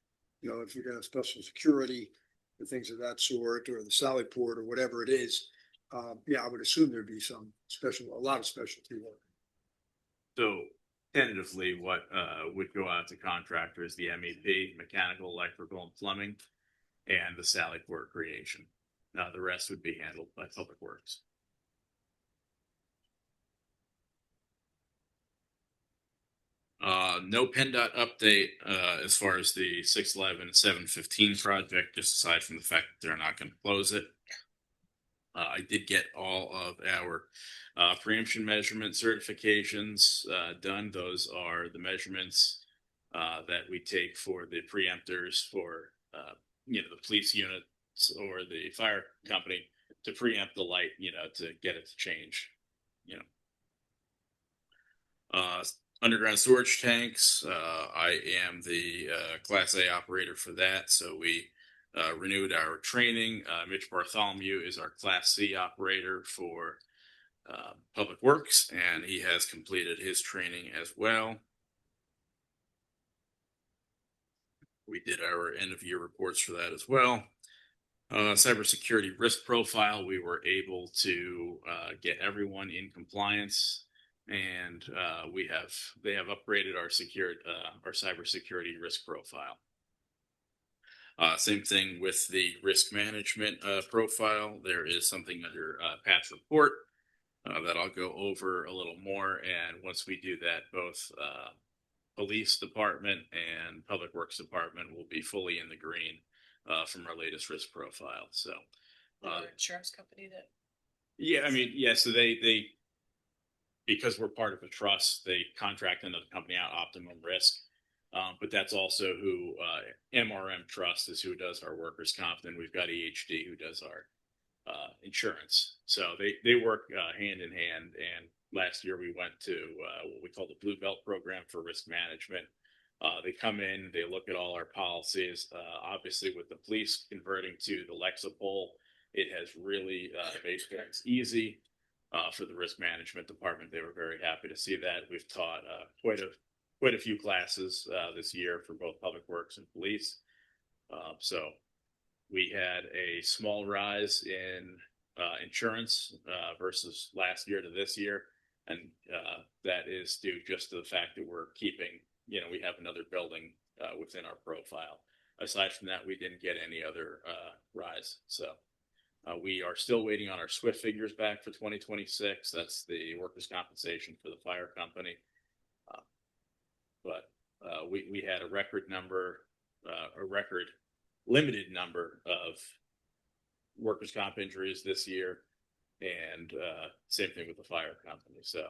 if you're gonna have special security and things of that sort, or the Sally Port or whatever it is, I would assume there'd be a lot of specialty work. So tentatively, what would go out to contractors, the MEP, mechanical, electrical, and plumbing, and the Sally Port creation. The rest would be handled by Public Works. No PennDOT update as far as the 611 and 715 project, just aside from the fact that they're not going to close it. I did get all of our preemption measurement certifications done. Those are the measurements that we take for the preemptors for the police units or the fire company to preempt the light, to get it to change, underground storage tanks. I am the Class A operator for that. So we renewed our training. Mitch Bartholomew is our Class C operator for Public Works, and he has completed his training as well. We did our end of year reports for that as well. Cybersecurity risk profile, we were able to get everyone in compliance, and they have upgraded our cybersecurity risk profile. Same thing with the risk management profile. There is something under Pat's report that I'll go over a little more, and once we do that, both Police Department and Public Works Department will be fully in the green from our latest risk profile. So Another insurance company that, Yeah, I mean, yeah, so they, because we're part of a trust, they contract another company out, Optimum Risk. But that's also who, MRM Trust is who does our workers' comp. Then we've got EHD who does our, insurance. So they work, hand in hand. And last year we went to, what we call the Blue Belt Program for Risk Management. They come in, they look at all our policies. Obviously with the police converting to the Lexapol, it has really, made things easy. For the risk management department, they were very happy to see that. We've taught quite a few classes this year for both public works and police. So we had a small rise in insurance versus last year to this year, and that is due just to the fact that we're keeping, we have another building within our profile. Aside from that, we didn't get any other rise. So. We are still waiting on our SWIFT figures back for 2026. That's the workers' compensation for the fire company. But we had a record limited number of workers' comp injuries this year, and same thing with the fire company. So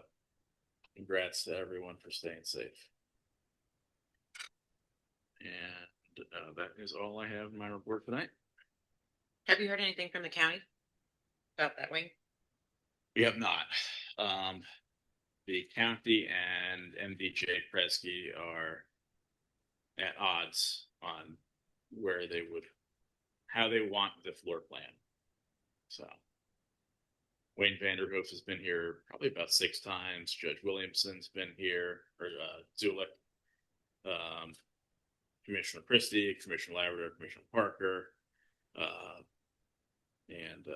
congrats to everyone for staying safe. And that is all I have in my report tonight. Have you heard anything from the county about that wing? We have not. The county and MDJ Kresge are at odds on how they want the floor plan. So Wayne Vanderhoof has been here probably about 6 times. Judge Williamson's been here, or Zulik, Commissioner Christie, Commissioner Labrador, Commissioner Parker, and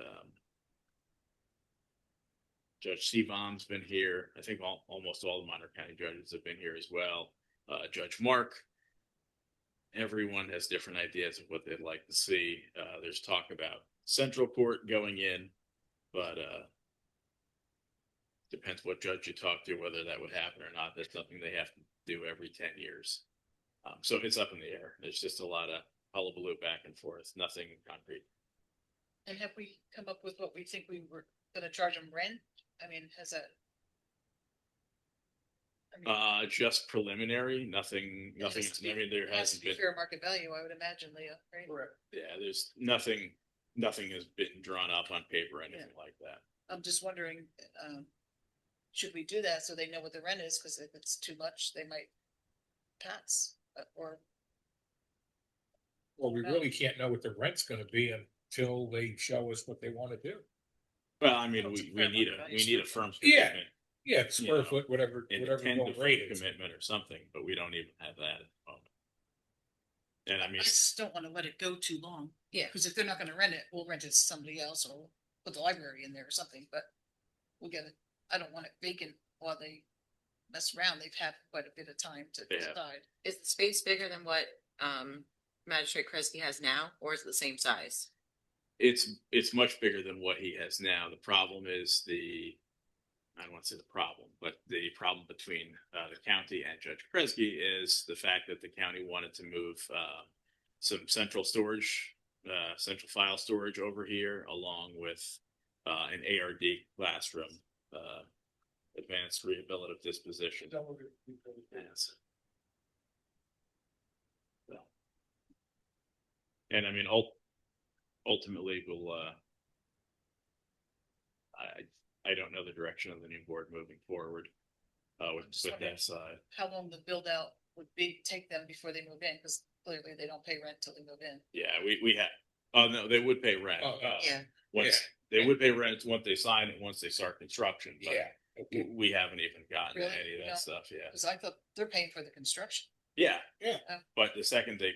Judge Seabaum's been here. I think almost all the Monroe County judges have been here as well. Judge Mark. Everyone has different ideas of what they'd like to see. There's talk about Central Court going in, but depends what judge you talk to, whether that would happen or not. That's something they have to do every 10 years. So it's up in the air. There's just a lot of hullabaloo back and forth, nothing concrete. and have we come up with what we think we were gonna charge them rent? I mean, has that? Just preliminary, nothing, It has to be- I mean, there it has hasn't to be been. fair market value, I would imagine, Leah, right? Yeah, there's nothing has been drawn up on paper or anything like that. I'm just wondering, should we do that so they know what the rent is? Cause if it's too much, they might pass, or. Well, we really can't know what the rent's gonna be until they show us what they wanna do. Well, I mean, we need a firm. Yeah. commitment, Yeah, you square know, foot, whatever an going intended rate is. commitment or something, but we don't even have that at the moment. And I I mean, just don't wanna let it go too long. Yeah. Cause if they're not gonna rent it, we'll rent it to somebody else or we'll put the library in there or something, but we'll get it. I don't want it vacant while they mess around. They've had quite a bit of time to They have. decide. Is the space bigger than what Magistrate Kresge has now, or is it the same size? it's much bigger than what he has now. The problem is I don't want to say the problem, but the problem between the county and Judge Kresge is the fact that the county wanted to move some central file storage over here, along with an ARD classroom, advanced rehabilitative disposition. Yes. So, and I mean, ultimately, we'll. I don't know the direction of the new board moving forward with wondering that side. How long the build out would take them before they move in, cause clearly they don't pay rent till they move in. Yeah, we have. Oh no, they would pay rent. Yeah. They would pay rent once they sign it, once they start construction. But Yeah. we haven't even gotten Really? any of that No. stuff. Yeah. Cause I thought they're paying for the construction. Yeah. Yeah. But the second they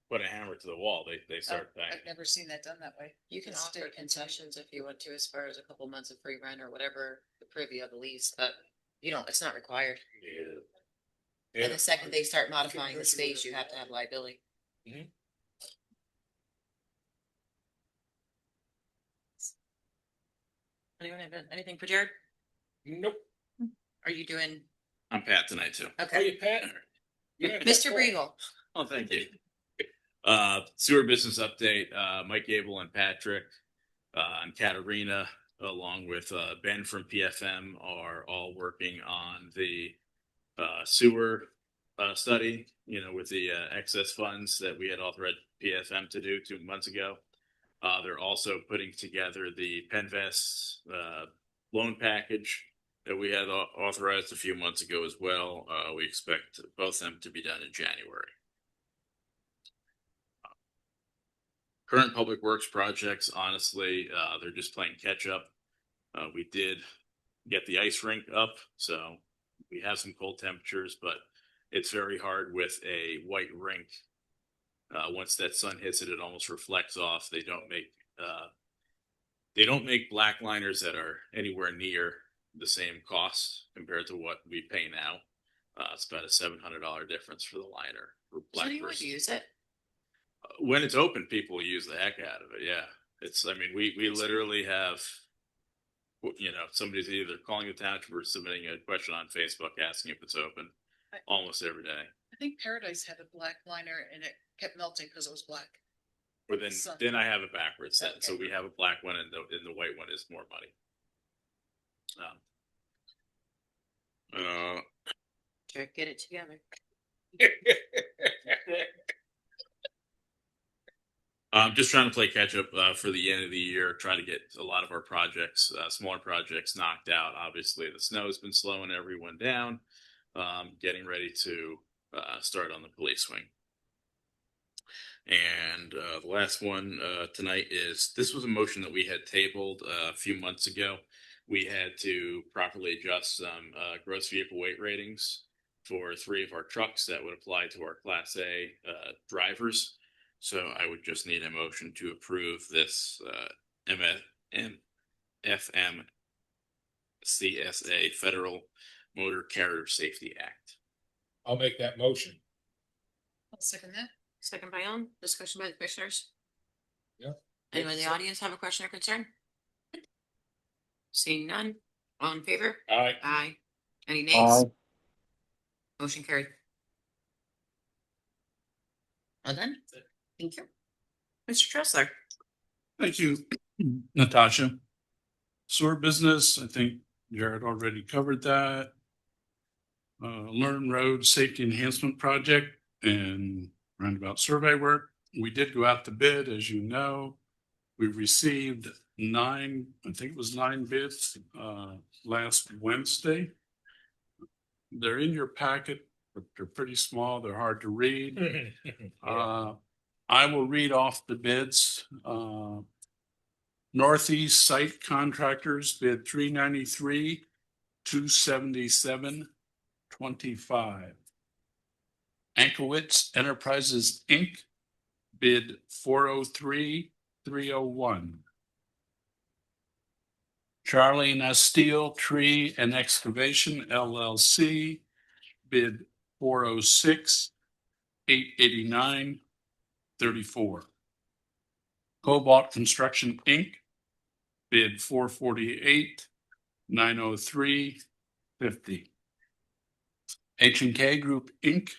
put a hammer to the wall, they start paying. I've never seen that done that way. You can The offer state- concessions if you want to, as far as a couple months of free rent or whatever the privy of the lease, but it's not required. Yeah. And the second they start modifying the space, you have to have liability. Anyone have anything for Jared? Nope. Are you doing? I'm Pat tonight too. Okay. Pat? Mr. Briegel. Oh, thank you. Sewer business update, Mike Gable and Patrick and Katarina, along with Ben from PFM, are all working on the sewer study, with the excess funds that we had authorized PFM to do 2 months ago. They're also putting together the Penvest loan package that we had authorized a few months ago as well. We expect both of them to be done in January. Current public works projects, honestly, they're just playing catch up. We did get the ice rink up, so we have some cold temperatures, but it's very hard with a white rink. Once that sun hits it, it almost reflects off. They don't make black liners that are anywhere near the same cost compared to what we pay now. It's about a $700 difference for the liner for black. So you would versus- use it? When it's open, people use the heck out of it. Yeah, we literally have, somebody's either calling the township or submitting a question on Facebook asking if it's open almost every day. I think Paradise had a black liner and it kept melting because it was black. Or then I have it backwards then. So we have a black one and the white one is more money. Sure, get it together. I'm just trying to play catch up for the end of the year, try to get a lot of our projects, smaller projects knocked out. Obviously, the snow has been slowing everyone down. Getting ready to start on the police wing. And the last one tonight this was a motion that we had tabled a few months ago. We had to properly adjust some gross vehicle weight ratings for 3 of our trucks that would apply to our Class A drivers. So I would just need a motion to approve this FMCSA Federal Motor Carrier Safety Act. I'll make that motion. I'll second that. Second by Ellen, discussion by the commissioners. Yeah. Anyone in the audience have a question or concern? Seeing none, all in favor? Aye. Aye. Any nays? Aye. Motion carried. Well done. Thank you. Mr. Tressler. Thank you, Natasha. Sewer business, I think Jared already covered that. Learn Road Safety Enhancement Project and roundabout survey work. We did go out to bid, as you know. We received 9 bids last Wednesday. They're in your packet, but they're pretty small. They're hard to read. I will read off the bids. Northeast Site Contractors bid $393, $277.25. Ankowitz Enterprises Inc. bid $403,301. Charlie Nastile Tree and Excavation LLC bid $406,889.34. Cobalt Construction Inc. bid $448,903.50. H&K Group Inc.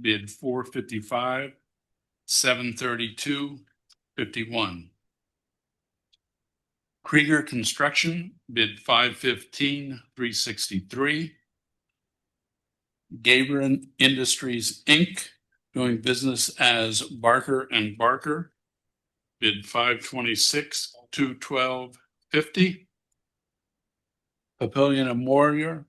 bid $455,732.51. Krieger Construction bid $515,363. Gabriel Industries Inc., doing business as Barker and Barker, bid $526,212.50. Papillion and Warrior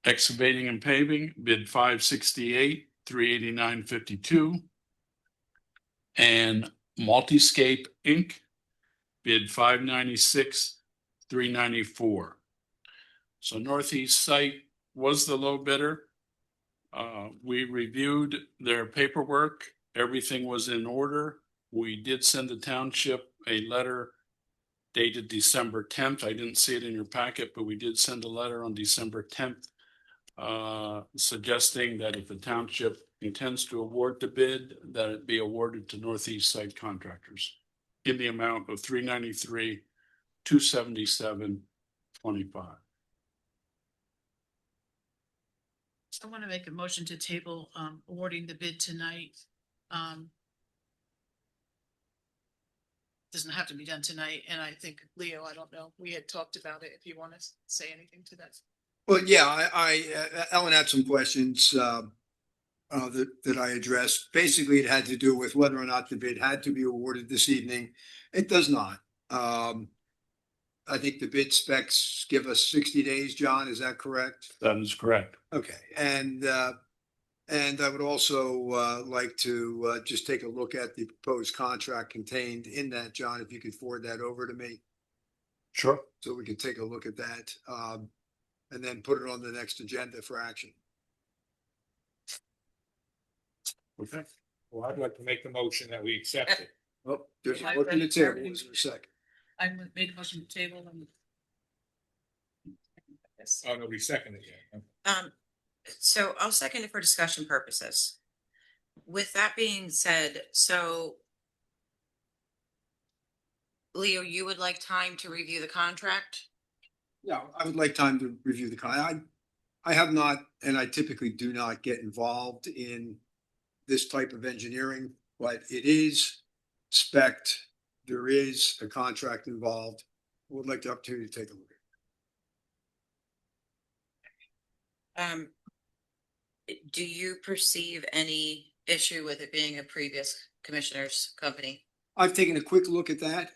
Excavating and Paving bid $568,389.52. And Multiscape Inc. bid $596,394. So Northeast Site was the low bidder. We reviewed their paperwork. Everything was in order. We did send the township a letter dated December 10th. I didn't see it in your packet, but we did send a letter on December 10th suggesting that if the township intends to award the bid, that it be awarded to Northeast Site Contractors in the amount of $393,277.25. I want to make a motion to table awarding the bid tonight. doesn't have to be done tonight. And I think, Leo, I don't know, we had talked about it. If you want to say anything to that. Well, yeah, Ellen had some questions, that I addressed. Basically, it had to do with whether or not the bid had to be awarded this evening. It does not. I think the bid specs give us 60 days, John, is that correct? That is correct. Okay, and I would also like to just take a look at the proposed contract contained in that, John, if you could forward that over to me. Sure. So we can take a look at that, and then put it on the next agenda for action. Okay. Well, I'd like to make the motion that we accept it. Oh, there's a look in the table, is there a second? I made a motion to table and. Oh, nobody seconded it yet. So I'll second it for discussion purposes. With that being said, so Leo, you would like time to review the contract? Yeah, I would like time to review the I have not, and I typically do not get involved in this type of engineering, but it is spec'd. There is a contract involved. Would like the opportunity to take a look at it. Do you perceive any issue with it being a previous commissioner's company? I've taken a quick look at that.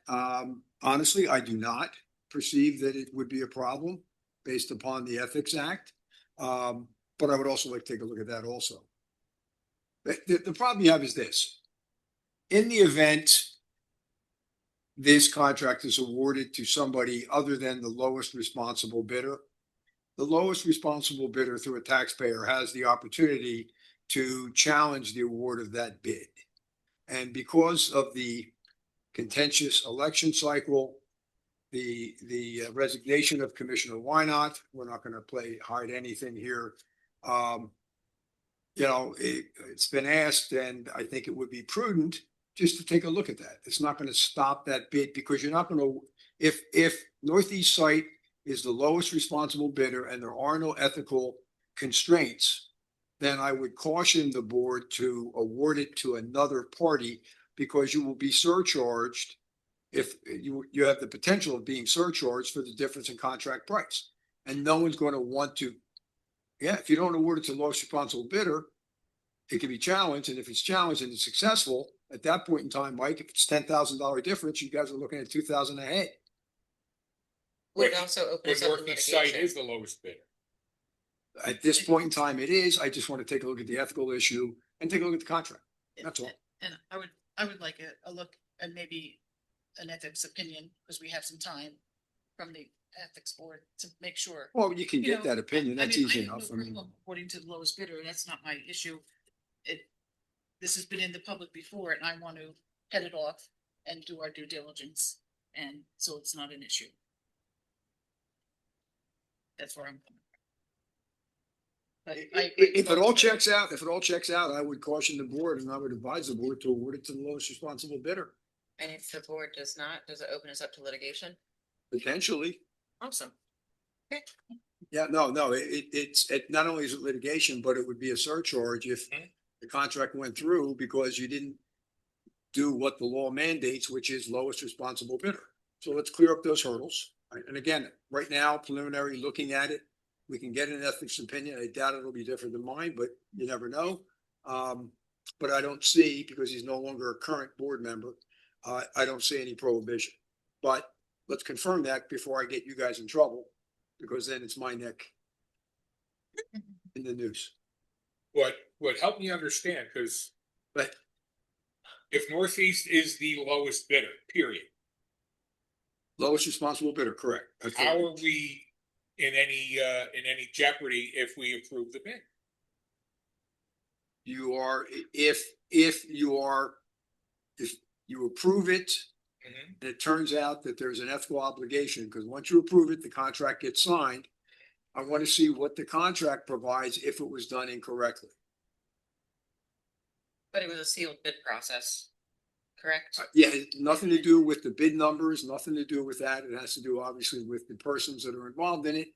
Honestly, I do not perceive that it would be a problem based upon the Ethics Act. But I would also like to take a look at that also. The problem you have is this. In the event this contract is awarded to somebody other than the lowest responsible bidder, the lowest responsible bidder through a taxpayer has the opportunity to challenge the award of that bid. And because of the contentious election cycle, the resignation of Commissioner Wynot, we're not going to hide anything here. It's been asked, and I think it would be prudent just to take a look at that. It's not going to stop that bid because you're not going to, if Northeast Site is the lowest responsible bidder and there are no ethical constraints, then I would caution the board to award it to another party because you will be surcharged if you have the potential of being surcharged for the difference in contract price. And no one's going to want to, if you don't award it to the lowest responsible bidder, it can be challenged. And if it's challenged and it's successful, at that point in time, Mike, if it's $10,000 difference, you guys are looking at $2,000 a head. Would also open us up to Northeast Site litigation. is the lowest bidder. At this point in time, it is. I just want to take a look at the ethical issue and take a look at the contract. That's all. And I would like a look and maybe an ethics opinion, because we have some time from the ethics board to make sure. Well, you can get that opinion. That's easy enough. According to the lowest bidder, that's not my issue. This has been in the public before and I want to head it off and do our due diligence. And so it's not an issue. That's where I'm coming from. But If it all checks out, I would caution the board and I would advise the board to award it to the lowest responsible bidder. And if the board does not, does it open us up to litigation? Potentially. Awesome. Okay. Yeah, no, it's not only is it litigation, but it would be a surcharge if the contract went through because you didn't do what the law mandates, which is lowest responsible bidder. So let's clear up those hurdles. And again, right now, preliminary looking at it, we can get an ethics opinion. I doubt it'll be different than mine, but you never know. But I don't see, because he's no longer a current board member, I don't see any prohibition. But let's confirm that before I get you guys in trouble, because then it's my neck in the news. What help me understand, because if Northeast is the lowest bidder, period. Lowest responsible bidder, correct. How are we in any jeopardy if we approve the bid? You are, if you approve it, and it turns out that there's an ethical obligation, because once you approve it, the contract gets signed. I want to see what the contract provides if it was done incorrectly. But it was a sealed bid process, correct? Yeah, nothing to do with the bid numbers, nothing to do with that. It has to do obviously with the persons that are involved in it.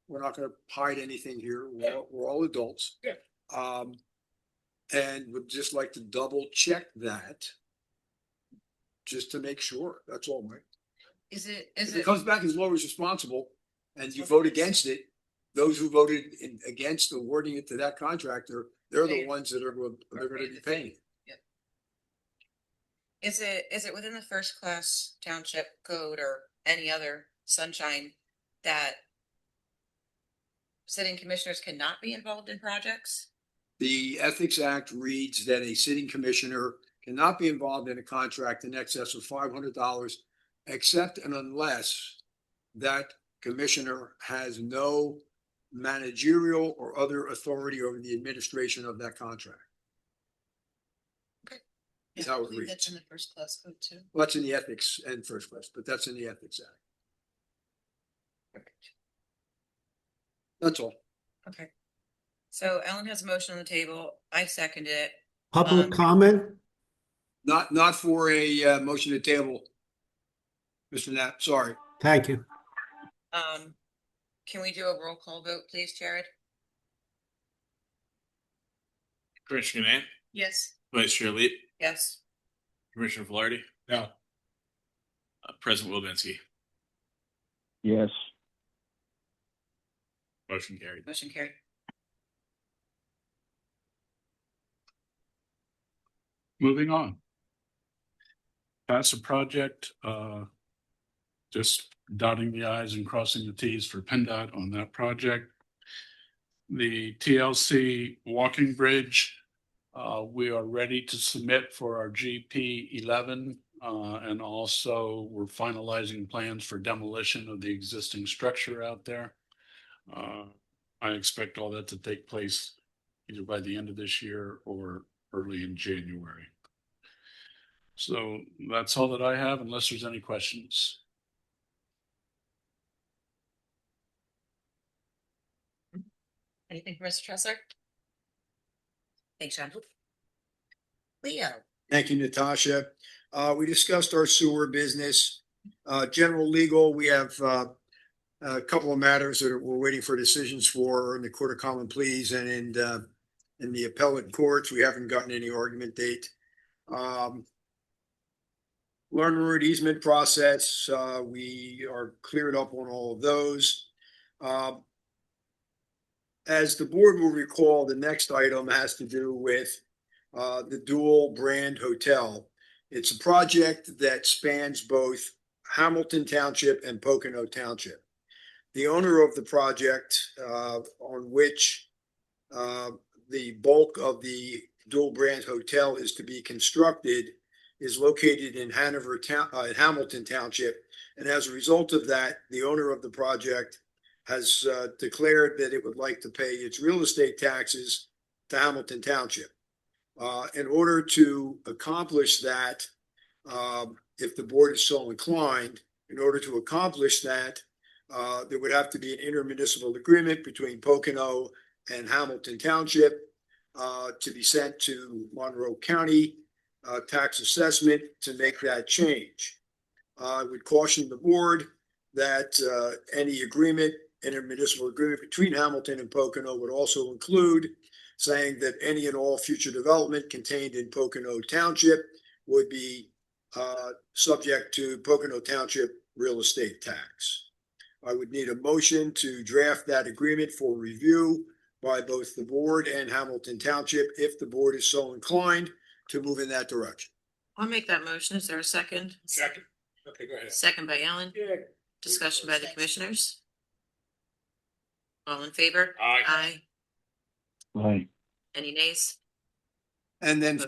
We're not going to hide anything here. We're all adults. Yeah. And would just like to double check that. just to make sure. That's all, Mike. Is it, If it comes back as low as responsible and you vote against it, those who voted against awarding it to that contractor, they're the ones that are going to be paying. is it within the first class township code or any other sunshine that sitting commissioners cannot be involved in projects? The Ethics Act reads that a sitting commissioner cannot be involved in a contract in excess of $500, except and unless that commissioner has no managerial or other authority over the administration of that contract. Is how it reads. That's in the first class code too. Well, that's in the ethics and first class, but that's in the Ethics Act. That's all. Okay. So Ellen has a motion on the table. I seconded it. Public comment? Not for a motion to table. Mr. Knapp, sorry. Thank you. Can we do a roll call vote, please, Jared? Commissioner Gann, Yes. Vice Chair Leap, Yes. Commissioner Velarde. No. President Wilbinski. Yes. Motion carried. Motion carried. Moving on. Pass a project, just dotting the i's and crossing the t's for PennDOT on that project. The TLC walking bridge, we are ready to submit for our GP 11. And also we're finalizing plans for demolition of the existing structure out there. I expect all that to take place either by the end of this year or early in January. So that's all that I have, unless there's any questions. Anything from Mr. Tresser? Thanks, John. Leo. Thank you, Natasha. We discussed our sewer business. General legal, we have a couple of matters that we're waiting for decisions for in the Court of Common Pleas and in the appellate courts. We haven't gotten any argument date. Learner road easement process, we are cleared up on all of those. As the board will recall, the next item has to do with the dual brand hotel. It's a project that spans both Hamilton Township and Pocono Township. The owner of the project, on which the bulk of the dual brand hotel is to be constructed, is located in Hamilton Township. And as a result of that, the owner of the project has declared that it would like to pay its real estate taxes to Hamilton Township. In order to accomplish that, if the board is so inclined, in order to accomplish that, there would have to be an intermunicipal agreement between Pocono and Hamilton Township to be sent to Monroe County tax assessment to make that change. I would caution the board that any agreement, intermunicipal agreement between Hamilton and Pocono would also include saying that any and all future development contained in Pocono Township would be subject to Pocono Township real estate tax. I would need a motion to draft that agreement for review by both the board and Hamilton Township if the board is so inclined to move in that direction. I'll make that motion. Is there a second? Second. Okay, go ahead. Second by Alan. Discussion by the commissioners. All in favor? Aye. Aye. Any nays? And then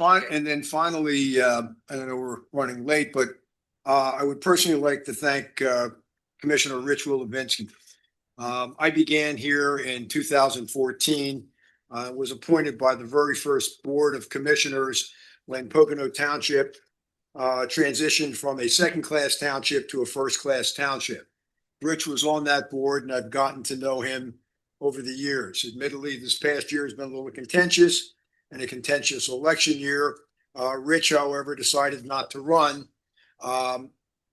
finally, I know we're running late, but I would personally like to thank Commissioner Rich Willovinsky. I began here in 2014, was appointed by the very first Board of Commissioners when Pocono Township transitioned from a second-class township to a first-class township. Rich was on that board, and I've gotten to know him over the years. Admittedly, this past year has been a little contentious and a contentious election year. Rich, however, decided not to run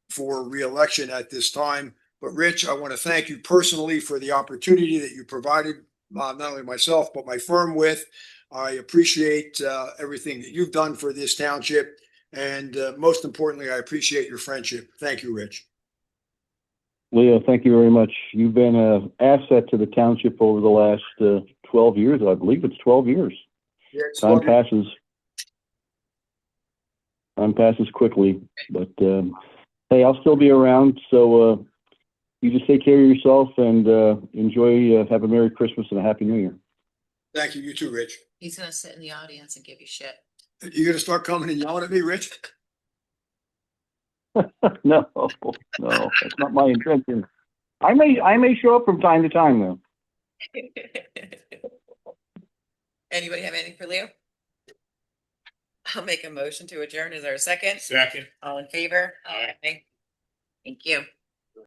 for re-election at this time. But Rich, I want to thank you personally for the opportunity that you provided not only myself, but my firm with. I appreciate everything that you've done for this township. And most importantly, I appreciate your friendship. Thank you, Rich. Leo, thank you very much. You've been an asset to the township over the last 12 years. I believe it's 12 years. Yeah, it's Time 12 years. passes quickly, but hey, I'll still be around. So you just take care of yourself and enjoy. Have a Merry Christmas and a Happy New Year. Thank you. You too, Rich. He's gonna sit in the audience and give you shit. You gonna start coming and yelling at me, Rich? No, that's not my intention. I may show up from time to time though. Anybody have anything for Leo? I'll make a motion to adjourn. Is there a second? Second. All in favor? Aye. Thank you.